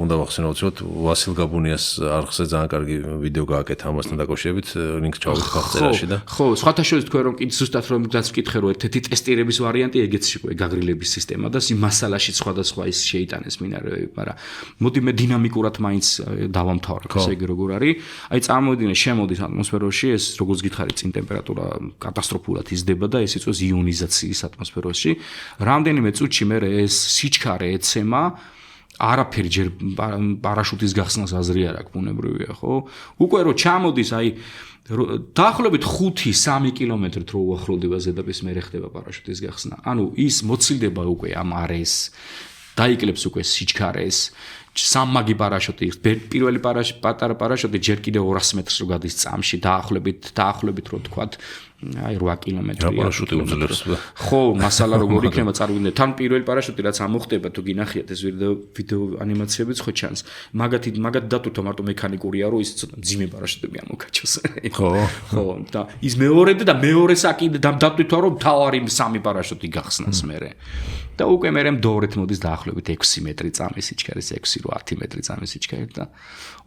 უნდა ვახსენო უცბად ვასილ გაბუნიას არხზე ძალიან კარგი ვიდეო გააკეთა ამასთან დაკავშირებით, ლინკს ჩავდით ხახწერაში და ხო, სხვათა შორის თქვენ რომ კიდე ზუსტად რომ გაც ვკითხე რომ ერთ-ერთი ტესტირების ვარიანტი ეგეც იყო გაგრილების სისტემა და იმ მასალაში სხვადასხვა ის შეიტანეს მინარევები, მაგრამ მოდი მე დინამიკურად მაინც დავამთავრებ ესე იგი როგორ არის. აი წარმოვიდგინე შემოდის ატმოსფეროში ეს როგორც გითხარით წინ ტემპერატურა კატასტროფულად იზრდება და ეს იწვევს იონიზაციის ატმოსფეროში. რამდენიმე წუთში მე ეს სიჩქარე ეცემა არაფერი ჯერ პარაშუტის გახსნას აზრი არ აქვს ბუნებრივია, ხო? უკვე რომ ჩამოდის აი დაახლოებით 5-3 კილომეტრით რო უახლოვდება ზედაპირს მე ხდება პარაშუტის გახსნა. ანუ ის მოცილდება უკვე ამ არეს დაიკლებს უკვე სიჩქარეს სამმაგი პარაშუტი პირველი პატარა პარაშუტი ჯერ კიდე 200 მეტრს რო გადის წამში დაახლოებით რო თქვათ აი 8 კილომეტრია პარაშუტი უძლებს ხო მასალა როგორ იქნება წარგვიდე თან პირველი პარაშუტი რაც ამოხდება თუ გინახიათ ეს ვიდეო ანიმაციებიც ხო ჩანს მაგათ დატვირთვა მარტო მექანიკურია რომ ის ცოტა ძიმე პარაშუტები ამოგაჩოს ხო და ის მეორე საკიდე დატვირთვა რომ თავარი სამი პარაშუტი გახსნას მერე და უკვე მერე მდოვრეთ მოდის დაახლოებით 6 მეტრი წამის სიჩქარის 6-10 მეტრი წამის სიჩქარით და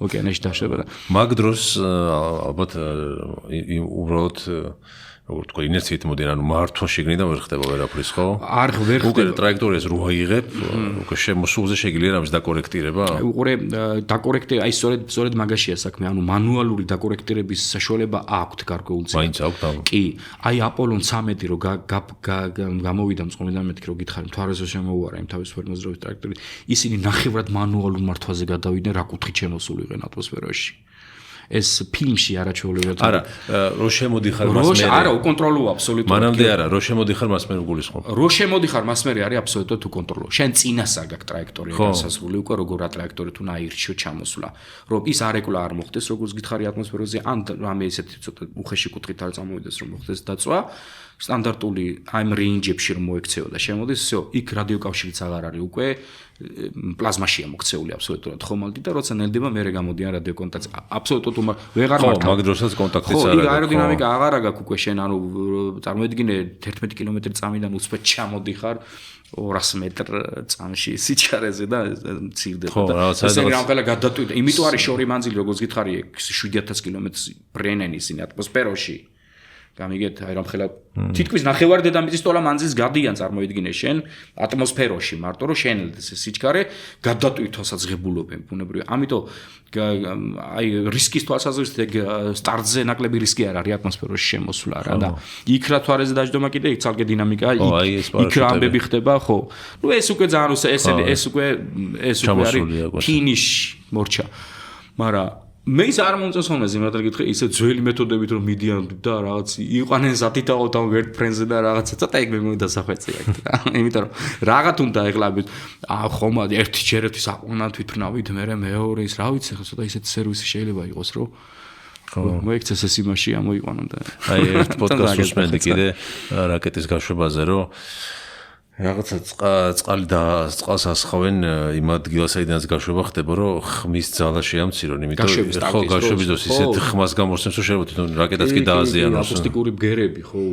ოკეანეში დაშვება და მაგ დროს ალბათ უბრალოდ როგორ თქვა ინერციით მოდი ანუ მართვა შეგნიდან ვერ ხდება ვერაფრის ხო? არ ვერ ხდება. უკვე ტრაექტორიას რო აიღებ, უკვე შემოსულზე შეგიძლია რამის დაკორექტირება? უყურე დაკორექტირება, აი სწორედ მაგაშია საქმე, ანუ მანუალური დაკორექტირების საშუალება აქვს გარკვეულწილად. მაინც აქვს და. კი, აი აპოლონ 13 რო გამოვიდა მწყობრიდან მეთქი რო გითხარი, მთვარეზე შემოუარა იმ თავისუფლად მოძრაობის ტრაქტორი, ისინი ნახევრად მანუალურ მართვაზე გადავიდნენ, რა კუთხით შემოსულიყენ ატმოსფეროში. ეს ფილმში არაჩვეულებრივად არა რო შემოდიხარ მას მე არა უკონტროლოა აბსოლუტურად მანამდე არა რო შემოდიხარ მას მე გულისხმობ რო შემოდიხარ მას მე არის აბსოლუტურად უკონტროლო შენ წინასა გაქვს ტრაექტორია განსაზღვრული უკვე როგორ რა ტრაექტორით უნდა აირჩიო ჩამოსვლა რომ ის არეკლა არ მოხდეს როგორც გითხარი ატმოსფეროზე ან რამე ისეთი ცოტა უხეში კუთხით არ წამოვიდეს რომ მოხდეს დაწვა სტანდარტული აიმ რეინჯებში რომ მოექცეო და შემოდის всё იქ რადიოკავშირიც აღარ არის უკვე პლაზმაშია მოქცეული აბსოლუტურად ხომალდი და როცა ნელდება მე გამოდიან რადიოკონტაქტს აბსოლუტურად ვეღარ მართავ მაგ დროსაც კონტაქტიც არ აქვს ხო აეროდინამიკა აღარ აქვს უკვე შენ ანუ წარმოედგინე 11 კილომეტრი წამიდან უცბად ჩამოდიხარ 200 მეტრ წამში სიჩარეზე და მცირდება და ესე რამხელა გადატვირთვა იმიტომ არის შორი მანძილი როგორც გითხარი 7000 კილომეტრს ბრენენ ისინი ატმოსფეროში გამიგეთ აი რამხელა თითქმის ნახევარი დედამიწის ტოლა მანძილს გადიან წარმოედგინე შენ ატმოსფეროში მარტო რომ შენელდეს ეს სიჩქარე გადატვირთვასაც ღებულობენ ბუნებრივია ამიტომ აი რისკის თვალსაზრისით სტარტზე ნაკლები რისკი არ არის ატმოსფეროში შემოსვლა რა და იქ რა თვარეზე დაждომა კიდე იქ ცალკე დინამიკა იქ რა ამბები ხდება ხო ნუ ეს უკვე ძალიან ეს უკვე არის ფინიში მორჩა მაგრამ მე ის არ მომწონს იმათად გითხრა ისე ძველი მეთოდებით რომ მიდიან და რაღაც იყვანენ ზათითაოთ ამ ვერტ ფრენზე და რაღაცა ცოტა ეგ მე მომდასახვეწია რა იმიტომ რომ რაღაც უნდა ეხლაბეთ ხომა ერთი ჯერეთი საყოვნად ვიფრნავით მე მეორე ის რა ვიცი ხო ცოტა ისეთი სერვისი შეიძლება იყოს რომ ხო მოიქცეს ეს იმაში ამოიყვანონ და აი ერთ პოდკასტს უსმენდი კიდე რაკეტის გაშვებაზე რომ რაღაცა წყალი და წყალს ასხავენ იმ ადგილას საიდანაც გაშვება ხდება რომ ხმის ძალა შეამცირონ იმიტომ ხო გაშვების დროს ისეთ ხმას გამოსცემს რომ შეიძლება თვითონ რაკეტაც კი დააზიანოს აკუსტიკური ბგერები ხო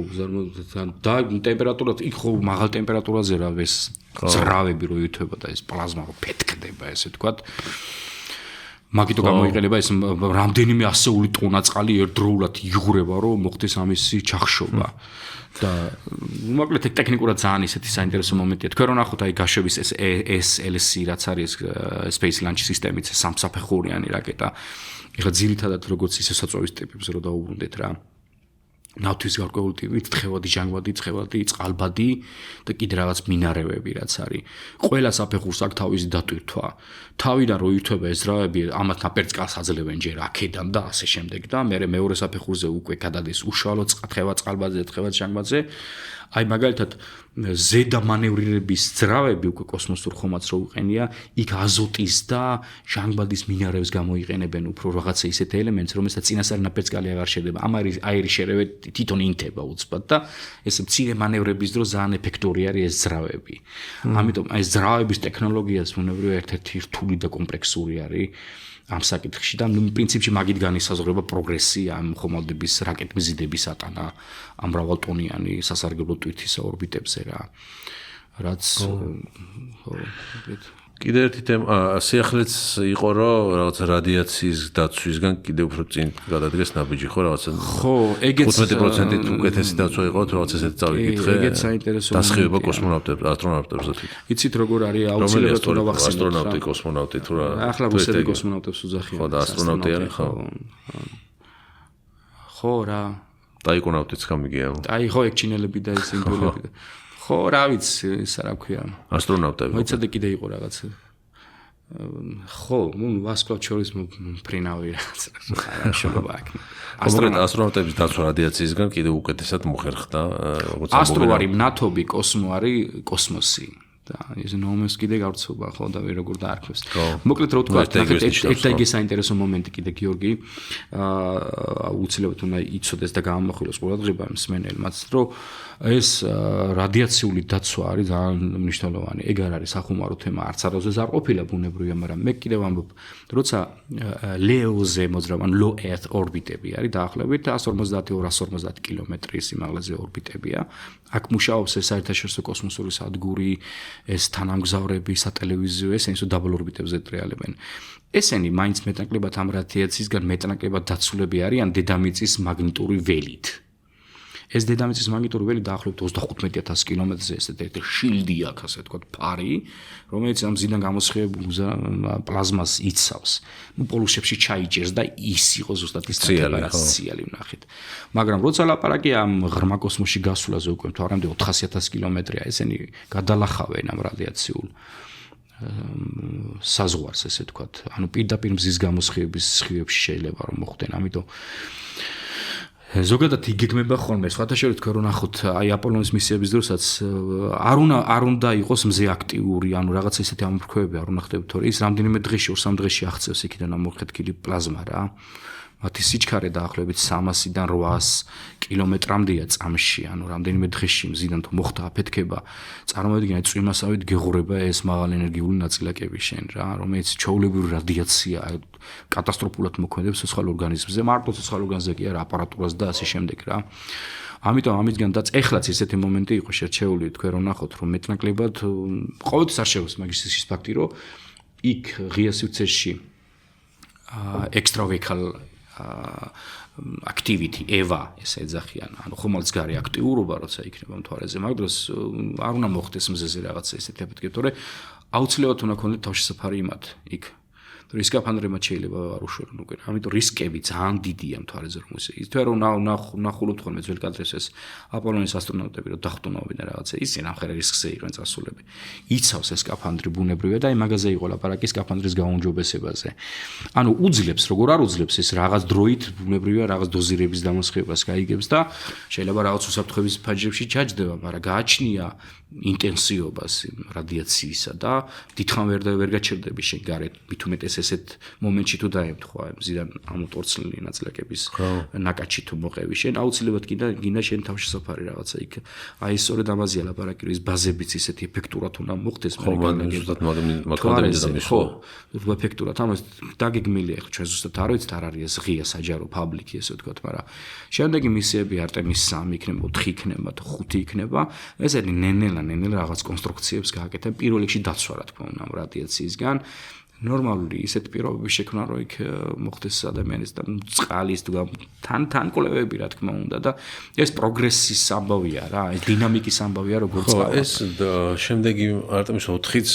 და ტემპერატურა იქ ხო მაღალ ტემპერატურაზე რა ეს ძრავები რო ითვება და ეს პლაზმა რო ფეთქდება ესე ვთქვათ მაგიტო გამოიყენება ეს რამდენიმე ასეული ტონა წყალი ერთდროულად იღურება რომ მოხდეს ამისი ჩახშობა და მოკლედ ტექნიკურად ძალიან ისეთი საინტერესო მომენტია. თქვენ რო ნახოთ აი გაშვების ეს SLC რაც არის Space Launch System-იც სამსაფეხურიანი რაკეტა. ეხლა ძირითადად როგორც ისე საწვავის ტიპებს რო დაუბრუნდეთ რა. ნავთვის გარკვეული ტიპით, თხევადი, ჟანგბადი, ცხევადი, წყალბადი და კიდე რაღაც მინარევები რაც არის. ყველა საფეხურს აქვს თავისი დატვირთვა. თავიდან რო ირთვება ეს ძრავები, ამათ ნაპერწკალს აძლევენ ჯერ აქედან და ასე შემდეგ და მეორე საფეხურზე უკვე გადადის უშუალო თხევა წყალბადზე, თხევა ჟანგბადზე. აი მაგალითად ზედა მანევრირების ძრავები უკვე კოსმოსურ ხომაც რო უყენია, იქ აზოტის და ჟანგბადის მინარევს გამოიყენებენ უფრო რაღაცა ისეთ ელემენტს, რომელსაც წინასწარი ნაპერწკალი აღარ შედება. ამ აირის შერევით თვითონ ინთება უცბად და ეს მცირე მანევრების დროს ძალიან ეფექტური არის ეს ძრავები. ამიტომ აი ეს ძრავების ტექნოლოგიაც უნებრივია ერთ-ერთი რთული და კომპლექსური არის. ამ საკითხში და პრინციპში მაგით განისაზღვრება პროგრესი ამ ხომალდების რაკეტმზიდების ატანა ამ მრავალტონიანი სასარგებლო ტვირთის ორბიტებზე რა. რაც კიდე ერთი თემა სიახლეც იყო რომ რაღაც რადიაციის დაცვისგან კიდე უფრო წინ გადადგეს ნაბიჯი ხო რაღაცა ხო ეგეც 15% უკეთესი დაცვა იყო რაღაც ესეთი წავიკითხე ეგეც საინტერესო დასხივება კოსმონავტებს ასტრონავტებზე იცით როგორ არის აუცილებლად უნდა ვახსენოთ ასტრონავტი კოსმონავტი თუ რა ახლა რუსები კოსმონავტებს უძახიან ხო და ასტრონავტი არის ხო რა ტაიკონავტიც გამიგია აი ხო ეგ ჩინელები და ეს ინდოელები და ხო რა ვიცი ისა რა ქვია ასტრონავტები მოიცადე კიდე იყო რაღაც ხო ვასკლავ შორის ფრინავი რაღაც არა შეგობა აქ ასტრონავტების დაცვა რადიაციისგან კიდე უკეთესად მოხერხდა როგორც ასტრო არის ნათობი კოსმო არის კოსმოსი და ეს ნომეს კიდე გავრცობა ხო და როგორ დაარქვეს. მოკლედ რო თქვა, ერთ და იგი საინტერესო მომენტი კიდე გიორგი უცილებლად უნდა იცოდეს და გამომახვილოს ყურადღება მსმენელმაც, რომ ეს რადიაციული დაცვა არის ძალიან მნიშვნელოვანი. ეგ არ არის სახუმარო თემა, არც არასოდეს არ ყოფილა ბუნებრივია, მაგრამ მე კიდევ ამბობ, როცა ლეოზე მოძრავან low earth ორბიტები არის დაახლოებით 150-250 კილომეტრის სიმაღლეზე ორბიტებია. აქ მუშაობს ეს საერთაშორისო კოსმოსური სადგური, ეს თანამგზავრები, სატელევიზიო ესენი დაბალ ორბიტებზე ტრიალებენ. ესენი მაინც მეტნაკლებად ამ რადიაციისგან მეტნაკლებად დაცულები არიან დედამიწის მაგნიტური ველით. ეს დედამიწის მაგნიტური ველი დაახლოებით 25000 კილომეტრზე ესეთი შილდი აქვს, ასე ვთქვათ, ფარი, რომელიც ამ მზიდან გამოსხივებულ პლაზმას იცავს. პოლუსებში ჩაიჭერს და ის იყო ზუსტად ის ტემპერატურა ვნახეთ. მაგრამ როცა ლაპარაკია ამ ღრმა კოსმოსში გასვლაზე უკვე თვარამდე 400000 კილომეტრია, ესენი გადალახავენ ამ რადიაციულ საზღვარს, ესე ვთქვათ. ანუ პირდაპირ მზის გამოსხივების სხივებში შეიძლება რომ მოხდნენ, ამიტომ ზოგადად იგეგმება ხოლმე სხვათა შორის თქვენ რო ნახოთ აი აპოლონის მისიების დროსაც არ უნდა იყოს მზე აქტიური ანუ რაღაცა ისეთი ამოფრქვევები არ უნდა ხდებოდა თორე ის რამდენიმე დღეში 2-3 დღეში აღწევს იქიდან ამოხეთქილი პლაზმა რა მათი სიჩქარე დაახლოებით 300-დან 800 კილომეტრამდეა წამში ანუ რამდენიმე დღეში მზიდან თუ მოხდა აფეთქება წარმოედგინეთ წვიმასავით გეღურება ეს მაღალენერგიული ნაწილაკები შენ რა რომელიც ჩვეულებრივი რადიაცია კატასტროფულად მოქმედებს ცოცხალ ორგანიზმზე მარტო ცოცხალ ორგანიზმზე კი არა აპარატურას და ასე შემდეგ რა ამიტომ ამისგან და ეხლაც ესეთი მომენტი იყო შერჩეული თქვენ რომ ნახოთ რომ მეტნაკლებად ყოველთვის არ შევს მაგის ის ფაქტი რომ იქ ღია სივრცეში extravehicular activity EVA ესე ეძახიან ანუ ხომალდსგარი აქტიურობა როცა იქნება მთვარეზე მაგ დროს არ უნდა მოხდეს მზეზე რაღაცა ესეთი აფეთქება თორე აუცილებლად უნდა ქონდეთ თავშესაფარი იმათ იქ რისკაფანდრებად შეიძლება არ უშორონ უკვე ამიტომ რისკები ძალიან დიდია მთვარეზე რომ ის თუ რომ ნახულობთ ხოლმე ძველ კადრებს ეს აპოლონის ასტრონავტები რომ დახვტომავდნენ რაღაცა ისინი ამხერა რისკზე იყვნენ წასულები იცავს ეს სკაფანდრი ბუნებრივია და იმ მაგაზე იყო ლაპარაკი სკაფანდრის გაუმჯობესებაზე ანუ უძლებს როგორ არ უძლებს ეს რაღაც დროით ბუნებრივია რაღაც დოზირების დამოსხებას გაიგებს და შეიძლება რაღაც უსაფრთხოების ფაჯებში ჩაჯდება მაგრამ გააჩნია ინტენსივობას რადიაციისა და დიდხან ვერ გაჩერდები შენ გარეთ მით უმეტეს ესეთ მომენტში თუ დაემთხვა მზიდან ამოტორცლილი ნაწილაკების ნაკაჩი თუ მოყევი შენ აუცილებლად გინდა შენ თავშესაფარი რაღაცა იქ აი სწორედ ამაზეა ლაპარაკი რომ ის ბაზებიც ისეთი ეფექტურად უნდა მოხდეს მაგრამ ზუსტად მაგამდე ხო ეფექტურად ამას დაგეგმილია ხო ჩვენ ზუსტად არ ვიცით არ არის ეს ღია საჯარო პაბლიკი ესე ვთქვათ მაგრამ შემდეგი მისიები არტემის 3 იქნება 4 იქნება თუ 5 იქნება ესენი ნენელ რაღაც კონსტრუქციებს გააკეთებ პირველ რიგში დაცვა რა თქმა უნდა რადიაციისგან ნორმალური ისეთ პირობების შექმნა რო იქ მოხდეს ადამიანის და წყალის თუ თან კვლევები რა თქმა უნდა და ეს პროგრესის ამბავია რა ეს დინამიკის ამბავია როგორ წყალა ეს შემდეგი არტემის 4-იც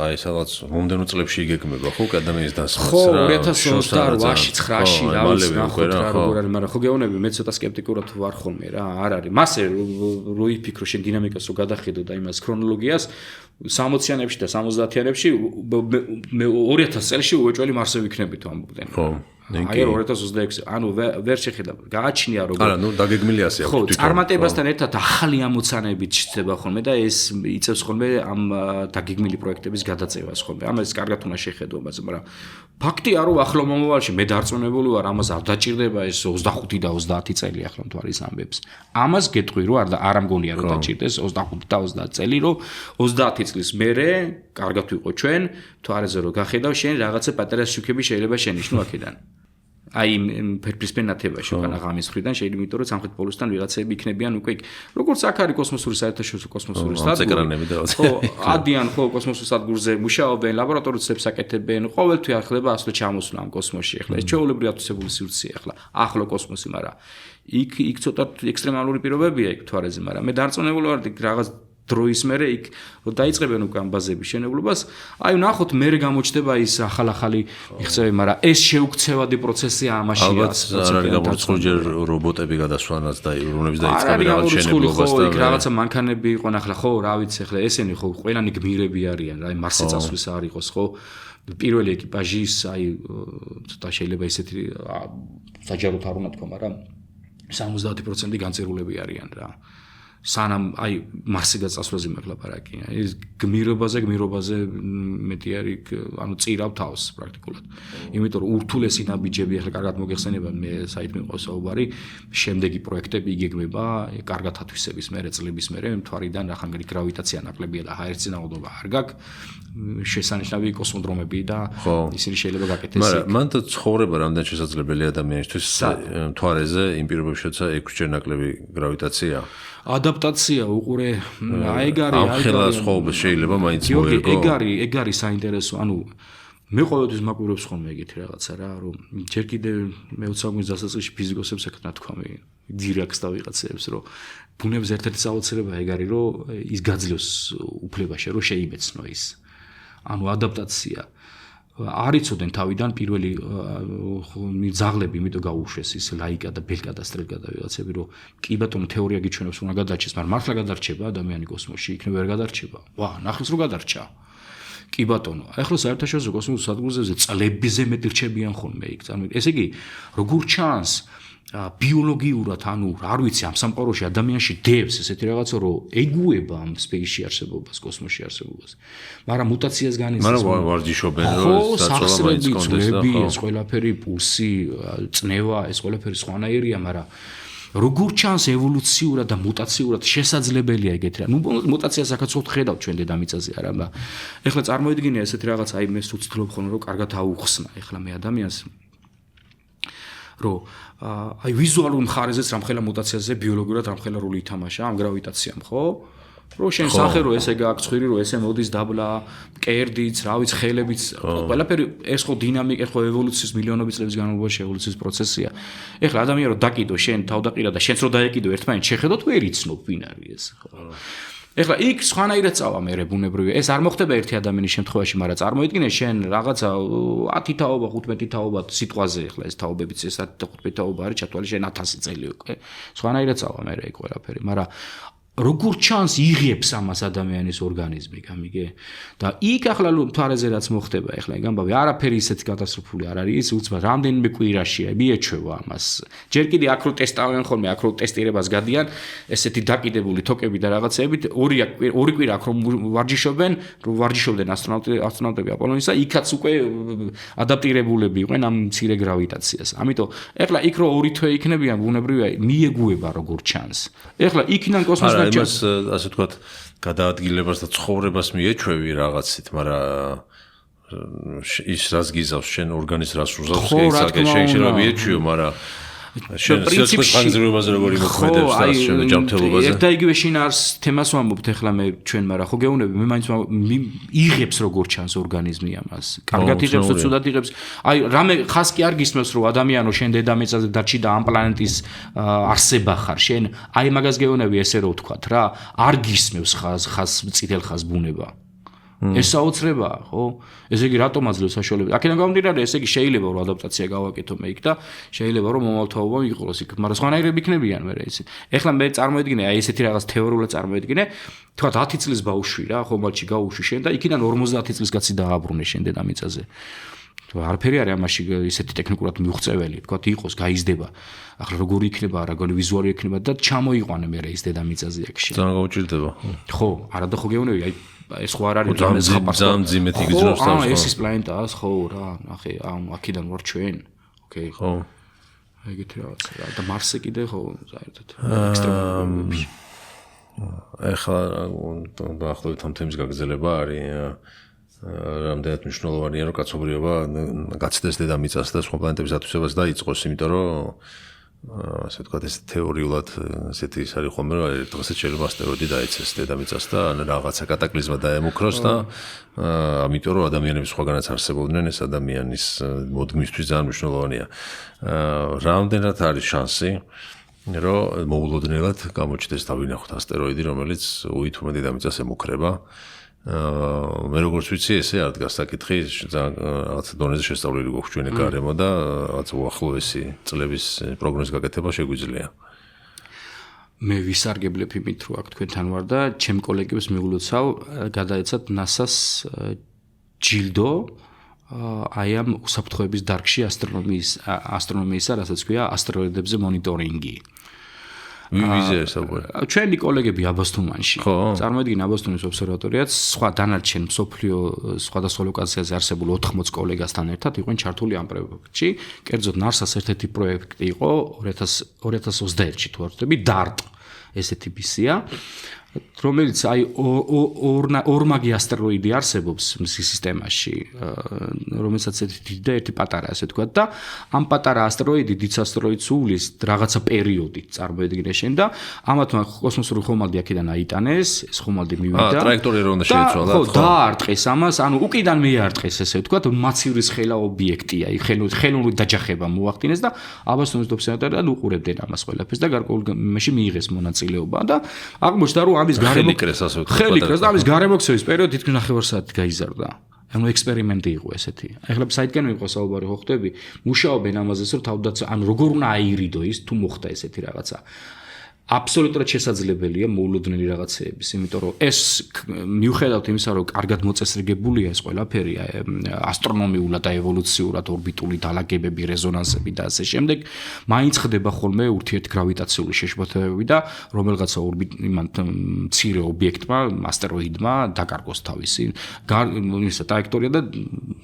აი სადღაც მომდენო წლებში იგეგმება ხო ადამიანის დასხმას რა ხო 2028-ში 9-ში რა ვიცი ნახოთ რა როგორ არის მაგრამ ხო გეუბნები მე ცოტა სკეპტიკურად ვარ ხოლმე რა არ არის მასე რო იფიქრო შენ დინამიკას რო გადახედო და იმას ქრონოლოგიას 60-იანებში და 70-იანებში მე 2000 წელში უეჭველი მარსზე ვიქნებით ამბობდნენ. ხო. აი 2026 ანუ ვერ შეხედა გააჩნია როგორ არა ნუ დაგეგმილი ასე აქვს თვითონ. ხო, წარმატებასთან ერთად ახალი ამოცანებით ჩდება ხოლმე და ეს იწევს ხოლმე ამ დაგეგმილი პროექტების გადაწევას ხოლმე. ამას კარგად უნდა შეხედო მას, მაგრამ ფაქტია რომ ახლო მომავალში მე დარწმუნებული ვარ ამას არ დაჭირდება ეს 25 და 30 წელი ახლა მთვარის ამბებს. ამას გეტყვი რომ არ მგონია რომ დაჭირდეს 25 და 30 წელი რომ 30 წლის მერე კარგად ვიყო ჩვენ, თვარეზე რომ გახედავ შენ რაღაცა პატარა შუქები შეიძლება შენიშნო აქედან. აი ფერფლისფერ ნათებაში უკანა ღამის მხრიდან შეიძლება იმიტომ რომ სამხრეთ პოლუსთან ვიღაცები იქნებიან უკვე იქ როგორც აქ არის კოსმოსური საერთაშორისო კოსმოსური სადგური ხო ადიან ხო კოსმოსურ სადგურზე მუშაობენ ლაბორატორიებს აკეთებენ ყოველთვის ახლება ასლო ჩამოსვლა ამ კოსმოსში ახლა ეს ჩვეულებრივი ათვისებული სივრცეა ახლა ახლო კოსმოსი მაგრამ იქ ცოტა ექსტრემალური პირობებია იქ თვარეზე მაგრამ მე დარწმუნებული ვარ რაღაც დროის მერე იქ რომ დაიწყებენ უკვე ამ ბაზების შენებლობას, აი ნახოთ მერე გამოჩნდება ის ახალ-ახალი მიღწევები, მაგრამ ეს შეუქცევადი პროცესია ამაშია. ალბათ არ არის გამორიცხული ჯერ რობოტები გადასვლანაც და რომლებიც დაიწყებენ რაღაც შენებლობას და რაღაცა მანქანები იყვნენ ახლა ხო, რა ვიცი ახლა ესენი ხო ყველანი გმირები არიან, აი მარსზე წასვლის არ იყოს ხო. პირველი ეკიპაჟის აი ცოტა შეიძლება ისეთი საჯაროდ არ უნდა თქვა, მაგრამ 70% განწირულები არიან რა. სანამ აი მარსზე გაწასვლაზე მეგლაპარაკია. ეს გმირობაზე მეტი არის, ანუ წირავ თავს პრაქტიკულად. იმიტომ რომ ურთულესი ნაბიჯები ახლა კარგად მოგეხსენება, მე საერთოდ მიყავს საუბარი, შემდეგი პროექტები იგეგმება, კარგად ათვისების მერე წლების მერე, მთვარიდან ახალი გრავიტაცია ნაკლებია და ჰაერწინააღმდეგობა არ გაქვს. შესანიშნავი კოსმოდრომები და ისინი შეიძლება გაკეთდეს. მაგრამ მან ცხოვრება რამდენ შესაძლებელი ადამიანისთვის მთვარეზე იმ პირობებში, როცა 6 ჯერ ნაკლები გრავიტაცია ადაპტაცია უყურე აი ეგ არის ამ ხელა სხვაობა შეიძლება მაინც მოერგო ეგ არის საინტერესო ანუ მე ყოველთვის მაკვირვებს ხოლმე ეგეთი რაღაცა რა რომ ჯერ კიდევ მე 20 საუკუნის დასაწყისში ფიზიკოსებს ეკნა თქვამი დირაქს და ვიღაცებს რომ ბუნების ერთ-ერთი საოცრება ეგ არის რომ ის გაძლევს უფლებაში რომ შეიმეცნო ის ანუ ადაპტაცია არიცოდენ თავიდან პირველი ძაღლები იმიტომ გაუშვეს ის ლაიკა და ბელკა და სტრელკა და ვიღაცები რომ კი ბატონო თეორია გიჩვენებს უნდა გადარჩეს მაგრამ მართლა გადარჩება ადამიანი კოსმოსში იქნებ ვერ გადარჩება ვა ნახეს რომ გადარჩა კი ბატონო ახლა საერთაშორისო კოსმოსურ სადგურზე წლებიზე მეტი რჩებიან ხოლმე იქ წარმოიდგინე ესე იგი როგორ ჩანს ბიოლოგიურად ანუ არ ვიცი ამ სამყაროში ადამიანში დევს ესეთი რაღაცა რომ ეგუება ამ სპეისში არსებობას კოსმოსში არსებობას მაგრამ მუტაციას განიცდის მაგრამ ვარჯიშობენ რომ საწოლამაიც კონდეს და ეს ყველაფერი პულსი წნევა ეს ყველაფერი სხვანაირია მაგრამ როგორ ჩანს ევოლუციურად და მუტაციურად შესაძლებელია ეგეთი რა ნუ მუტაციას ახაც ხედავთ ჩვენ დედამიწაზე არა მაგრამ ეხლა წარმოიდგინე ესეთი რაღაც აი მე ვცდილობ ხოლმე რომ კარგად აუხსნა ეხლა მე ადამიანს რომ აი ვიზუალურ მხარეზეც რამხელა მუტაციაზე ბიოლოგიურად რამხელა როლი ითამაშა ამ გრავიტაციამ ხო რომ შენ სახე რომ ესე გაქვს ხვირი რომ ესე მოდის დაბლა კერდიც რა ვიცი ხელებიც ყველაფერი ეს ხო დინამიკა ხო ევოლუციის მილიონობით წლების განმავლობაში ევოლუციის პროცესია ეხლა ადამიანი რომ დაკიდო შენ თავდაყირა და შენც რომ დაეკიდო ერთმანეთს შეხედოთ ვერ იცნობ ვინ არის ეს ხო ეხლა იქ სხვანაირად წავა მე ბუნებრივია ეს არ მოხდება ერთი ადამიანის შემთხვევაში მაგრამ წარმოიდგინე შენ რაღაცა 10 თაობა 15 თაობა სიტყვაზე ეხლა ეს თაობებიც ეს 15 თაობა არის ჩათვალე შენ 1000 წელი უკვე სხვანაირად წავა მე იქ ყველაფერი მაგრამ როგორ ჩანს იღებს ამას ადამიანის ორგანიზმი გამიგე და იქ ახლა მთვარეზე რაც მოხდება ეხლა ეგ ამბავი არაფერი ისეთი კატასტროფული არ არის უცბად რამდენიმე კვირაშია მიეჩვევა ამას ჯერ კიდე აქ რო ტესტავენ ხოლმე აქ რო ტესტირებას გადიან ესეთი დაკიდებული თოკები და რაღაცეებით ორი კვირა აქ რო ვარჯიშობდნენ ასტრონავტები აპოლონისა იქაც უკვე ადაპტირებულები იყვნენ ამ მცირე გრავიტაციას ამიტომ ეხლა იქ რო ორი თვე იქნებიან ბუნებრივია მიეგუება როგორ ჩანს ეხლა იქიდან კოსმოსში იმას ასე ვთქვათ გადაადგილებას და ცხოვრებას მიეჩვევი რაღაცით, მაგრამ ის რაც გიზავს შენ ორგანიზმს რას უზავს, შეიძლება მიეჩვიო, მაგრამ შენ სიცხეს ხანგრძლივობაზე როგორ იმოქმედებს და შენ ჯანმრთელობაზე. ერთ და იგივე შინაარს თემას ვამბობთ ახლა მე ჩვენ, მაგრამ ხო გეუბნები, მე მაინც იღებს როგორ ჩანს ორგანიზმი ამას. კარგად იღებს და ცუდად იღებს. აი რამე ხას კი არ გისმევს რომ ადამიანო შენ დედამიწაზე დარჩი და ამ პლანეტის არსება ხარ. შენ აი მაგას გეუბნები ესე რომ ვთქვათ რა, არ გისმევს ხას წითელ ხას ბუნება. ეს საოცრებაა, ხო? ესე იგი რატომ აძლევს საშუალებას? აქედან გამომდინარე, ესე იგი შეიძლება რომ ადაპტაცია გავაკეთო მე იქ და შეიძლება რომ მომავთაობა მიყოლოს იქ, მაგრამ სხვანაირები იქნებიან მე ეს. ეხლა მე წარმოედგინე, აი ესეთი რაღაც თეორიულად წარმოედგინე, თქვა 10 წლის ბავშვი რა, ხომალდში გაუშვი შენ და იქიდან 50 წლის კაცი დააბრუნე შენ დედამიწაზე. არაფერი არის ამაში ისეთი ტექნიკურად მიუღწეველი, თქვა იყოს, გაიზრდება. ახლა როგორი იქნება, როგორი ვიზუალი იქნება და ჩამოიყვანე მე ეს დედამიწაზე აქში. ძალიან გაუჭირდება. ხო, არა და ხო გეუბნები, აი ეს ხო არ არის ძალიან ძიმეთ იგრძნობს თავს. ეს ის პლანეტაა, ხო რა, ნახე, აქედან ვარ ჩვენ. ოკეი. ხო. ეგეთი რაღაცა რა და მარსზე კიდე ხო, საერთოდ ექსტრემალური. ეხლა დაახლოებით ამ თემის გაგრძელება არის რამდენად მნიშვნელოვანია რომ კაცობრიობა გაცდეს დედამიწას და სხვა პლანეტების ათვისებას დაიწყოს, იმიტომ რომ ასე ვთქვათ, ეს თეორიულად ესეთი ის არის ხოლმე, რომ დღესაც შეიძლება ასტეროიდი დაეცეს დედამიწას და რაღაცა კატაკლიზმა დაემუქროს და ამიტომ რომ ადამიანები სხვაგანაც არსებობდნენ, ეს ადამიანის მოდგმისთვის ძალიან მნიშვნელოვანია. რამდენად არის შანსი, რომ მოულოდნელად გამოჩნდეს და ვინახოთ ასტეროიდი, რომელიც უითმო დედამიწას ემუქრება. მე როგორც ვიცი, ესე არ დგას საკითხი, რაღაც დონეზე შესწავლილი გვაქვს ჩვენი გარემო და რაღაც უახლოესი წლების პროგნოზის გაკეთება შეგვიძლია. მე ვისარგებლებ იმით, რომ აქ თქვენთან ვარ და ჩემ კოლეგებს მიულოცავ, გადაეცათ NASA-ს ჯილდო აი ამ უსაფრთხოების დარგში ასტრონომიისა, რასაც ქვია ასტეროიდებზე მონიტორინგი. ვიზია საუბარი. ჩვენი კოლეგები აბასთუმანში. წარმოედგინე აბასთუმის ობსერვატორიაც სხვა დანარჩენ მსოფლიო სხვადასხვა ლოკაციაზე არსებულ 80 კოლეგასთან ერთად იყვნენ ჩართული ამ პროექტში. კერძოდ NASA-ს ერთ-ერთი პროექტი იყო 2021-ში თუ არ ვთქვი, DART ესეთი მისია, რომელიც აი ორმაგი ასტეროიდი არსებობს მზის სისტემაში, რომელსაც ერთი დიდი და ერთი პატარა, ასე ვთქვათ და ამ პატარა ასტეროიდი დიდ ასტეროიდს უვლის რაღაცა პერიოდით წარმოედგინე შენ და ამათმა კოსმოსური ხომალდი აქედან აიტანეს, ეს ხომალდი მივიდა. ტრაექტორია რომ უნდა შეიცვალა. ხო, დაარტყეს ამას, ანუ უკიდან მეარტყეს, ესე ვთქვათ, მაცივრის ხელა ობიექტია, ხელოვნური დაჯახება მოახდინეს და აბასთუმის ობსერვატორიიდან უყურებდნენ ამას ყველაფერს და გარკვეულ მეში მიიღეს მონაწილეობა და აღმოჩნდა რომ ამის ხელიკრეს ასე ვთქვათ. ხელიკრეს და ამის გარემოქცევის პერიოდი თითქმის 9 საათი გაიზარდა. ანუ ექსპერიმენტი იყო ესეთი. ეხლა საითკენ მიიღო საუბარი ხო ხდები? მუშაობენ ამაზე, რომ თავდაცვა, ანუ როგორ უნდა აირიდო ის თუ მოხდა ესეთი რაღაცა. აბსოლუტურად შესაძლებელია მოულოდნელი რაღაცეების, იმიტომ რომ ეს მიუხედავად იმისა, რომ კარგად მოწესრიგებულია ეს ყველაფერი, ასტრონომიულად და ევოლუციურად ორბიტული დალაგებები, რეზონანსები და ასე შემდეგ, მაინც ხდება ხოლმე ურთიერთგრავიტაციული შეშფოთებები და რომელიღაცა მცირე ობიექტმა, ასტეროიდმა დაკარგოს თავისი ტრაექტორია და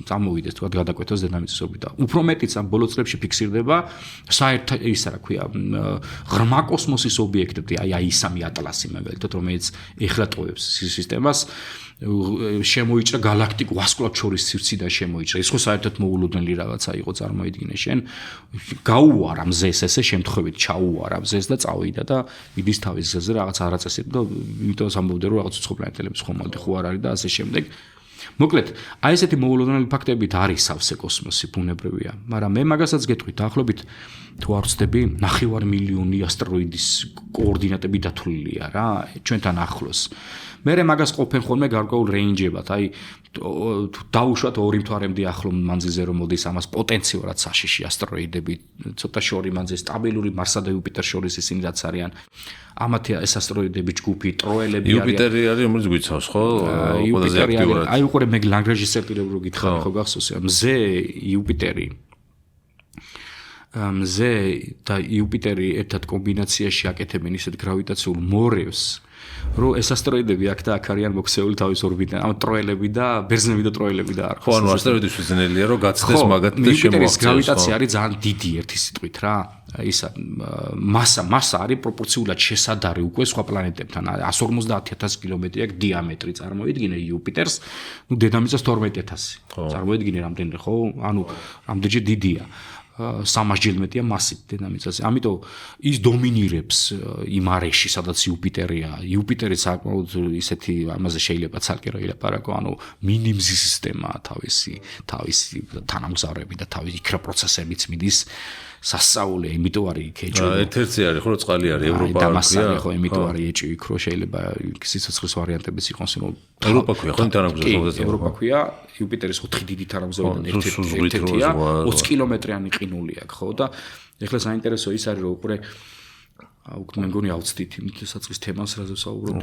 წამოვიდეს თქვა გადაკვეთოს დედამიწის ორბიტა. უფრო მეტიც ამ ბოლო წლებში ფიქსირდება საერთო ისა რა ქვია, ღრმა კოსმოსის ობიექტები, აი სამი ატლასი მაგალითად, რომელიც ეხლა ტოვებს სისტემას, შემოიჭრა galaktik ვასკვლავ შორის სივრციდან შემოიჭრა. ეს ხო საერთოდ მოულოდნელი რაღაცა იყო, წარმოიდგინე შენ. გაუარა მზეს ესე შემთხვევით, ჩაუარა მზეს და წავიდა და მიდის თავის გზაზე რაღაც არაწესით და იმიტომ ამბობდნენ რომ რაღაც უცხო პლანეტელების ხომალდი ხო არ არის და ასე შემდეგ. მოკლედ, აი ესეთი მოულოდნელი ფაქტებით არის სავსე კოსმოსი ბუნებრივია, მაგრამ მე მაგასაც გეტყვით, დაახლოებით თუ არ ვცდები, 9 მილიონი ასტეროიდის კოორდინატები დათვლილია რა, ჩვენთან ახლოს. მე მაგას ყოფენ ხოლმე გარკვეულ რეინჯებად, აი დაუშვათ 2 მთვარემდე ახლო მანძილზე რომ მოდის ამას პოტენციურად საშიში ასტეროიდები, ცოტა შორი მანძილზე სტაბილური მარსსა და იუპიტერს შორის ისინი რაც არიან. ამათი ეს ასტეროიდები ჯგუფი, ტროელები არიან. იუპიტერი არის, რომელიც გვიცავს, ხო? ყველაზე აქტიურად. აი უყურე მე ლანგრეჟის სერტირებ რო გითხარი, ხო გახსოვს? მზე იუპიტერი მზე და იუპიტერი ერთად კომბინაციაში აკეთებენ ისეთ გრავიტაციულ მორევს, რომ ეს ასტეროიდები აქ და აქ არიან მოქცეული თავის ორბიტიდან, ამ ტროელები და ბერძნები და ტროელები და არ ხო, ანუ ასტეროიდისთვის ძნელია რომ გაცდეს მაგათ და შემოაღწევს. იუპიტერის გრავიტაცია არის ძალიან დიდი ერთი სიტყვით რა. ისა მასა არის პროპორციულად შესადარი უკვე სხვა პლანეტებთან. 150,000 კილომეტრი აქვს დიამეტრი, წარმოიდგინე იუპიტერს, ნუ დედამიწას 12,000. წარმოიდგინე რამდენი ხო? ანუ რამდენჯერ დიდია. 300-ჯერ მეტია მასით დედამიწაზე. ამიტომ ის დომინირებს იმ არეში, სადაც იუპიტერია. იუპიტერი საკმაოდ ისეთი ამაზე შეიძლება ცალკე რა ილაპარაკო, ანუ მინიმზის სისტემაა თავისი თანამგზავრები და თავისი იქრა პროცესებიც მიდის სასწაული, იმიტომ არის იქ ეჭვი. ერთ-ერთი არის ხო, წყალი არის ევროპა არის ხო, იმიტომ არის ეჭვი იქ რო შეიძლება სიცოცხლის ვარიანტებიც იყოს, რომ ევროპა ქვია, ხო, თანამგზავრობა. ევროპა ქვია, იუპიტერის 4 დიდი თანამგზავრობიდან ერთ-ერთია 20 კილომეტრიანი ყინული აქვს, ხო და ეხლა საინტერესო ის არის, რომ უყურე მე მგონი ავწდით იმით საწყის თემას, რაზე ვსაუბრობთ.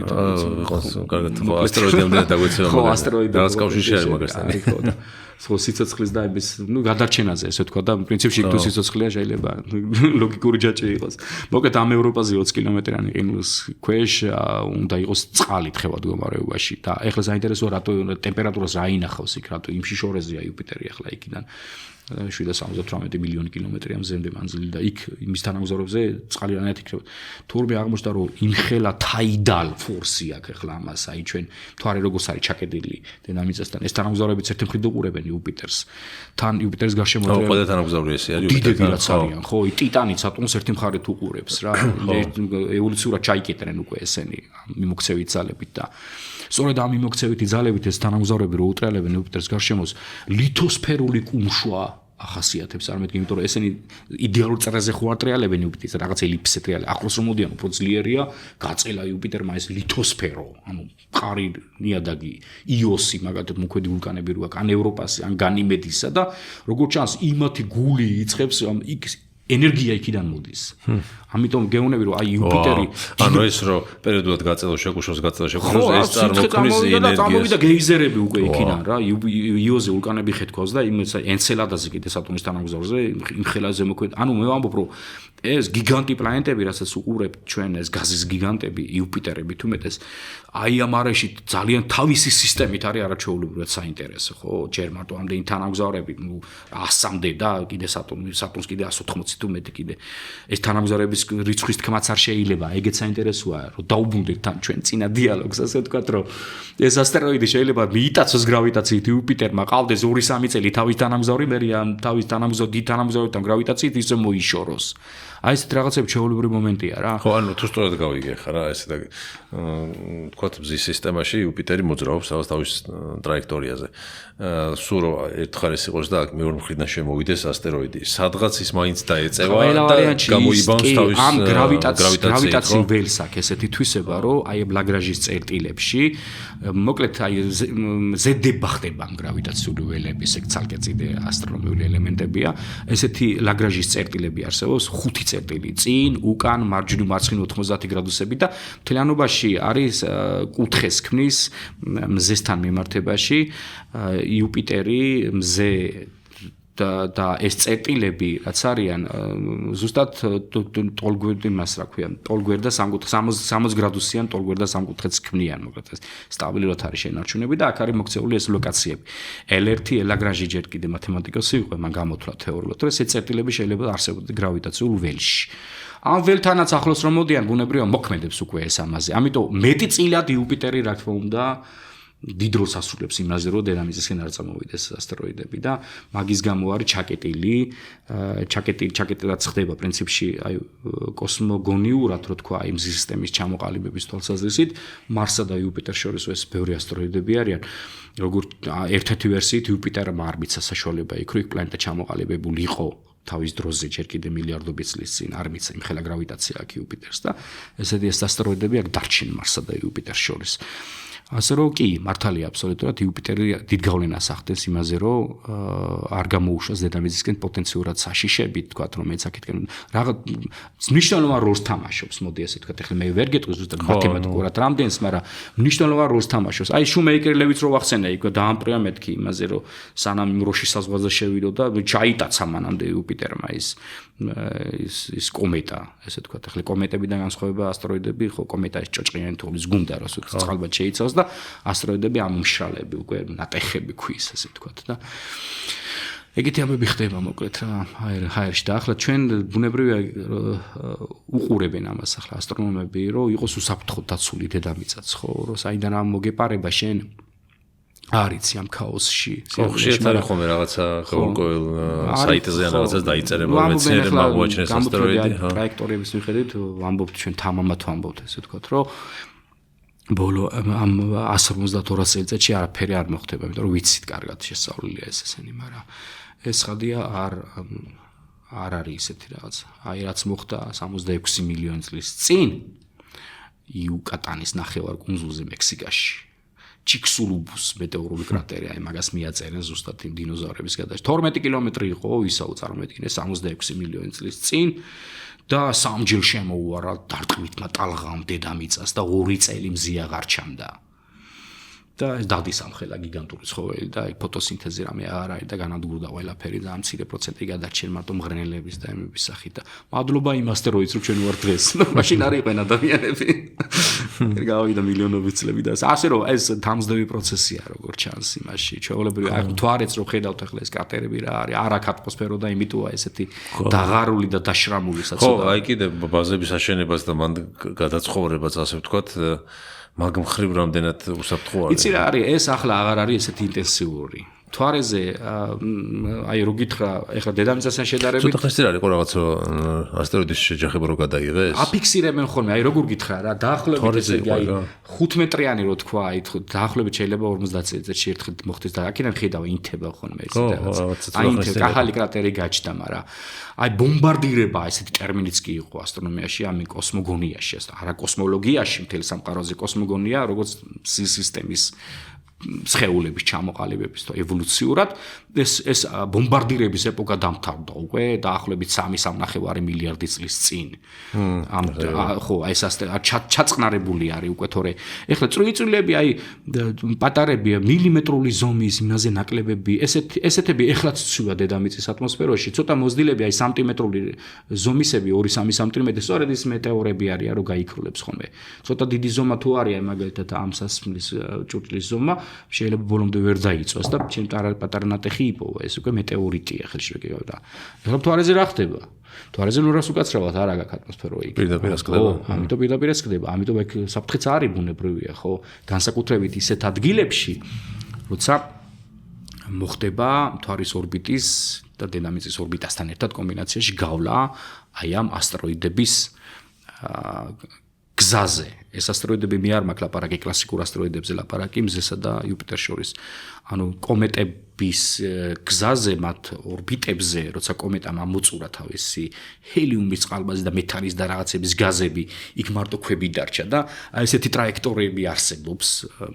კარგად, ხო, ასტეროიდამდე დაგვეცემა. ხო, ასტეროიდები. რაღაც კავშირი არის მაგასთან. ხო და ხო სიცოცხლის და იმის, გადარჩენაზე, ესე ვთქვა და პრინციპში თუ სიცოცხლეა შეიძლება ლოგიკური ჯაჭვი იყოს. მოკლედ ამ ევროპაზე 20 კილომეტრიანი ყინულის ქვეშ უნდა იყოს წყალი თხევად მდგომარეობაში და ეხლა საინტერესოა რატო ტემპერატურას რა ინახავს იქ, რატო იმ შიშორეზეა იუპიტერი ახლა იქიდან. 778 მილიონი კილომეტრია მზემდე მანძილი და იქ იმის თანამგზავრებზე წყალი რანაირად იქნება. თურმე აღმოჩნდა რომ იმხელა tidal force აქვს ახლა ამას, აი ჩვენ მთვარე როგორც არის ჩაკეტილი დედამიწასთან, ეს თანამგზავრებიც ერთი მხრივ უყურებენ იუპიტერს. თან იუპიტერის გარშემო ყველა თანამგზავრი ესე არის იუპიტერთან რაც არიან, ხო, ტიტანის ატომს ერთი მხარეთ უყურებს რა. ევოლუციურად ჩაიკეტნენ უკვე ესენი მიმოქცევით ძალებით და სწორედ ამ მიმოქცევითი ძალებით ეს თანამგზავრები რო უტრიალებენ იუპიტერის გარშემოს ლითოსფერული კუმშვა ახასიათებს წარმოიდგინე, იმიტომ რომ ესენი იდეალურ წერაზე ხო არ ტრიალებენ იუპიტერს, რაღაც ელიფსზე ტრიალებენ. ახლოს რომ მოდიან, უფრო ძლიერია, გაწელა იუპიტერმა ეს ლითოსფერო, ანუ მყარი ნიადაგი, იოსი, მაგალითად მოქმედი ვულკანები რო აქვს, ან ევროპასი, ან განიმედისა და როგორც ჩანს, იმათი გული იწყებს იქ ენერგია იქიდან მოდის. ამიტომ გეუბნები რომ აი იუპიტერი ანუ ეს რომ პერიოდულად გაწელო შეკუშოს ეს წარმოქმნის ენერგიას გამოვიდა გეიზერები უკვე იქიდან რა იოზე ვულკანები ხეთქავს და იმ ენცელადაზე კიდე სატურნის თანამგზავრზე იმ ხელაზე მოქმედ ანუ მე ვამბობ რომ ეს გიგანტი პლანეტები რასაც უყურებთ ჩვენ ეს გაზის გიგანტები იუპიტერები თუმეტეს აი ამ არეში ძალიან თავისი სისტემით არის არაჩვეულებრივად საინტერესო ხო ჯერ მარტო ამდენი თანამგზავრები 100-მდე და კიდე სატურნს კიდე 180 თუ მეტი კიდე ეს თანამგზავრების რიცხვის თქმაც არ შეიძლება ეგეც საინტერესოა რომ დაუბრუნდეთ თან ჩვენ წინა დიალოგს ასე ვთქვათ რომ ეს ასტეროიდი შეიძლება მიიტაცოს გრავიტაციით იუპიტერმა ყავდეს 2-3 წელი თავის თანამგზავრი მე თავის თანამგზავრთან გრავიტაციით ისე მოიშოროს აი ეს რაღაცები ჩვეულებრივი მომენტია რა ხო ანუ თუ სწორად გავიგე ხა რა ესე და ვთქვათ მზის სისტემაში იუპიტერი მოძრაობს თავის ტრაექტორიაზე სულ რომ ერთხელ ეს იყოს და აქ მეორე მხრიდან შემოვიდეს ასტეროიდი სადღაც ის მაინც დაეწევა და გამოიბანს თავის ამ გრავიტაციულ ველს აქვს ესეთი თვისება რომ აი ლაგრაჟის წერტილებში მოკლედ აი ზედება ხდება ამ გრავიტაციული ველების ეგ ცალკე წინდე ასტრონომიული ელემენტებია ესეთი ლაგრაჟის წერტილები არსებობს 5 წერტილი წინ უკან მარჯვნივ მარცხნივ 90 გრადუსები და მთლიანობაში არის კუთხეს ქმნის მზესთან მიმართებაში იუპიტერი მზე და ეს წერტილები რაც არიან ზუსტად ტოლგვერდი მას რა ქვია ტოლგვერ და 60 გრადუსიან ტოლგვერ და სამკუთხედს ქმნიან მოკლედ სტაბილურად არის შენარჩუნები და აქ არის მოქცეული ეს ლოკაციები L1 ლაგრაჟი ჯერ კიდე მათემატიკოსი იყო მან გამოთვლა თეორიულად რომ ეს წერტილები შეიძლება არსებობდეს გრავიტაციულ ველში ამ ველთანაც ახლოს რომ მოდიან ბუნებრივად მოქმედებს უკვე ეს ამაზე ამიტომ მეტი წილად იუპიტერი რა თქმა უნდა დიდროს ასრულებს იმაზე რომ დედამიწისკენ არ წამოვიდეს ასტეროიდები და მაგის გამო არის ჩაკეტილად ხდება პრინციპში აი კოსმოგონიურად რო თქვა იმ სისტემის ჩამოყალიბების თვალსაზრისით მარსსა და იუპიტერს შორის ეს ბევრი ასტეროიდები არიან როგორც ერთ-ერთი ვერსიით იუპიტერმა არ მიცა საშუალება იქ რო იქ პლანეტა ჩამოყალიბებული იყო თავის დროზე ჯერ კიდე მილიარდობით წლის წინ არ მიცა იმხელა გრავიტაცია აქ იუპიტერს და ესეთი ასტეროიდები აქ დარჩენ მარსსა და იუპიტერს შორის ასე რომ კი მართალია აბსოლუტურად იუპიტერი დიდ გავლენას ახდენს იმაზე რომ არ გამოუშვას დედამიწისკენ პოტენციურად საშიშებით თქვა რომ მეც აქეთკენ რაღაც მნიშვნელოვან როლს თამაშობს მოდი ასე თქვა ეხლა მე ვერ გეტყვი ზუსტად მათემატიკურად რამდენს მაგრამ მნიშვნელოვან როლს თამაშობს აი შუმეიკერლევიც რო ვახსენე იქ დაამპრია მეთქი იმაზე რომ სანამ როში საზღვარზე შევიდო და ჩაიტაცა მანამდე იუპიტერმა ის კომეტა ესე თქვა ეხლა კომეტებიდან განსხვავება ასტეროიდები ხო კომეტა ის ჭოჭყიანი თოვლის გუნდა რას წყალბად შეიცავს და ასტეროიდები ამშრალები უკვე ნატეხები ქვის ასე ვთქვათ და ეგეთი ამბები ხდება მოკლედ ჰაერში და ახლა ჩვენ ბუნებრივია უყურებენ ამას ახლა ასტრონომები რომ იყოს უსაფრთხოდ დაცული დედამიწაც ხო რომ საიდან ამ მოგეპარება შენ არიცი ამ ქაოსში ხშირად არის ხოლმე რაღაცა ყოველ საიტზე ან რაღაცას დაიწერება მეცნიერებმა მოაჩნეს ასტეროიდი ტრაექტორიების მიხედვით ვამბობთ ჩვენ თამამად ვამბობთ ესე ვთქვათ რომ ბოლო ამ 152 წელიწადში არაფერი არ მოხდება, იმიტომ რომ ვიცით კარგად შესწავლილია ეს ესენი, მაგრამ ეს ხადია არ არის ისეთი რაღაც. აი რაც მოხდა 66 მილიონი წლის წინ იუკატანის ნახევარკუნძულზე მექსიკაში. ჩიქსულუბუს მეტეორული კრატერი, აი მაგას მიაწერენ ზუსტად იმ დინოზავრების გადაში. 12 კილომეტრი იყო ისაუ წარმოედგინე 66 მილიონი წლის წინ. და სამჯერ შემოუარა დარტყმითმა ტალღამ დედამიწას და 2 წელი მზე აღარ ჩამდა. და დადის ამხელა გიგანტური ცხოველი და აი ფოტოსინთეზი რამე აღარ არის და განადგურდა ყველაფერი და ამ მცირე პროცენტი გადარჩენ მარტო მღრღნელების და ემების სახით და მადლობა იმ ასტეროიდს რომ ჩვენ ვარ დღეს. მაშინ არ იყვენ ადამიანები. გავიდა მილიონობით წლები და ასე რომ ეს თამსდები პროცესია როგორც ჩანს იმაში ჩვეულებრივი აი თვარეც რო ხედავთ ახლა ეს კრატერები რა არის არ აქვს ატმოსფერო და იმიტოა ესეთი დაღარული და დაშრამული საწოდა ხო აი კიდე ბაზების აშენებას და მან გადაცხოვრებას ასე ვთქვათ მაგ მხრივ რამდენად უსაფრთხო არის იცი რა არის ეს ახლა აღარ არის ესეთი ინტენსიური თვარეზე აი რო გითხრა ეხლა დედამიწასთან შედარებით ცოტა ხნის წინ არის ყო რაღაც ასტეროიდის შეჯახება რო გადაიღეს აფიქსირებენ ხოლმე აი როგორ გითხრა რა დაახლოებით ესე იგი აი 5 მეტრიანი რო თქვა აი დაახლოებით შეიძლება 50 წელიწადში ერთხელ მოხდეს და აქედან ხედავ ინთება ხოლმე ეს რაღაც აი ინთება კახალი კრატერი გაჩნდა მაგრამ აი ბომბარდირება ესეთი ტერმინიც კი იყო ასტრონომიაში ამი კოსმოგონიაში არა კოსმოლოგიაში მთელი სამყაროზე კოსმოგონია როგორც სისტემის სხეულების ჩამოყალიბების და ევოლუციურად ეს ბომბარდირების ეპოქა დამთავრდა უკვე დაახლოებით 3.5 მილიარდი წლის წინ. ამ ხო ეს ჩაწყნარებული არის უკვე თორე ეხლა წვრილები აი პატარები მილიმეტრული ზომის იმაზე ნაკლებები ესეთები ეხლაც ცვივა დედამიწის ატმოსფეროში ცოტა მოზრდილები აი სანტიმეტრული ზომისები 2-3 სანტიმეტრი სწორედ ის მეტეორები არიან რომ გაიქროლებს ხოლმე. ცოტა დიდი ზომა თუ არის აი მაგალითად ამ სასმლის ჭურჭლის ზომა შეიძლება ბოლომდე ვერ დაიწვას და ჩემ პატარა ნატეხი იპოვა ეს უკვე მეტეორიტია ხელში ვეკავდა. ეხლა თვარეზე რა ხდება? თვარეზე ნურას უკაცრავად არ აქვს ატმოსფერო იქ. პირდაპირ ხდება. ამიტომ პირდაპირ ხდება. ამიტომ ეგ საფრთხეც არის ბუნებრივია, ხო? განსაკუთრებით ისეთ ადგილებში, როცა მოხდება თვარის ორბიტის და დედამიწის ორბიტასთან ერთად კომბინაციაში გავლა აი ამ ასტეროიდების გზაზე. ეს ასტეროიდები მე არ მაქვს ლაპარაკი კლასიკურ ასტეროიდებზე ლაპარაკი მზესა და იუპიტერს შორის. ანუ კომეტების გზაზე მათ ორბიტებზე, როცა კომეტამ ამოწურა თავისი ჰელიუმის წყალბადი და მეთანის და რაღაცების გაზები, იქ მარტო ქვები დარჩა და აი ესეთი ტრაექტორიები არსებობს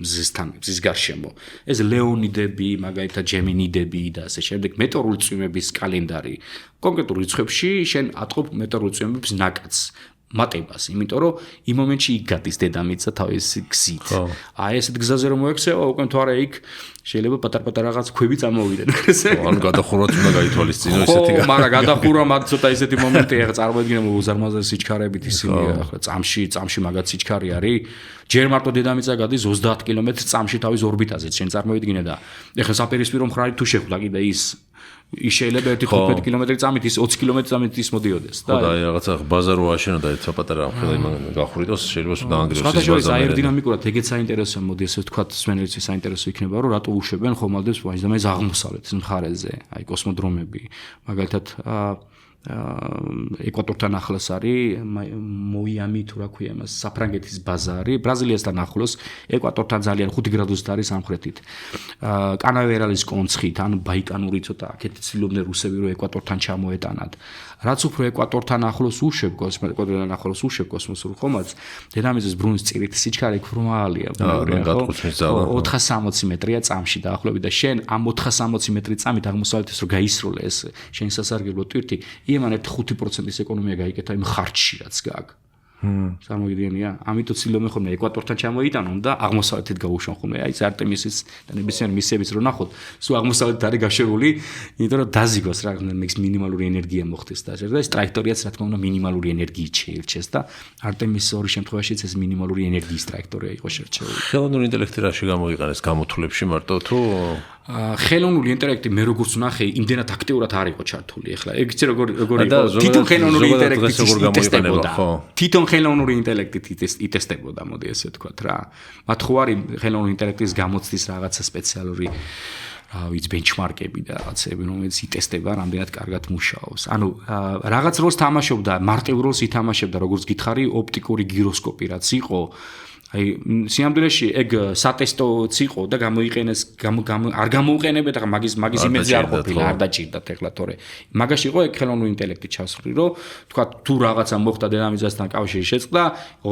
მზესთან, მზის გარშემო. ეს ლეონიდები, მაგალითად ჯემინიდები და ასე შემდეგ მეტეორული წვიმების კალენდარი. კონკრეტულ რიცხვებში შენ ატყობ მეტეორული წვიმების ნაკადს. მატებას, იმიტომ რომ იმ მომენტში იქ გადის დედამიწა თავისი გზით. აი ესეთ გზაზე რომ მოექცევა, უკვე თვარე იქ შეიძლება პატარ-პატარ რაღაც ქვები წამოვიდნენ. ანუ გადახურვაც უნდა გაითვალისწინო ისეთი. ხო, მაგრამ გადახურვა მათ ცოტა ისეთი მომენტია, ახლა წარმოიდგინე უზარმაზარი სიჩქარებით ისინი ახლა წამში მაგაც სიჩქარე არის. ჯერ მარტო დედამიწა გადის 30 კილომეტრი წამში თავის ორბიტაზე. შენ წარმოიდგინე და ახლა საპირისპირო მხარი თუ შეხვდა კიდე ის შეიძლება 15 კილომეტრი წამით ის 20 კილომეტრი წამით ის მოდიოდეს და და რაღაცა ბაზა რო აშენო და ერთ პატარა ამხელა იმან გახვრიტოს შეიძლება სულ დაანგრევს ის ბაზა აეროდინამიკურად ეგეც საინტერესოა მოდი ესე ვთქვათ სვენელიც საინტერესო იქნება რომ რატო უშვებენ ხომალდებს ვაჟდამეს აღმოსავლეთის მხარეზე აი კოსმოდრომები მაგალითად ეკვატორთან ახლოს არის მოიამი თუ რა ქვია მას საფრანგეთის ბაზა არის ბრაზილიასთან ახლოს ეკვატორთან ძალიან 5 გრადუსით არის სამხრეთით კანავერალის კონცხით ან ბაიკანური ცოტა აქეთ ცდილობდნენ რუსები რომ ეკვატორთან ჩამოეტანათ რაც უფრო ეკვატორთან ახლოს უშვებ კოსმოსურ ხომალდს დედამიწის ბრუნის წირით სიჩქარე ქრომალია 460 მეტრია წამში დაახლოებით და შენ ამ 460 მეტრი წამით აღმოსავლეთის რო გაისროლე ეს შენ სასარგებლო ტვირთი იმან 5%-ის ეკონომია გაიკეთა იმ ხარჯში რაც გააქვს. სამოგიდენია, ამიტომ ცდილობენ ხოლმე ეკვატორთან ჩამოიტანონ და აღმოსავლეთით გაუშვან ხოლმე. აი ეს არტემისის და ნებისმიერ მისიების რო ნახოთ, სულ აღმოსავლეთით არის გაშერული, იმიტომ რომ დაზიგოს რა მინიმალური ენერგია მოხდეს და ეს ტრაექტორიაც რა თქმა უნდა მინიმალური ენერგიით შეირჩეს და არტემის 2 შემთხვევაშიც ეს მინიმალური ენერგიის ტრაექტორია იყო შერჩეული. ხელოვნური ინტელექტი რაში გამოიყენეს გამოთვლებში მარტო თუ ხელოვნური ინტელექტი მე როგორც ნახე იმდენად აქტიურად არ იყო ჩართული ახლა ეგ იცი როგორ იყო თვითონ ხელოვნური ინტელექტი იტესტებოდა თვითონ ხელოვნური ინტელექტი იტესტებოდა მოდი ესე ვთქვათ რა მათ ხო არის ხელოვნური ინტელექტის გამოცდის რაღაცა სპეციალური რა ვიცი ბენჩმარკები და რაღაცები რომელიც იტესტება რამდენად კარგად მუშაობს ანუ რაღაც როლს თამაშობდა მარტივ როლს ითამაშებდა როგორც გითხარი ოპტიკური გიროსკოპი რაც იყო აი სიამდვილეში ეგ სატესტოც იყო და გამოიყენეს არ გამოუყენებდა და მაგის იმედზე არ ყოფილა არ დაჭირდათ ეხლა თორე მაგაში იყო ეგ ხელოვნური ინტელექტი ჩასხრი რომ თქვა თუ რაღაცა მოხდა დედამიწასთან კავშირი შეწყდა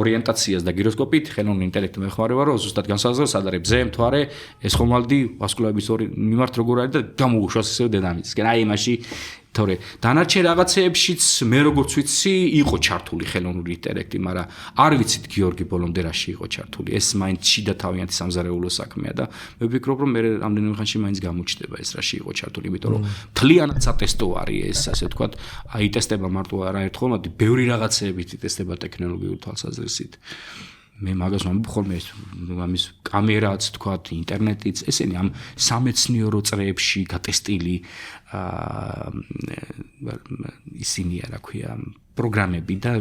ორიენტაციას და გიროსკოპით ხელოვნური ინტელექტი მეხმარება რომ ზუსტად განსაზღვროს სად არის ბზე მთვარე ეს ხომალდი ვასკულარების ორი მიმართ როგორ არის და გამოუშვას ისევ დედამიწისკენ აი იმაში თორე დანარჩენ რაღაცეებშიც მე როგორც ვიცი იყო ჩართული ხელოვნური ინტელექტი, მაგრამ არ ვიცით გიორგი ბოლომდე რაში იყო ჩართული. ეს მაინც შიდა თავიანთი სამზარეულო საქმეა და მე ვფიქრობ რომ მე რამდენიმე ხანში მაინც გამოჩნდება ეს რაში იყო ჩართული, იმიტომ რომ თლიანად სატესტო არის ეს ასე ვთქვათ, აი ტესტება მარტო არა ერთხელ, მაგრამ ბევრი რაღაცეებით იტესტება ტექნოლოგიური თვალსაზრისით. მე მაგას ვამბობ ხოლმე ამის კამერაც თქვა ინტერნეტიც ესენი ამ სამეცნიერო წრეებში გატესტილი ისინი რა ქვია პროგრამები და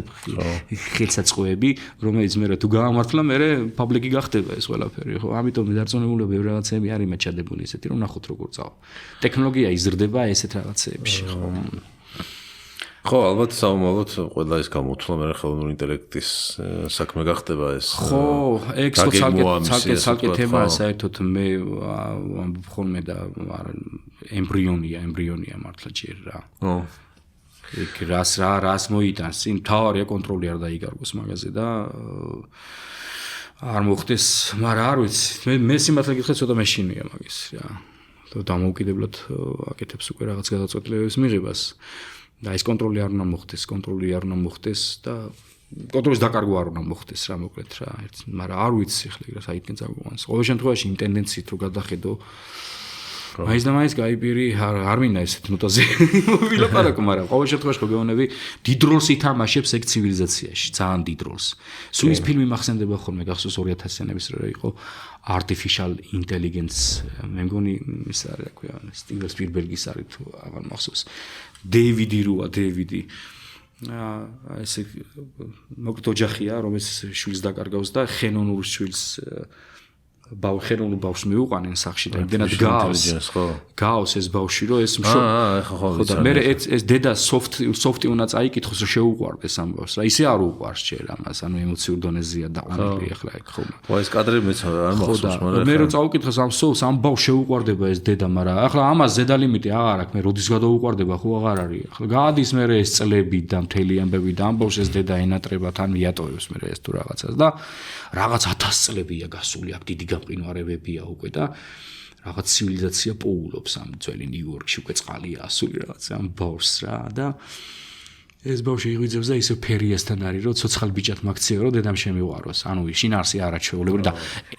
ხელსაწყოები რომელიც მე თუ გაამართლა მე პაბლიკი გახდება ეს ყველაფერი ხო ამიტომ დარწმუნებულები ბევრ რაღაცები არის მეჩადებული ესეთი რომ ნახოთ როგორ წავა ტექნოლოგია იზრდება ესეთ რაღაცეებში ხო ხო ალბათ საომალოდ ყველა ის გამოთვლა მე ხელოვნური ინტელექტის საქმე გახდება ეს ხო ეგ ცალკე თემაა საერთოდ მე ვამბობ ხოლმე და ემბრიონია მართლა ჯერ რა ხო ეგ რას მოიტანს იმ თავარია კონტროლი არ დაიგარგოს მაგაზე და არ მოხდეს მაგრამ არ ვიცი მე სიმართლე გითხრათ ცოტა მეშინია მაგის რა დამოუკიდებლად აკეთებს უკვე რაღაც გადაწყვეტილებების მიღებას და ეს კონტროლი არ უნდა მოხდეს და კონტროლის დაკარგვა არ უნდა მოხდეს რა მოკლედ რა მაგრამ არ ვიცი ახლა საერთოდ წაგვიყვანს ყოველ შემთხვევაში იმ ტენდენციით რო გადახედო მაინც და მაინც გაიბირი არ მინდა ესეთ ნოტაზე ვილაპარაკო მაგრამ ყოველ შემთხვევაში ხო გეუბნები დიდ როლს ითამაშებს ეგ ცივილიზაციაში ძალიან დიდ როლს სულ ის ფილმი მახსენდება ხოლმე გახსოვს 2000-იანების რო იყო artificial intelligence მე მგონი ის არის რა ქვია სტივენ სპილბერგის არის თუ აღარ მახსოვს დეივიდი ესე მოკლედ ოჯახია რომელიც შვილს დაკარგავს და ხენონურ შვილს ხენონურ ბავშვს მიუყვანენ სახში და იმდენად გავს ეს ბავშვი რომ ეს ხო და მე ეს დედა სოფტი უნდა წაიკითხოს რომ შეუყვარდეს ამ ბავშვს რა ისე არ უყვარს ჯერ ამას ანუ ემოციურ დონეზეა დაყვანილი ახლა ეგ ხომ ხო ეს კადრები მეც არ მახსოვს მაგრამ მე რო წაუკითხოს ამ სოფს ამ ბავშვს შეუყვარდება ეს დედა მაგრამ ახლა ამას ზედა ლიმიტი აღარ აქვს მე როდის გადაუყვარდება ხო აღარ არის ახლა გადის მე ეს წლები და მთელი ამბები და ამ ბავშვს ეს დედა ენატრება თან მიატოვებს მე ეს თუ რაღაცას და რაღაც 1000 წლებია გასული აქ დიდი გამყინვარებებია უკვე და რაღაც ცივილიზაცია პოულობს ამ ძველი ნიუ-იორკში უკვე წყალია ასული რაღაც ამ ბავშვს რა და ეს ბავშვი იღვიძებს და ისე ფერიასთან არის რომ ცოცხალ ბიჭად მაქცია რომ დედამ შემიყვაროს ანუ შინაარსი არაჩვეულებრივი და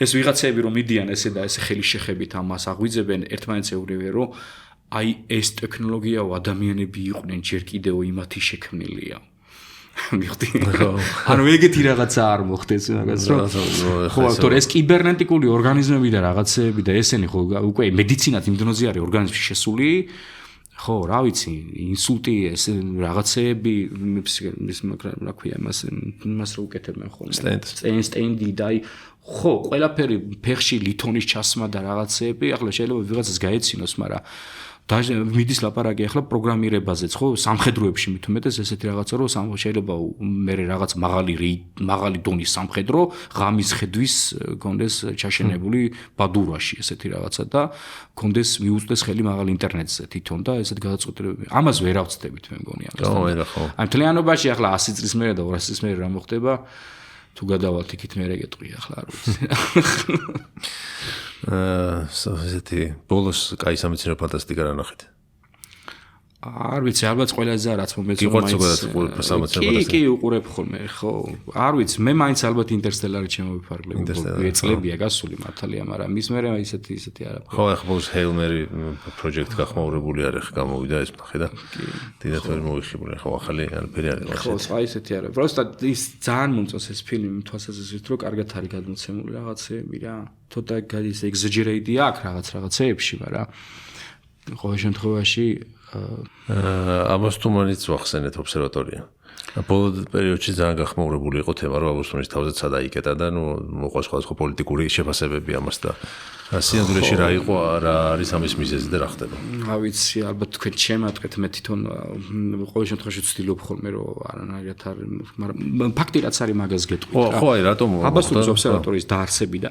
ეს ვიღაცები რომ მიდიან ესე და ესე ხელის შეხებით ამას აღვიძებენ ერთმანეთს ეუბნებიან რომ აი ეს ტექნოლოგია ადამიანები იყვნენ ჯერ კიდევ იმათი შექმნილია მიხდი ანუ ეგეთი რაღაცა არ მოხდეს მაგას რომ ხო თორე ეს კიბერნეტიკული ორგანიზმები და რაღაცეები და ესენი ხო უკვე მედიცინად იმ დონეზე არის ორგანიზმში შესული ხო რა ვიცი ინსულტი ეს რაღაცეები ის რა ქვია იმას რო უკეთებენ ხოლმე სტენდი და ხო ყველაფერი ფეხში ლითონის ჩასმა და რაღაცეები ახლა შეიძლება ვიღაცას გაეცინოს მაგრამ მიდის ლაპარაკი ახლა პროგრამირებაზეც ხო სამხედროებში მით უმეტეს ესეთი რაღაცა რომ შეიძლება მე რაღაც მაღალი დონის სამხედრო ღამის ხედვის გონდეს ჩაშენებული ბადურაში ესეთი რაღაცა და გონდეს მიუწდეს ხელი მაღალ ინტერნეტზე თვითონ და ესეთ გადაწყვეტილებები ამას ვერ ავწდებით მე მგონი ამასთან აი მთლიანობაში ახლა 100 წლის მერე და 200 წლის მერე რა მოხდება თუ გადავალთ იქით მე რეგეტყვი ახლა არ ვიცი ესეთი ბოლოს კაი სამეცნიერო ფანტასტიკა რა ნახეთ არ ვიცი ალბათ ყველაზე რაც მომეწონა კი უყურებ ხოლმე ხო არ ვიცი მე მაინც ალბათ ინტერსტელარი ჩემოვიფარგლებ წლებია გასული მართალია მაგრამ მის მერე ისეთი არა ხო ახლა ბოლოს ჰეილმერი პროექტი გახმაურებული არის ხა გამოვიდა ეს ნახე და დიდად ვერ მოიხიბული ხო ახალი არაფერი არის ხო სხვა ისეთი არა პროსტად ის ძალიან მომწონს ეს ფილმი თვალსაზრისით რომ კარგად არის გადმოცემული რაღაცეები რა ცოტა გადის ეგზაჯერეიდია აქ რაღაცეებში მაგრამ ყოველ შემთხვევაში ამას თუ მაინც ვახსენეთ ობსერვატორია. ბოლო პერიოდში ძალიან გახმაურებული იყო თემა, რომ აბოსტონის თავზე წადაიკეტა და ნუ მოყვა სხვა პოლიტიკური შეფასებები ამას და სინამდვილეში რა იყო, რა არის ამის მიზეზი და რა ხდება. რა ვიცი, ალბათ თქვენ შემატყეთ მე თვითონ ყოველ შემთხვევაში ვცდილობ ხოლმე რომ არანაირად არ, მაგრამ ფაქტი რაც არის მაგას გეტყვით რა. ხო, აი რატომ აბოსტონის ობსერვატორიის დაარსები და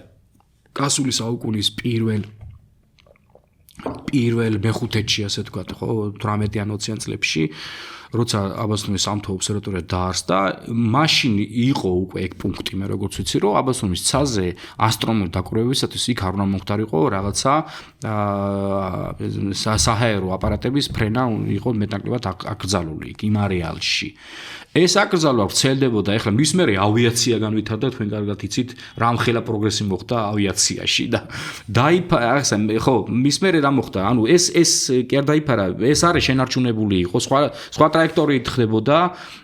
გასული საუკუნის პირველ მეხუთეში ასე ვთქვათ, ხო, 18-20-იან წლებში, როცა აბასთუმის სამთო ობსერვატორია დაარსდა, მაშინ იყო უკვე ეგ პუნქტი, მე როგორც ვიცი, რომ აბასთუმის ცაზე ასტრონომიული დაკვირვებისათვის იქ არ უნდა მომხდარიყო რაღაცა საჰაერო აპარატების ფრენა იყო მეტნაკლებად აკრძალული იქ იმ არეალში. ეს აკრძალვა ვრცელდებოდა, ეხლა მის მერე ავიაცია განვითარდა, თქვენ კარგად იცით, რამხელა პროგრესი მოხდა ავიაციაში და დაიფარა, ხო, მის მერე რა მოხდა? ანუ ეს კი არ დაიფარა, ეს არის შენარჩუნებული იყო, სხვა ტრაექტორიით ხდებოდა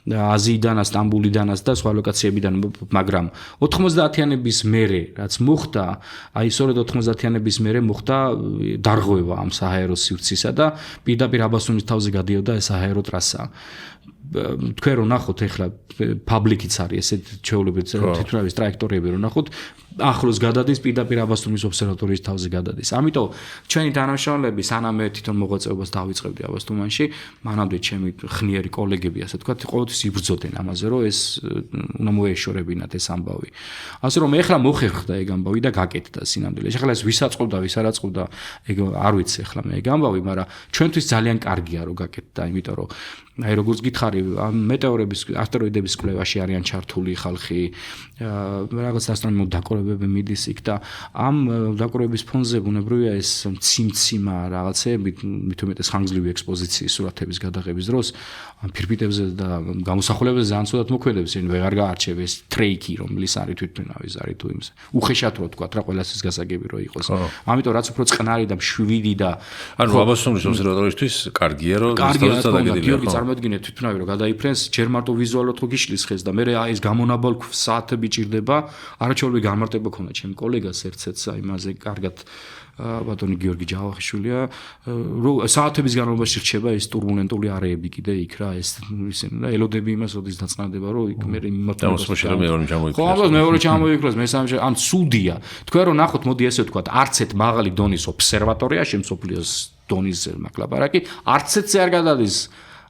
აზიიდანაც, სტამბულიდანაც და სხვა ლოკაციებიდან, მაგრამ 90-იანების მერე რაც მოხდა, აი სწორედ 90-იანების მერე მოხდა დარღვევა ამ საჰაერო სივრცისა და პირდაპირ აბასუნის თავზე გადიოდა ეს საჰაერო ტრასა. თქვენ რო ნახოთ ეხლა პაბლიკიც არის ესეთ ჩვეულებრივ თვითმფრინავის ტრაექტორიები რო ნახოთ ახლოს გადადის პირდაპირ აბასთუმის ობსერვატორიის თავზე გადადის. ამიტომ ჩვენი თანამშრომლები სანამ თვითონ მოღვაწეობას დავიწყებდი აბასთუმანში, მანამდე ჩემი ხნიერი კოლეგები, ასე ვთქვათ, ყოველთვის იბრძოდნენ ამაზე, რომ ეს უნდა მოეშორებინათ ეს ამბავი. ასე რომ ეხლა მოხერხდა ეგ ამბავი და გაკეთდა სინამდვილეში. ეხლა ეს ვის აწყობდა, ვის არ აწყობდა, ეგ არ ვიცი ეხლა მე ეგ ამბავი, მაგრამ ჩვენთვის ძალიან კარგია რომ გაკეთდა, იმიტომ რომ აი როგორც გითხარი, მეტეორების, ასტეროიდების კვლევაში არიან ჩართული ხალხი, რაღაც ასტრონომიულ დაკვირვებები მიდის იქ და ამ დაკვირვების ფონზე ბუნებრივია ეს ციმციმა რაღაცეები, მით უმეტეს ხანგრძლივი ექსპოზიციის სურათების გადაღების დროს ფირფიტებზე და გამოსახულებებზე ძალიან ცუდად მოქმედებს, ან ვეღარ გაარჩევ ეს ტრეიკი, რომლის არის თვითმფრინავის არის თუ იმის. უხეშად რო თქვა რა ყველასის გასაგები რო იყოს. ამიტომ რაც უფრო წყნარი და მშვიდი და ანუ აბასთუმის ობსერვატორიისთვის კარგია რომ გიორგი წარმოედგინეთ თვითმფრინავი რომ გადაიფრენს ჯერ მარტო ვიზუალურად რო გიშლის ხეს და მე აი ეს გამონაბალ საათები ჭირდება არაჩვეულებრივი განმარტება ქონდა ჩემ კოლეგას ერთსაც იმაზე კარგად ბატონი გიორგი ჯავახიშვილია რომ საათების განმავლობაში რჩება ეს турბულენტული არეები კიდე იქ რა ეს ისინი და ელოდები იმას როდის დაწყნადება რომ იქ მე მოსმოშერა მეორე ჩამოიქრეს ხო ამას მეორე ჩამოიქრეს მესამე ან სუდია თქვენ რომ ნახოთ მოდი ესე ვთქვათ არც ერთ მაღალი დონის ობსერვატორია შემსოფლიოს დონის მაკლაპარაკი არც ერთზე არ გადადის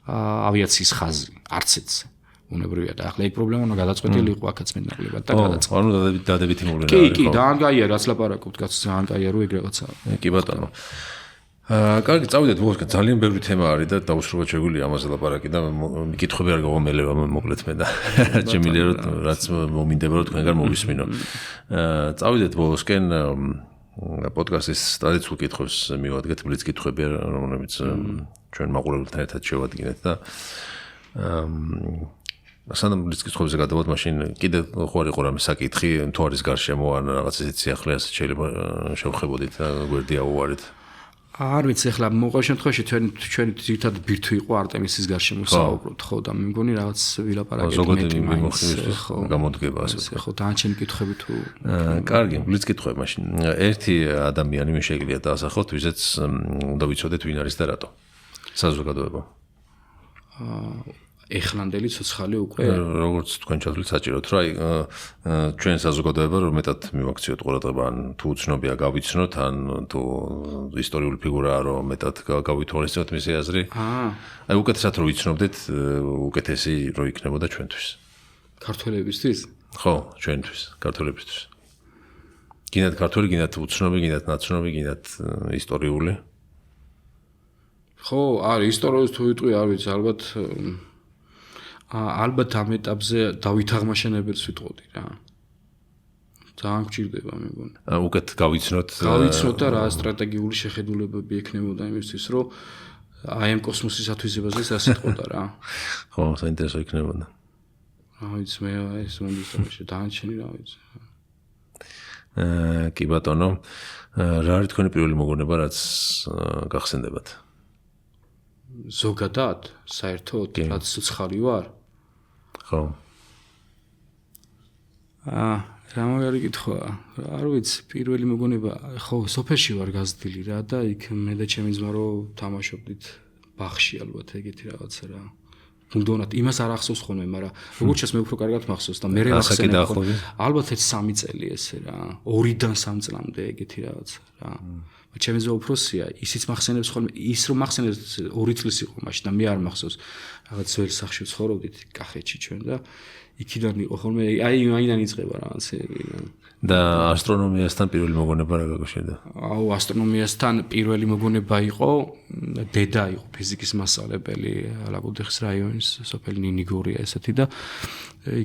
ავიაციის ხაზი არც ერთზე უნებრივია და ახლა ეგ პრობლემა უნდა გადაწყვეტილი იყო აქაც მეტნაკლებად და გადაწყვეტილი. ანუ დადებითი მოვლენა არის. კი, ძალიან კაია რაც ლაპარაკობთ, კაც ძალიან კაია რომ ეგ რაღაცა. კი ბატონო. კარგი, წავიდეთ ბოლოსკენ ძალიან ბევრი თემა არის და დაუსრულებლად შეგვიძლია ამაზე ლაპარაკი და კითხვები არ გავამელება მოკლედ მე და შემიძლია რომ რაც მომინდება რომ თქვენგან მოვისმინო. წავიდეთ ბოლოსკენ პოდკასტის ტრადიციულ კითხვებს მივადგეთ, ბლიც კითხვები რომლებიც ჩვენ მაყურებელთან ერთად შევადგინეთ და სანამ ბლიც კითხვებზე გადავართ, მაშინ კიდე ხო არ იყო რამე საკითხი, თუ არის გარშემო ან რაღაც ისეთი სიახლე, ასე შეიძლება შევხებოდით და გვერდი აუვარეთ. არ ვიცი, ახლა მოყვა შემთხვევაში ჩვენი ძირითადი ბირთვი იყო არტემისის გარშემო საუბრობთ, ხო და მე მგონი რაღაც ვილაპარაკეთ მეტი მიმოხილვის გამოდგება ასე. ხო, დანარჩენი კითხვები თუ კარგი, ბლიც კითხვები მაშინ. ერთი ადამიანი მე შეგიძლია დაასახოთ, ვისაც უნდა ვიცოდეთ ვინ არის და რატო. საზოგადოება. ეხლანდელი ცოცხალი უკვე როგორც თქვენ ჩათვლით საჭიროთ რა ჩვენ საზოგადოება რომ მეტად მივაქციოთ ყურადღება ან თუ უცნობია გავიცნოთ ან თუ ისტორიული ფიგურაა რომ მეტად გავითვალისწინოთ მისი აზრი აი უკეთესად რომ ვიცნობდეთ უკეთესი რო იქნებოდა ჩვენთვის ქართველებისთვის ხო ჩვენთვის ქართველებისთვის გინდათ ქართველი გინდათ უცნობი გინდათ ნაცნობი გინდათ ისტორიული ხო არის ისტორიას თუ ვიტყვი არ ვიცი ალბათ ამ ეტაპზე დავით აღმაშენებელს ვიტყოდი რა. ძალიან გჭირდება მე მგონი. უკეთ გავიცნოთ და რა სტრატეგიული შეხედულებები ექნებოდა იმისთვის, რომ აი ამ კოსმოსის ათვისებაზე სასიტყოდა რა. ხო, საინტერესო იქნებოდა. რა ვიცი მე ეს მომდისტომში დაანჩენი რა ვიცი. კი ბატონო, რა არის თქვენი პირველი მოგონება, რაც გახსენდებათ? ზოგადად, საერთოდ, რაც ცოცხალი ვარ? ხო. რა მაგარი კითხვა. არ ვიცი, პირველი მოგონება, ხო, სოფელში ვარ გაზრდილი რა და იქ მე და ჩემი ძმა რო თამაშობდით ბაღში ალბათ ეგეთი რაღაცა რა. გუნდონად იმას არ ახსოვს ხოლმე, მაგრამ როგორც ჩანს მე უფრო კარგად მახსოვს და მე ახსენებ ალბათ ეს 3 წელი ესე რა. 2-დან 3 წლამდე ეგეთი რაღაცა რა. ჩემი ძმა უფროსია, ისიც მახსენებს ხოლმე, ის რომ მახსენებს 2 წლის იყო მაშინ და მე არ მახსოვს. რაღაც ძველ სახლში ცხოვრობდით კახეთში ჩვენ და იქიდან იყო ხოლმე, აი მაინან იწყება რაღაცები რა. და ასტრონომიასთან პირველი მოგონება რა გაგუშვიდა? აუ, ასტრონომიასთან პირველი მოგონება იყო, დედა იყო ფიზიკის მასწავლებელი ლაგოდეხის რაიონის სოფელი ნინიგორია ესეთი და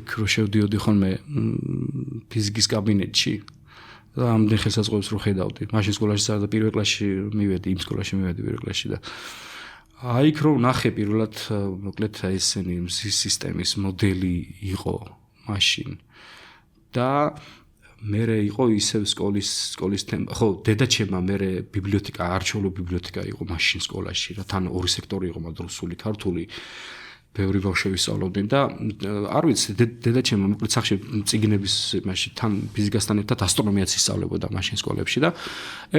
იქ რო შევდიოდი ხოლმე ფიზიკის კაბინეტში და ამდენ ხელსაწყოებს რო ხედავდი. მაშინ სკოლაში წავედი და პირველ კლასში მივედი, იმ სკოლაში მივედი პირველ კლასში და აი იქ რო ნახე პირველად მოკლედ ესენი სისტემის მოდელი იყო მაშინ და მე იყო ისევ სკოლის თემა. ხო, დედაჩემმა მე ბიბლიოთეკა, არჩეულო ბიბლიოთეკა იყო მაშინ სკოლაში რა, თან 2 სექტორი იყო, რუსული, ქართული ბევრი ბავშვები სწავლობდნენ და არ ვიცი დედაჩემმა მოკლედ სახში წიგნების მაშინ თან ფიზიკასთან ერთად ასტრონომიაც ისწავლებოდა მაშინ სკოლებში და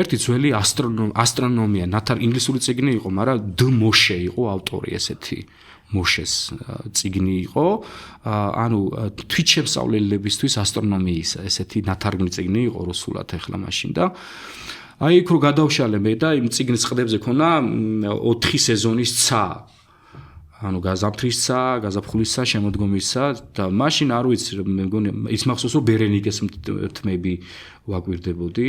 ერთი ძველი ასტრონომია ინგლისური წიგნი იყო, მაგრამ დ მოშე იყო ავტორი ესეთი მოშეს წიგნი იყო, ანუ თვითშემსწავლელებისთვის ასტრონომიის ესეთი ნათარგმნი წიგნი იყო რუსულად ახლა მაშინ და აი იქ რო გადავშალე მე და იმ წიგნის ყდებზე ქონა 4 სეზონის ცა ანუ გაზაფრისცა, გაზაფხულისა, შემოდგომისა და მაშინ არ ვიცი მე მგონი ის მახსოვს რომ ბერენიკეს თმები ვაკვირდებოდი,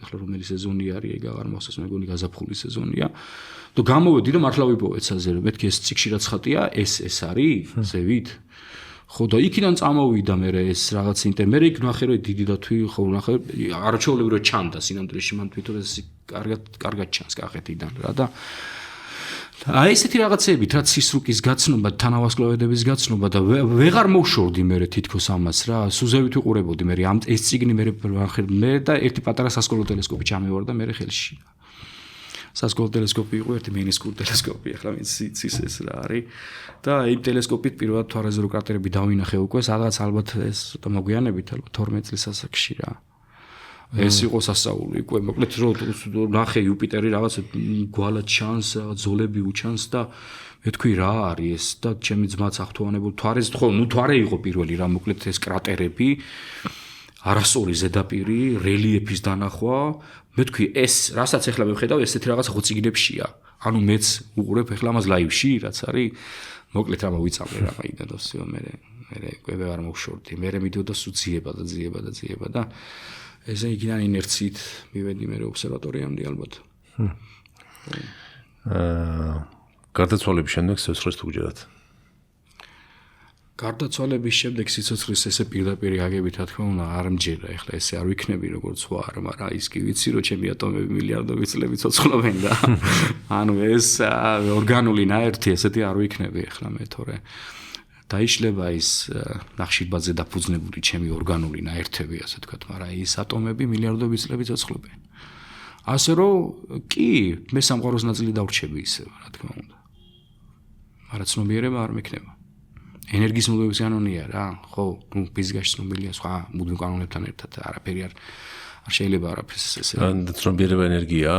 ახლა რომელი სეზონი არის ეგ აღარ მახსოვს, მე მგონი გაზაფხულის სეზონია. და გამოვედი და მართლა ვიპოვე საზერო, მეთქი ეს წიგში რაც ხატია, ეს არის ზევით. ხო და იქიდან წამოვიდა მე ეს რაღაც მე იქ ნახე რომ დიდი დათვი ხო ნახე არჩეულებრივ ჩანდა სინამდვილეში მან თვითონ ეს კარგად ჩანს კახეთიდან რა და აი ესეთი რაღაცეებით რაც სისრუკის გაცნობა, თანავარსკვლავედების გაცნობა და ვეღარ მოვშორდი მე თითქოს ამას რა, სუზევით ვიყურებოდი მე ამ ეს წიგნი მე და ერთი პატარა სასკოლო ტელესკოპი ჩამევარდა მე ხელში. სასკოლო ტელესკოპი იყო ერთი მინისკური ტელესკოპი, ახლა ვინც იცის ეს რა არის. და იმ ტელესკოპით პირველად თვალეზე რო კრატერები დავინახე უკვე, სადღაც ალბათ ეს მოგვიანებით ალბათ 12 წლის ასაკში რა. ეს იყო სასწაული, უკვე მოკლედ რო ნახე იუპიტერი რაღაც გვალად ჩანს, ზოლები უჩანს და მეთქვი რა არის ეს და ჩემი ძმაც ახთოვანებულ თვარეს, ხო, ნუ თვარე იყო პირველი რა, მოკლედ ეს კრატერები, არასწორი ზედაპირი, რელიეფის დანახვა, მეთქვი ეს, რასაც ახლა მივხედავ, ესეთი რაღაც ხო წიგნებშია. ანუ მეც უყურებ ახლა ამას ლაივში, რაც არის, მოკლედ რა მოვიწამე რა მაიდან და всё, მე უკვე არ მოვშორდი. მე მიდოდა სულ ძიება და ესე იქიდან ინერციით მივედი მე ობსერვატორიამდე ალბათ. გარდაცვალების შემდეგ სიცოცხლეს თუ გჯერათ? გარდაცვალების შემდეგ სიცოცხლის ესე პირდაპირ აგებით რა თქმა უნდა არ მჯერა, ეხლა ესე არ ვიქნები როგორც ვარ, მაგრამ ის კი ვიცი რომ ჩემი ატომები მილიარდობით წლები ცოცხლობენ და ანუ ეს ორგანული ნაერთი ესეთი არ ვიქნები ეხლა მე თორე დაიშლება ის ნახშირბაძე დაფუძნებული ჩემი ორგანული ნაერთები, ასე ვთქვათ, მაგრამ ის ატომები მილიარდობით წლები ცოცხლობენ. ასე რომ კი, მე სამყაროს ნაწილი დავრჩები ისევ, რა თქმა უნდა. მაგრამ ცნობიერება არ მექნება. ენერგიის მოდელების კანონია რა, ხო, ნუ ფიზიკაში ცნობილია სხვა მუდმივ კანონებთან ერთად, არაფერი არ შეიძლება არაფერს ესე. ცნობიერება ენერგია?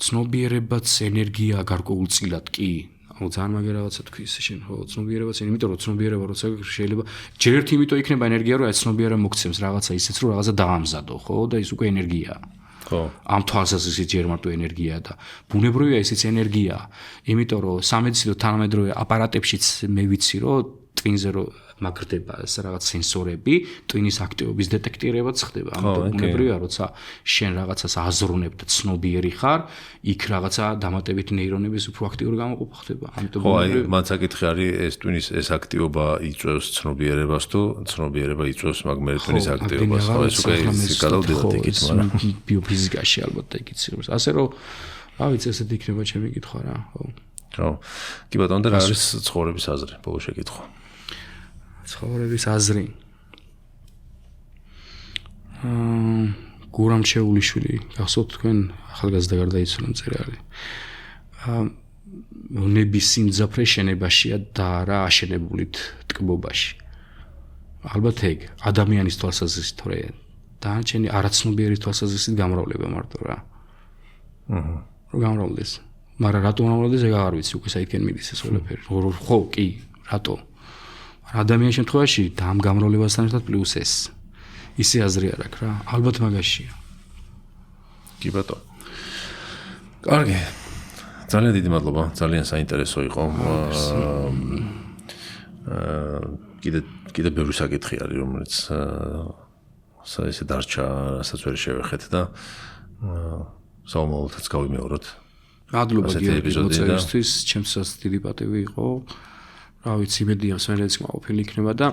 ცნობიერებაც ენერგია გარკვეულწილად კი. აუ ძალიან მაგერ რაღაცა თქვი ისე შენ ხო ცნობიერებაც იმიტომ რომ ცნობიერება როცა შეიძლება ჯერ ერთი იმიტომ იქნება ენერგია რომ აი ცნობიერება მოგცემს რაღაცა ისეც რომ რაღაცა დაამზადო ხო და ის უკვე ენერგიაა ხო ამ თვალსაზრისით ჯერ მარტო ენერგიაა და ბუნებრივია ისიც ენერგიაა იმიტომ რომ სამედიცინო თანამედროვე აპარატებშიც მე ვიცი რომ ტვინზე რომ მაგრდება ეს რაღაც სენსორები ტვინის აქტივობის დეტექტირებაც ხდება ამიტომ ბუნებრივია როცა შენ რაღაცას აზროვნებ და ცნობიერი ხარ იქ რაღაცა დამატებით ნეირონების უფრო აქტიური გამოყოფა ხდება ამიტომ ხო აი მან საკითხი არის ეს ტვინის ეს აქტივობა იწვევს ცნობიერებას თუ ცნობიერება იწვევს მაგმერი ტვინის აქტივობას ხო ეს უკვე გადავდივართ იქით მაგრამ ბიოფიზიკაში ალბათ და იქით ასე რომ რა ვიცი ესეთი იქნება ჩემი კითხვა რა ხო კი ბატონო და რა არის ცხოვრების აზრი ბოლო შეკითხვა ცხოვრების აზრი. გურამ ჩეულიშვილი, გახსოვთ თქვენ ახალგაზრდა გარდაიცვალა მწერალი. ნების სიმძაფრე შენებაშია და არა აშენებულით ტკბობაში. ალბათ ეგ ადამიანის თვალსაზრისით თორე დანარჩენი არაცნობიერი თვალსაზრისით გამრავლება მარტო რა. რო გამრავლდეს. მაგრამ რატო გამრავლდეს ეგ აღარ ვიცი, უკვე საითკენ მიდის ეს ყველაფერი. ხო, კი, რატო? ადამიანის შემთხვევაში და ამ გამრავლებასთან ერთად პლუს ეს ისე აზრი არ აქვს რა ალბათ მაგაშია კი ბატონო კარგი ძალიან დიდი მადლობა ძალიან საინტერესო იყო კიდე ბევრი საკითხი არის რომელიც ესე დარჩა რასაც ვერ შევეხეთ და საომალოთაც გავიმეოროთ მადლობა გიორგი მოწვევისთვის ჩემსაც დიდი პატივი იყო რა ვიცი იმედია სვენელიც მოყოფილი იქნება და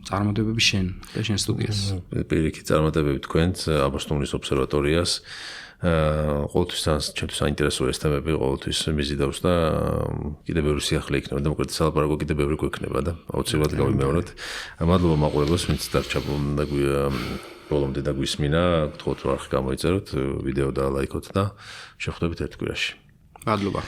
წარმატებები შენ და შენ სტუდიას. პირიქით წარმატებები თქვენს აბასტუმნის ობსერვატორიას. ყოველთვის ჩემთვის საინტერესო ეს თემები ყოველთვის მიზიდავს და კიდევ ბევრი სიახლე იქნება და მოკლედ სალაპარაკო კიდევ ბევრი გვექნება და აუცილებლად გავიმეოროთ. მადლობა მაყურებელს, ვინც დარჩა ბოლომდე და გვისმინა, გთხოვთ რომ არხი გამოიწეროთ, ვიდეო და ლაიქოთ და შევხვდებით ერთ კვირაში. მადლობა.